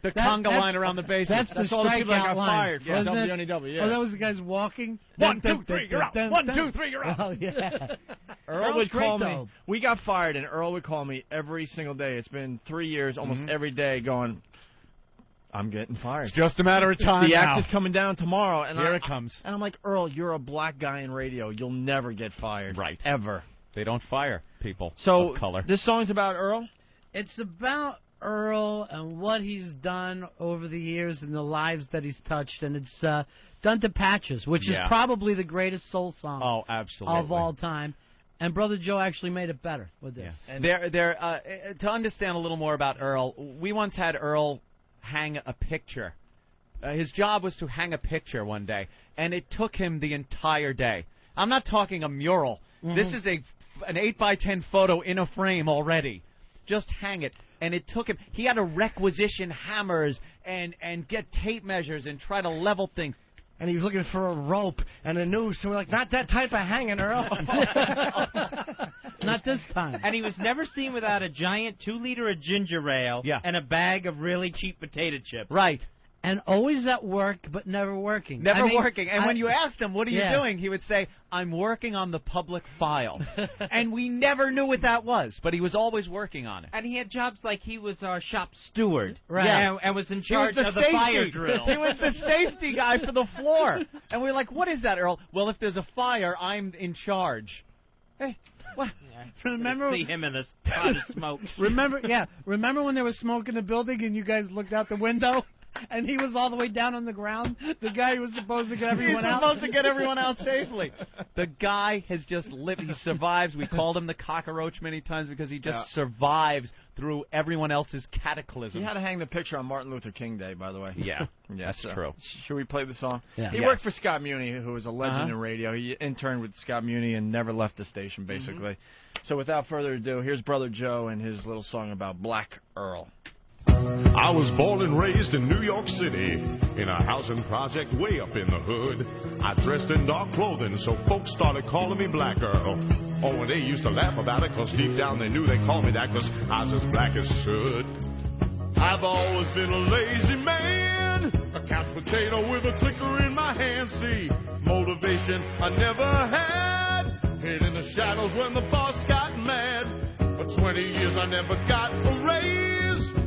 the conga line around the bases. That's all the people that got line. fired. Yeah, WNEW. Yeah. Oh, that was the guys walking. 1, 2, 3, you're out. 1, 2, 3, you're out. Oh, yeah. Earl would call me. We got fired, and Earl would call me every single day. It's been 3 years, almost every day, going, I'm getting fired. It's just a matter of time. The act is coming down tomorrow, and here it comes. And I'm like, Earl, you're a black guy in radio. You'll never get fired. Right. Ever. They don't fire people of color. This song's about Earl? It's about Earl and what he's done over the years and the lives that he's touched, and it's done to Patches, which is probably the greatest soul song of all time. And Brother Joe actually made it better with this. Yeah. And to understand a little more about Earl, we once had Earl hang a picture. His job was to hang a picture one day, and it took him the entire day. I'm not talking a mural. This is an 8x10 photo in a frame already. Just hang it. And it took him. He had to requisition hammers and get tape measures and try to level things. And he was looking for a rope and a noose. So we're like, not that type of hanging, Earl. Not this time. And he was never seen without a giant 2-liter of ginger ale and a bag of really cheap potato chips. Right. And always at work, but never working. Never working. And when you asked him, what are you doing? He would say, I'm working on the public file. And we never knew what that was, but he was always working on it. And he had jobs like he was our shop steward. Right. Yeah, and was in charge of the fire drill. He was the safety guy for the floor. And we were like, what is that, Earl? Well, if there's a fire, I'm in charge. Hey, what? Yeah. Remember? See him in the cloud of smoke. Remember when there was smoke in the building and you guys looked out the window? And he was all the way down on the ground? The guy who was supposed to get everyone out? He's supposed to get everyone out safely. The guy has just lived. He survives. We called him the cockroach many times because he just survives through everyone else's cataclysm. He had to hang the picture on Martin Luther King Day, by the way. Yeah, that's true. Should we play the song? Yeah. He worked for Scott Muni, who was a legend in radio. He interned with Scott Muni and never left the station, basically. So without further ado, here's Brother Joe and his little song about Black Earl. I was born and raised in New York City, in a housing project way up in the hood. I dressed in dark clothing, so folks started calling me Black Earl. Oh, and they used to laugh about it, cause deep down they knew they called me that, cause I was as black as soot. I've always been a lazy man, a couch potato with a clicker in my hand. See, motivation I never had, hid in the shadows when the boss got mad. For 20 years I never got a raise.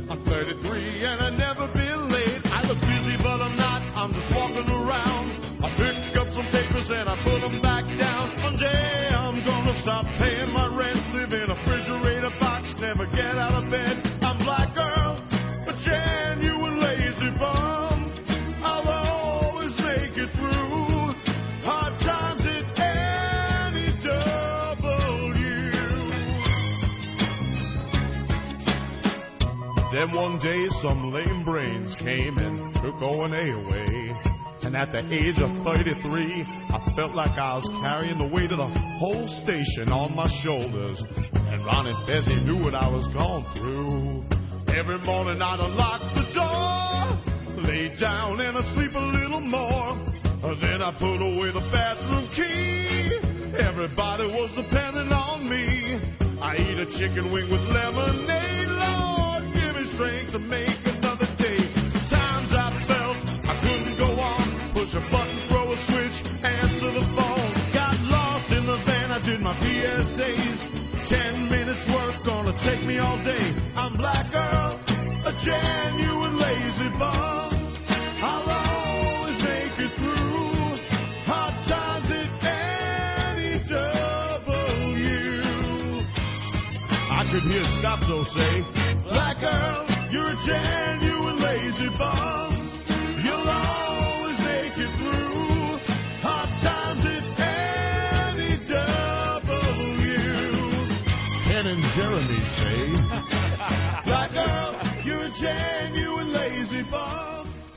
I'm 33 and I've never been late. I look busy but I'm not, I'm just walking around. I pick up some papers and I put them back down. One day I'm gonna stop paying my rent, live in a refrigerator box, never get out of bed. I'm Black Earl, but Jan, you a lazy bum. I'll always make it through hard times at any W. day, some lame brains came and took O&A away. And at the age of 33, I felt like I was carrying the weight of the whole station on my shoulders. And Ron Fez knew what I was going through. Every morning I'd unlock the door, lay down and I'd sleep a little more. Then I put away the bathroom key. Everybody was depending on me. I eat a chicken wing with lemonade. Lord, give me strength to make another day. Times I felt I couldn't go on. Push a button, throw a switch, answer the phone. Got lost in the van, I did my PSAs. 10 minutes work, gonna take me all day. I'm Black Girl, a genuine lazy bum. I'll always make it through hard times at any W. I could hear Scotzo say, Black Girl, you're a genuine lazy bum. You'll always make it through hard times at any W. Ken and Jeremy say, Black Girl, you're a genuine lazy bum.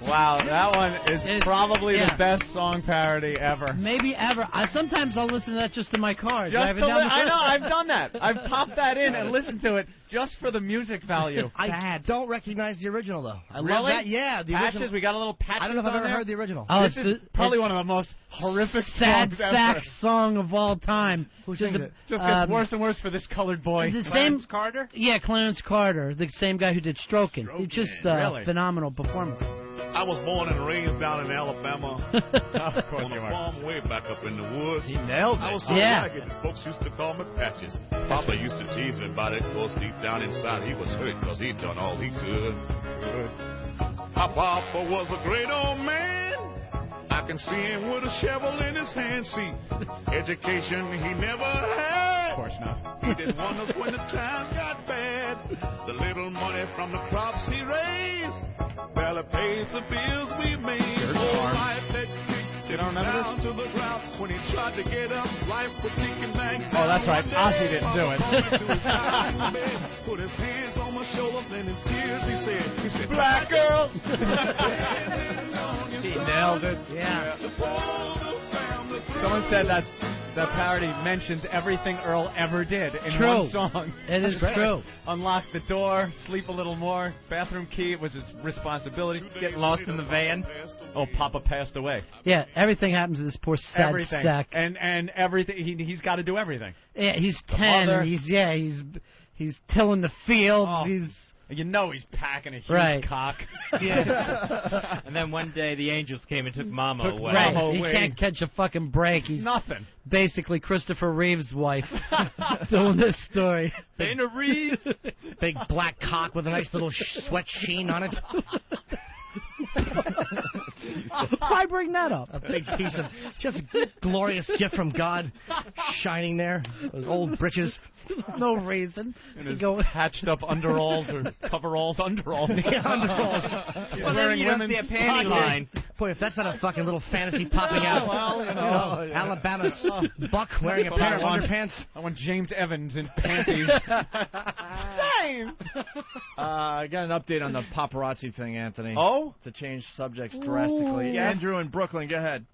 Wow, that one is probably the best song parody ever. Maybe ever. Sometimes I'll listen to that just in my car. I know, I've done that. I've popped that in and listened to it just for the music value. I don't recognize the original, though. I really? love that. Yeah, the Patches, original. we got a little Patches. I don't know if I've ever there. heard the original. Oh, this is probably one of the most horrific sad songs ever. sack song of all time. Who sings it? Just gets worse and worse for this colored boy. Clarence Carter? Yeah, Clarence Carter, the same guy who did Strokin'. It's just a phenomenal performance. I was born and raised down in Alabama. Of course on you a are. farm way back up in the woods. He nailed it. I was so ragged that folks used to call me Patches. Papa used to tease me about it, because deep down inside he was hurt because he'd done all he could. Papa was a great old man. I can see him with a shovel in his hand. See, education he never had. Of course not. He did wonders when the times got bad. The little money from the crops he raised barely pays the bills we made. Oh, life that kicked him down to the ground when he tried to get up. Life was taking back. Oh, that's right. Ozzy didn't do it. Put his hands on my shoulder, then in tears he said, Black Girl. He nailed it. Yeah. Someone said that the parody mentions everything Earl ever did in one song. It is true. Unlock the door, sleep a little more, bathroom key, it was his responsibility. Get lost in the van. Oh, Papa passed away. Yeah, everything happens to this poor sad sack. And everything, he's got to do everything. Yeah, he's The 10. mother. He's tilling the fields. Oh. He's You know he's packing a huge cock. Yeah. And then one day the angels came and took Mama away. Right. Mama He away. can't catch a fucking break. He's nothing. Basically Christopher Reeve's wife doing this story. Dana Reeves. Big black cock with a nice little sweat sheen on it. Why bring that up? A big piece of just glorious gift from God shining there. Those old britches. There's no reason. And his patched up underalls or coveralls, underalls. Yeah, underalls. Well, then you don't see a panty line. Boy, if that's not a fucking little fantasy popping out. Well, you know. Alabama's Buck wearing a pair of underpants. I want James Evans in panties. Same. I got an update on the paparazzi thing, Anthony. Oh? To change subjects drastically. Yes. Andrew in Brooklyn, go ahead.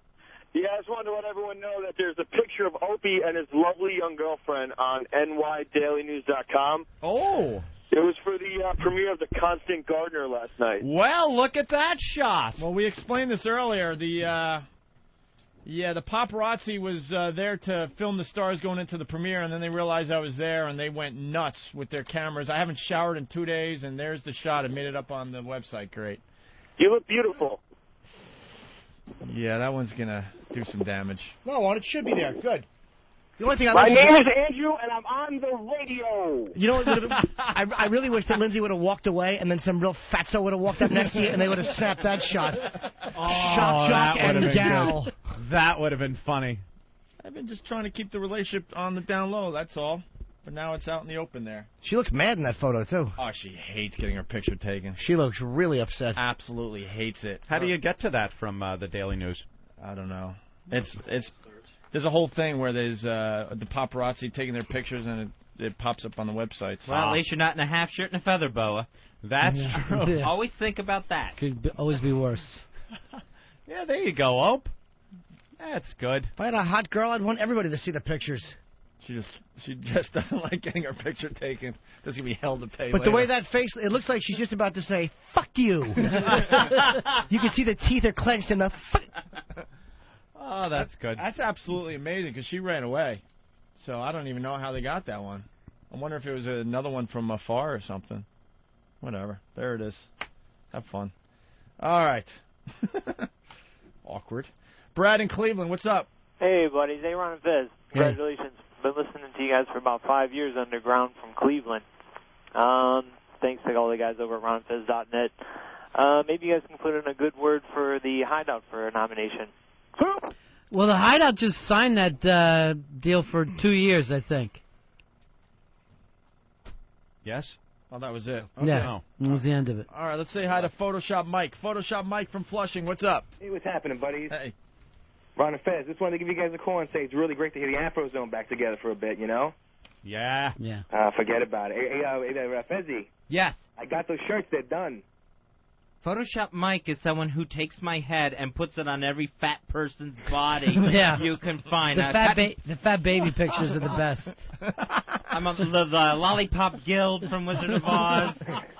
Yeah, I just wanted to let everyone know that there's a picture of Opie and his lovely young girlfriend on nydailynews.com. Oh. It was for the premiere of The Constant Gardener last night. Well, look at that shot. Well, we explained this earlier. The paparazzi was there to film the stars going into the premiere, and then they realized I was there, and they went nuts with their cameras. I haven't showered in 2 days, and there's the shot. I made it up on the website. Great. You look beautiful. Yeah, that one's going to do some damage. No, it should be there. Good. The only thing My name is Andrew, and I'm on the radio. You know what? I really wish that Lindsay would have walked away, and then some real fatso would have walked up next to you, and they would have snapped that shot. Shock, jock, and gal. That would have been funny. I've been just trying to keep the relationship on the down low, that's all. But now it's out in the open there. She looks mad in that photo, too. Oh, she hates getting her picture taken. She looks really upset. Absolutely hates it. How do you get to that from the Daily News? I don't know. There's a whole thing where there's the paparazzi taking their pictures, and it pops up on the websites. Well, at least you're not in a half shirt and a feather boa. That's true. Yeah. Always think about that. Could always be worse. Yeah, there you go, Ope. That's good. If I had a hot girl, I'd want everybody to see the pictures. She just doesn't like getting her picture taken. Doesn't be held to pay. But later. the way that face, it looks like she's just about to say, "Fuck you." You can see the teeth are clenched in the. Oh, that's good. That's absolutely amazing because she ran away. So I don't even know how they got that one. I wonder if it was another one from afar or something. Whatever. There it is. Have fun. All right. Awkward. Brad in Cleveland, what's up? Hey, buddies. Hey, Ron Fez. Congratulations. Been listening to you guys for about 5 years underground from Cleveland. Thanks to all the guys over at ronfez.net. Maybe you guys can put in a good word for the Hideout for a nomination. Well, the Hideout just signed that deal for 2 years, I think. Yes? Oh, that was it. Okay. Yeah, that was the end of it. All right, let's say hi to Photoshop Mike. Photoshop Mike from Flushing, what's up? Hey, what's happening, buddies? Hey. Ron and Fez, just wanted to give you guys a call and say it's really great to hear the Afro Zone back together for a bit, you know? Yeah. Yeah. Forget about it. Hey, Fezzy. Yes. I got those shirts. They're done. Photoshop Mike is someone who takes my head and puts it on every fat person's body Yeah. you can find. The fat baby pictures are the best. I'm on the Lollipop Guild from Wizard of Oz.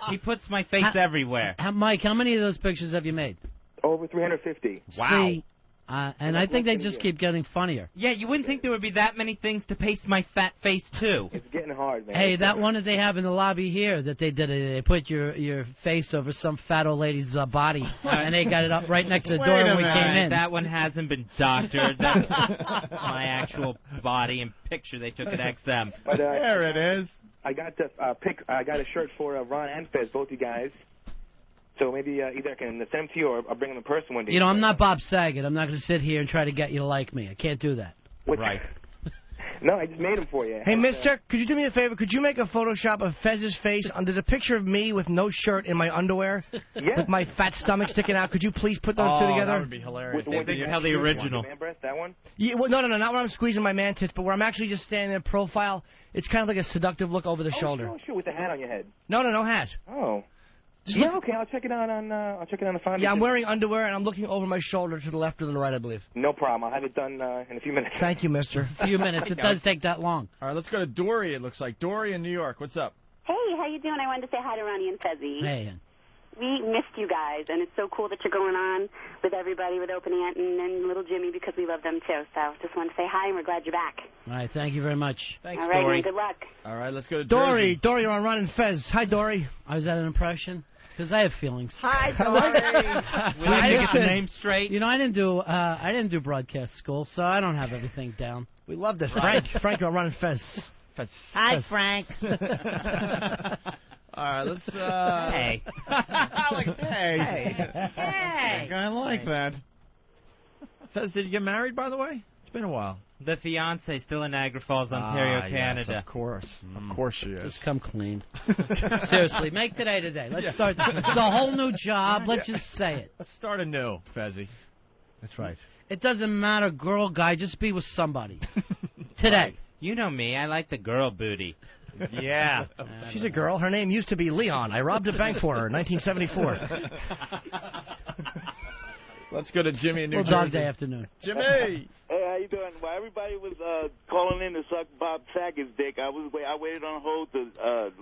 He puts my face everywhere. Mike, how many of those pictures have you made? Over 350. Wow. See, and I think they just keep getting funnier. Yeah, you wouldn't think there would be that many things to paste my fat face to. It's getting hard, man. Hey, that one that they have in the lobby here that they did, they put your face over some fat old lady's body, and they got it up right next to the door when we came in. That one hasn't been doctored. That's my actual body and picture they took at XM. But, there it is. I got I got a shirt for Ron and Fez, both you guys. So maybe either I can send them to you or I'll bring them in person one day. You know, I'm not Bob Saget. I'm not going to sit here and try to get you to like me. I can't do that. Right. No, I just made them for you. Hey, mister, could you do me a favor? Could you make a Photoshop of Fez's face? There's a picture of me with no shirt in my underwear with my fat stomach sticking out. Could you please put those two together? That would be hilarious. Tell the original. Man breast, that one? Yeah, well, no, not when I'm squeezing my man tits, but where I'm actually just standing in profile. It's kind of like a seductive look over the shoulder. Sure, with the hat on your head. No hat. Oh. Yeah, okay, I'll check it out on the phone. Yeah, I'm wearing underwear and I'm looking over my shoulder to the left or the right, I believe. No problem. I'll have it done in a few minutes. Thank you, mister. A few minutes. It does take that long. All right, let's go to Dory, it looks like. Dory in New York, what's up? Hey, how you doing? I wanted to say hi to Ronnie and Fezzy. Hey. We missed you guys, and it's so cool that you're going on with everybody, with Opie Anthony and little Jimmy, because we love them too. So just wanted to say hi, and we're glad you're back. All right, thank you very much. Thanks, All right, Dory. man, good luck. All right, let's go to Dory. Dory, you're on Ron and Fez. Hi, Dory. Was that an impression? Because I have feelings. Hi, Dory. We need to get the name straight. You know, I didn't do broadcast school, so I don't have everything down. We loved it. Frank, you're on Ron and Fez. Hi, Frank. All right, let's. Hey. Hey. I like that. Fez, did you get married, by the way? It's been a while. The fiancé still in Niagara Falls, Ontario, Canada. Yes, of course. Of course she is. Just come clean. Seriously, make today. Let's start. It's a whole new job. Let's just say it. Let's start anew, Fezzy. That's right. It doesn't matter, girl, guy. Just be with somebody. Today. Right. You know me. I like the girl booty. Yeah. She's a girl. Her name used to be Leon. I robbed a bank for her in 1974. Let's go to Jimmy in New Jersey. Dog Day afternoon. Jimmy! Hey, how you doing? While everybody was calling in to suck Bob Saget's dick, I waited on hold to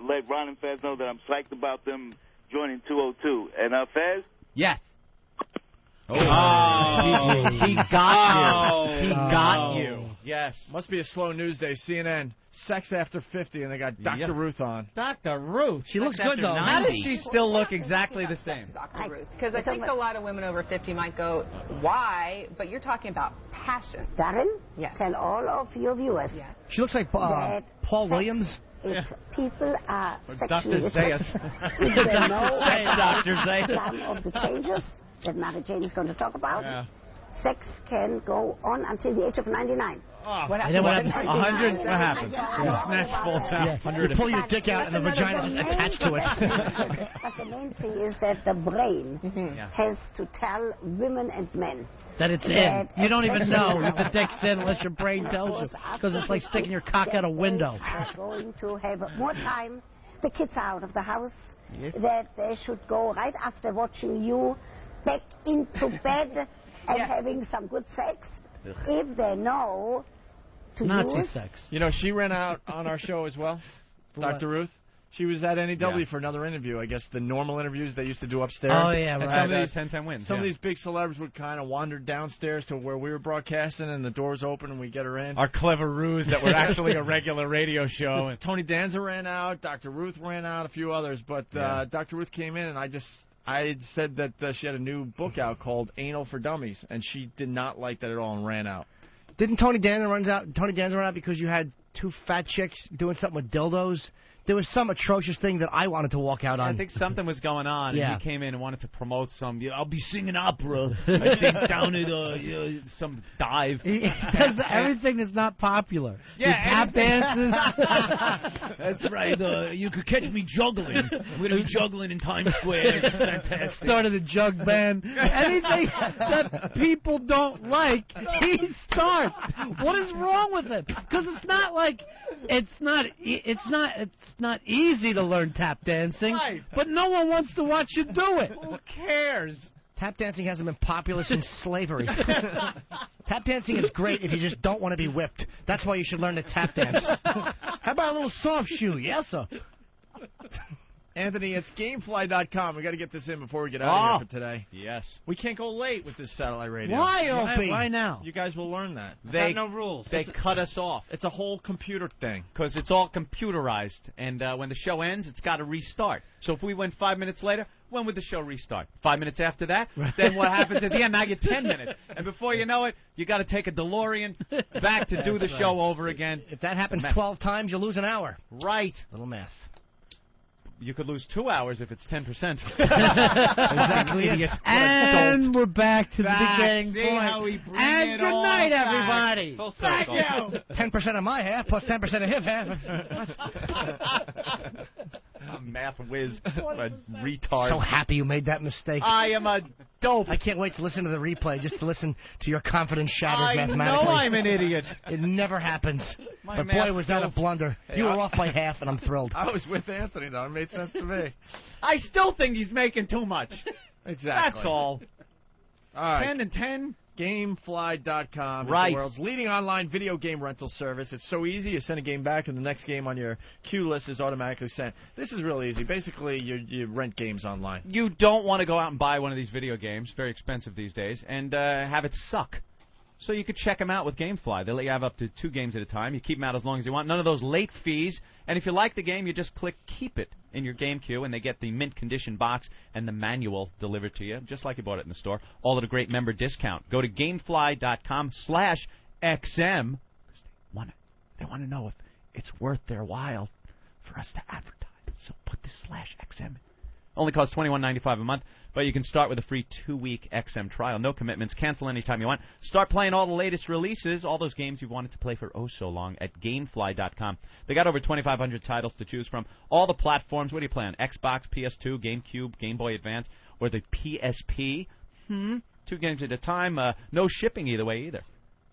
let Ron and Fez know that I'm psyched about them joining 202. And Fez? Yes. Oh. He got you. He got you. Yes. Must be a slow news day. CNN. Sex after 50, and they got Dr. Ruth on. Dr. Ruth. She looks good, though. How does she still look exactly the same? Dr. Ruth, because I think a lot of women over 50 might go, why? But you're talking about passion. Darren, yes. Tell all of your viewers. Yes. She looks like Paul Williams. If people are Dr. sexually Zayas. if they know Dr. Zayas. some of the changes that Mary Jane is going to talk about. Yeah. sex can go on until the age of 99. Oh, what happens? 100. What happens? You snatch balls out. 100. You pull your dick out and the vagina is attached to it. But the main thing is that the brain has to tell women and men that it's in. You don't even know if the dick's in unless your brain tells you, because it's like sticking your cock out a window. Are going to have more time. The kids are out of the house. That they should go right after watching you back into bed and having some good sex. If they know to Nazi use sex. You know, she ran out on our show as well, Dr. Ruth. She was at NEW for another interview. I guess the normal interviews they used to do upstairs. Oh, yeah, right. Some of these 10-10 wins. Some of these big celebs would kind of wander downstairs to where we were broadcasting, and the doors open, and we get her in. Our clever ruse that we're actually a regular radio show. And Tony Danza ran out, Dr. Ruth ran out, a few others, but Dr. Ruth came in, and I said that she had a new book out called Anal for Dummies, and she did not like that at all and ran out. Didn't Tony Danza run out because you had two fat chicks doing something with dildos? There was some atrocious thing that I wanted to walk out on. I think something was going on, and he came in and wanted to promote some. I'll be singing opera. I think down at some dive. He does everything that's not popular. Yeah, tap dances. That's right. You could catch me juggling. I'm going to be juggling in Times Square. It's fantastic. Started a jug band. Anything that people don't like, he starts. What is wrong with it? Because it's not like it's not easy to learn tap dancing, but no one wants to watch you do it. Who cares? Tap dancing hasn't been popular since slavery. Tap dancing is great if you just don't want to be whipped. That's why you should learn to tap dance. How about a little soft shoe? Yes, sir. Anthony, it's Gamefly.com. We got to get this in before we get out of here for today. Yes. We can't go late with this satellite radio. Why, Opie? Why now? You guys will learn that. They got no rules. They cut us off. It's a whole computer thing. Because it's all computerized. And when the show ends, it's got to restart. So if we went 5 minutes later, when would the show restart? 5 minutes after that? Then what happens at the end? Now you 10 minutes. And before you know it, you got to take a DeLorean back to do the show over again. If that happens 12 times, you lose an hour. Right. Little math. You could lose 2 hours if it's 10%. Exactly. And we're back to the beginning See point. how we bring and it good all night, back. everybody. Full Thank circle. you. 10% of my half plus 10% of his half. Math whiz. A retard. So happy you made that mistake. I am a dope. I can't wait to listen to the replay just to listen to your confidence shattered I mathematically. know I'm an idiot. It never happens. My But math boy, was that a skills. blunder. Hey, You were off by half, and I'm thrilled. I was with Anthony, though. It made sense to me. I still think he's making too much. Exactly. That's all. All right. 10 and 10. Gamefly.com. Right. It's the world's leading online video game rental service. It's so easy. You send a game back, and the next game on your queue list is automatically sent. This is really easy. Basically, you rent games online. You don't want to go out and buy one of these video games, very expensive these days, and have it suck. So you could check them out with Gamefly. They let you have up to 2 games at a time. You keep them out as long as you want. None of those late fees. And if you like the game, you just click Keep It in your game queue, and they get the mint condition box and the manual delivered to you, just like you bought it in the store. All at a great member discount. Go to Gamefly.com/XM. They want to know if it's worth their while for us to advertise. So put this /XM. Only costs $21.95 a month, but you can start with a free 2-week XM trial. No commitments. Cancel anytime you want. Start playing all the latest releases, all those games you've wanted to play for oh so long at Gamefly.com. They got over 2,500 titles to choose from. All the platforms. What do you play on? Xbox, PS2, GameCube, Game Boy Advance, or the PSP? 2 games at a time. No shipping either way either.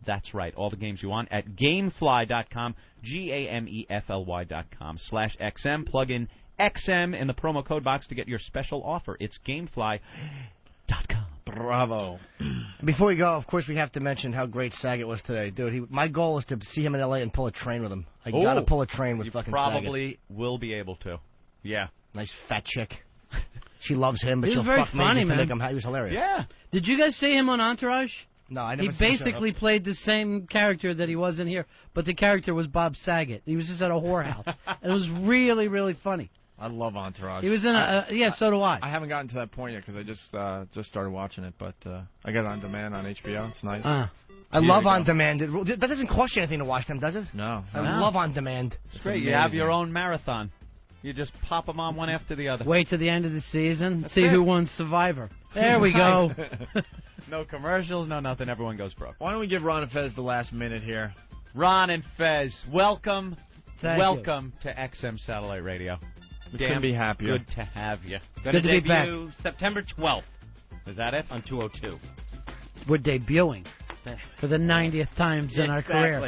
That's right. All the games you want at Gamefly.com. GAMEFLY.com/XM. Plug in XM in the promo code box to get your special offer. It's Gamefly.com. Bravo. Before we go, of course, we have to mention how great Saget was today. Dude, my goal is to see him in L.A. and pull a train with him. I got to pull a train with fucking Saget. Probably will be able to. Yeah. Nice fat chick. She loves him, but He was she'll very fuck funny, me just to man. make him. He was hilarious. Yeah. Did you guys see him on Entourage? No, I never He seen the show. basically played the same character that he was in here, but the character was Bob Saget. He was just at a whorehouse. And it was really, really funny. I love Entourage. He was in so do I. I haven't gotten to that point yet because I just started watching it, but I got it on demand on HBO. It's nice. I love On Demand. That doesn't cost you anything to watch them, does it? No. I love On Demand. It's great. You have your own marathon. You just pop them on one after the other. Wait till the end of the season. That's see it. who won Survivor. There we go. No commercials, no nothing. Everyone goes broke. Why don't we give Ron and Fez the last minute here? Ron and Fez, welcome. Thank welcome to XM Satellite Radio. We couldn't be happier. Good to have you. Going to Good to be back. debut September 12th. Is that it? On 202. We're debuting for the 90th times in our career.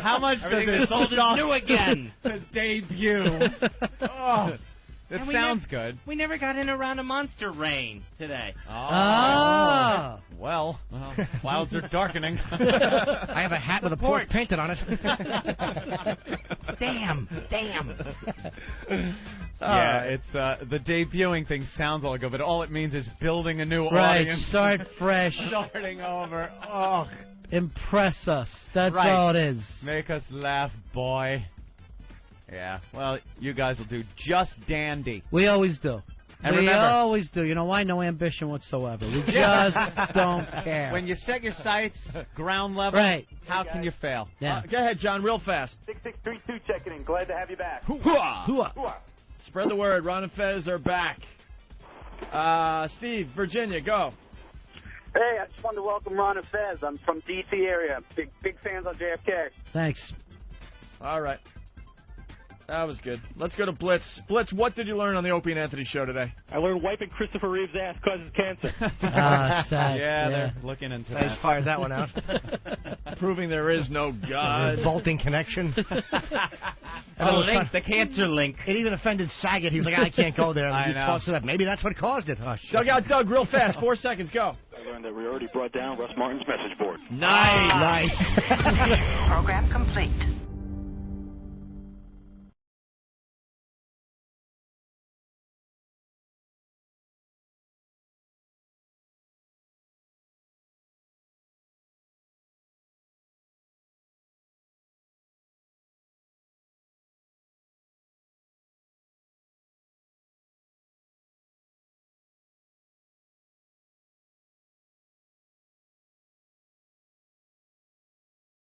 How much does it sold new again? to debut? Oh, that sounds good. We never got in around a monster rain today. Oh. Well, clouds are darkening. I have a hat with a port painted on it. Damn. Yeah, it's the debuting thing sounds all good, but all it means is building a new Right, audience. start fresh. Starting over. Oh, Impress us. That's Right. all it is. make us laugh, boy. Yeah, well, you guys will do just dandy. We always do. And we remember- always do. You know why? No ambition whatsoever. We just don't care. When you set your sights ground level, Right. how can you fail? Yeah. Go ahead, John, real fast. 6632 checking in. Glad to have you back. Hooah! Spread the word. Ron and Fez are back. Steve, Virginia, go. Hey, I just wanted to welcome Ron and Fez. I'm from D.C. area. Big fans on JFK. Thanks. All right. That was good. Let's go to Blitz. Blitz, what did you learn on the Opie and Anthony show today? I learned wiping Christopher Reeve's ass causes cancer. Sad. Yeah, they're looking into I just that. fired that one out. Proving there is no God. Revolting connection. The cancer link. It even offended Saget. He was like, I can't go there. I You know. talked to that. Maybe that's what caused it. Hush. Doug out, Doug, real fast. 4 seconds, go. I learned that we already brought down Russ Martin's message board. Nice. Nice. Program complete.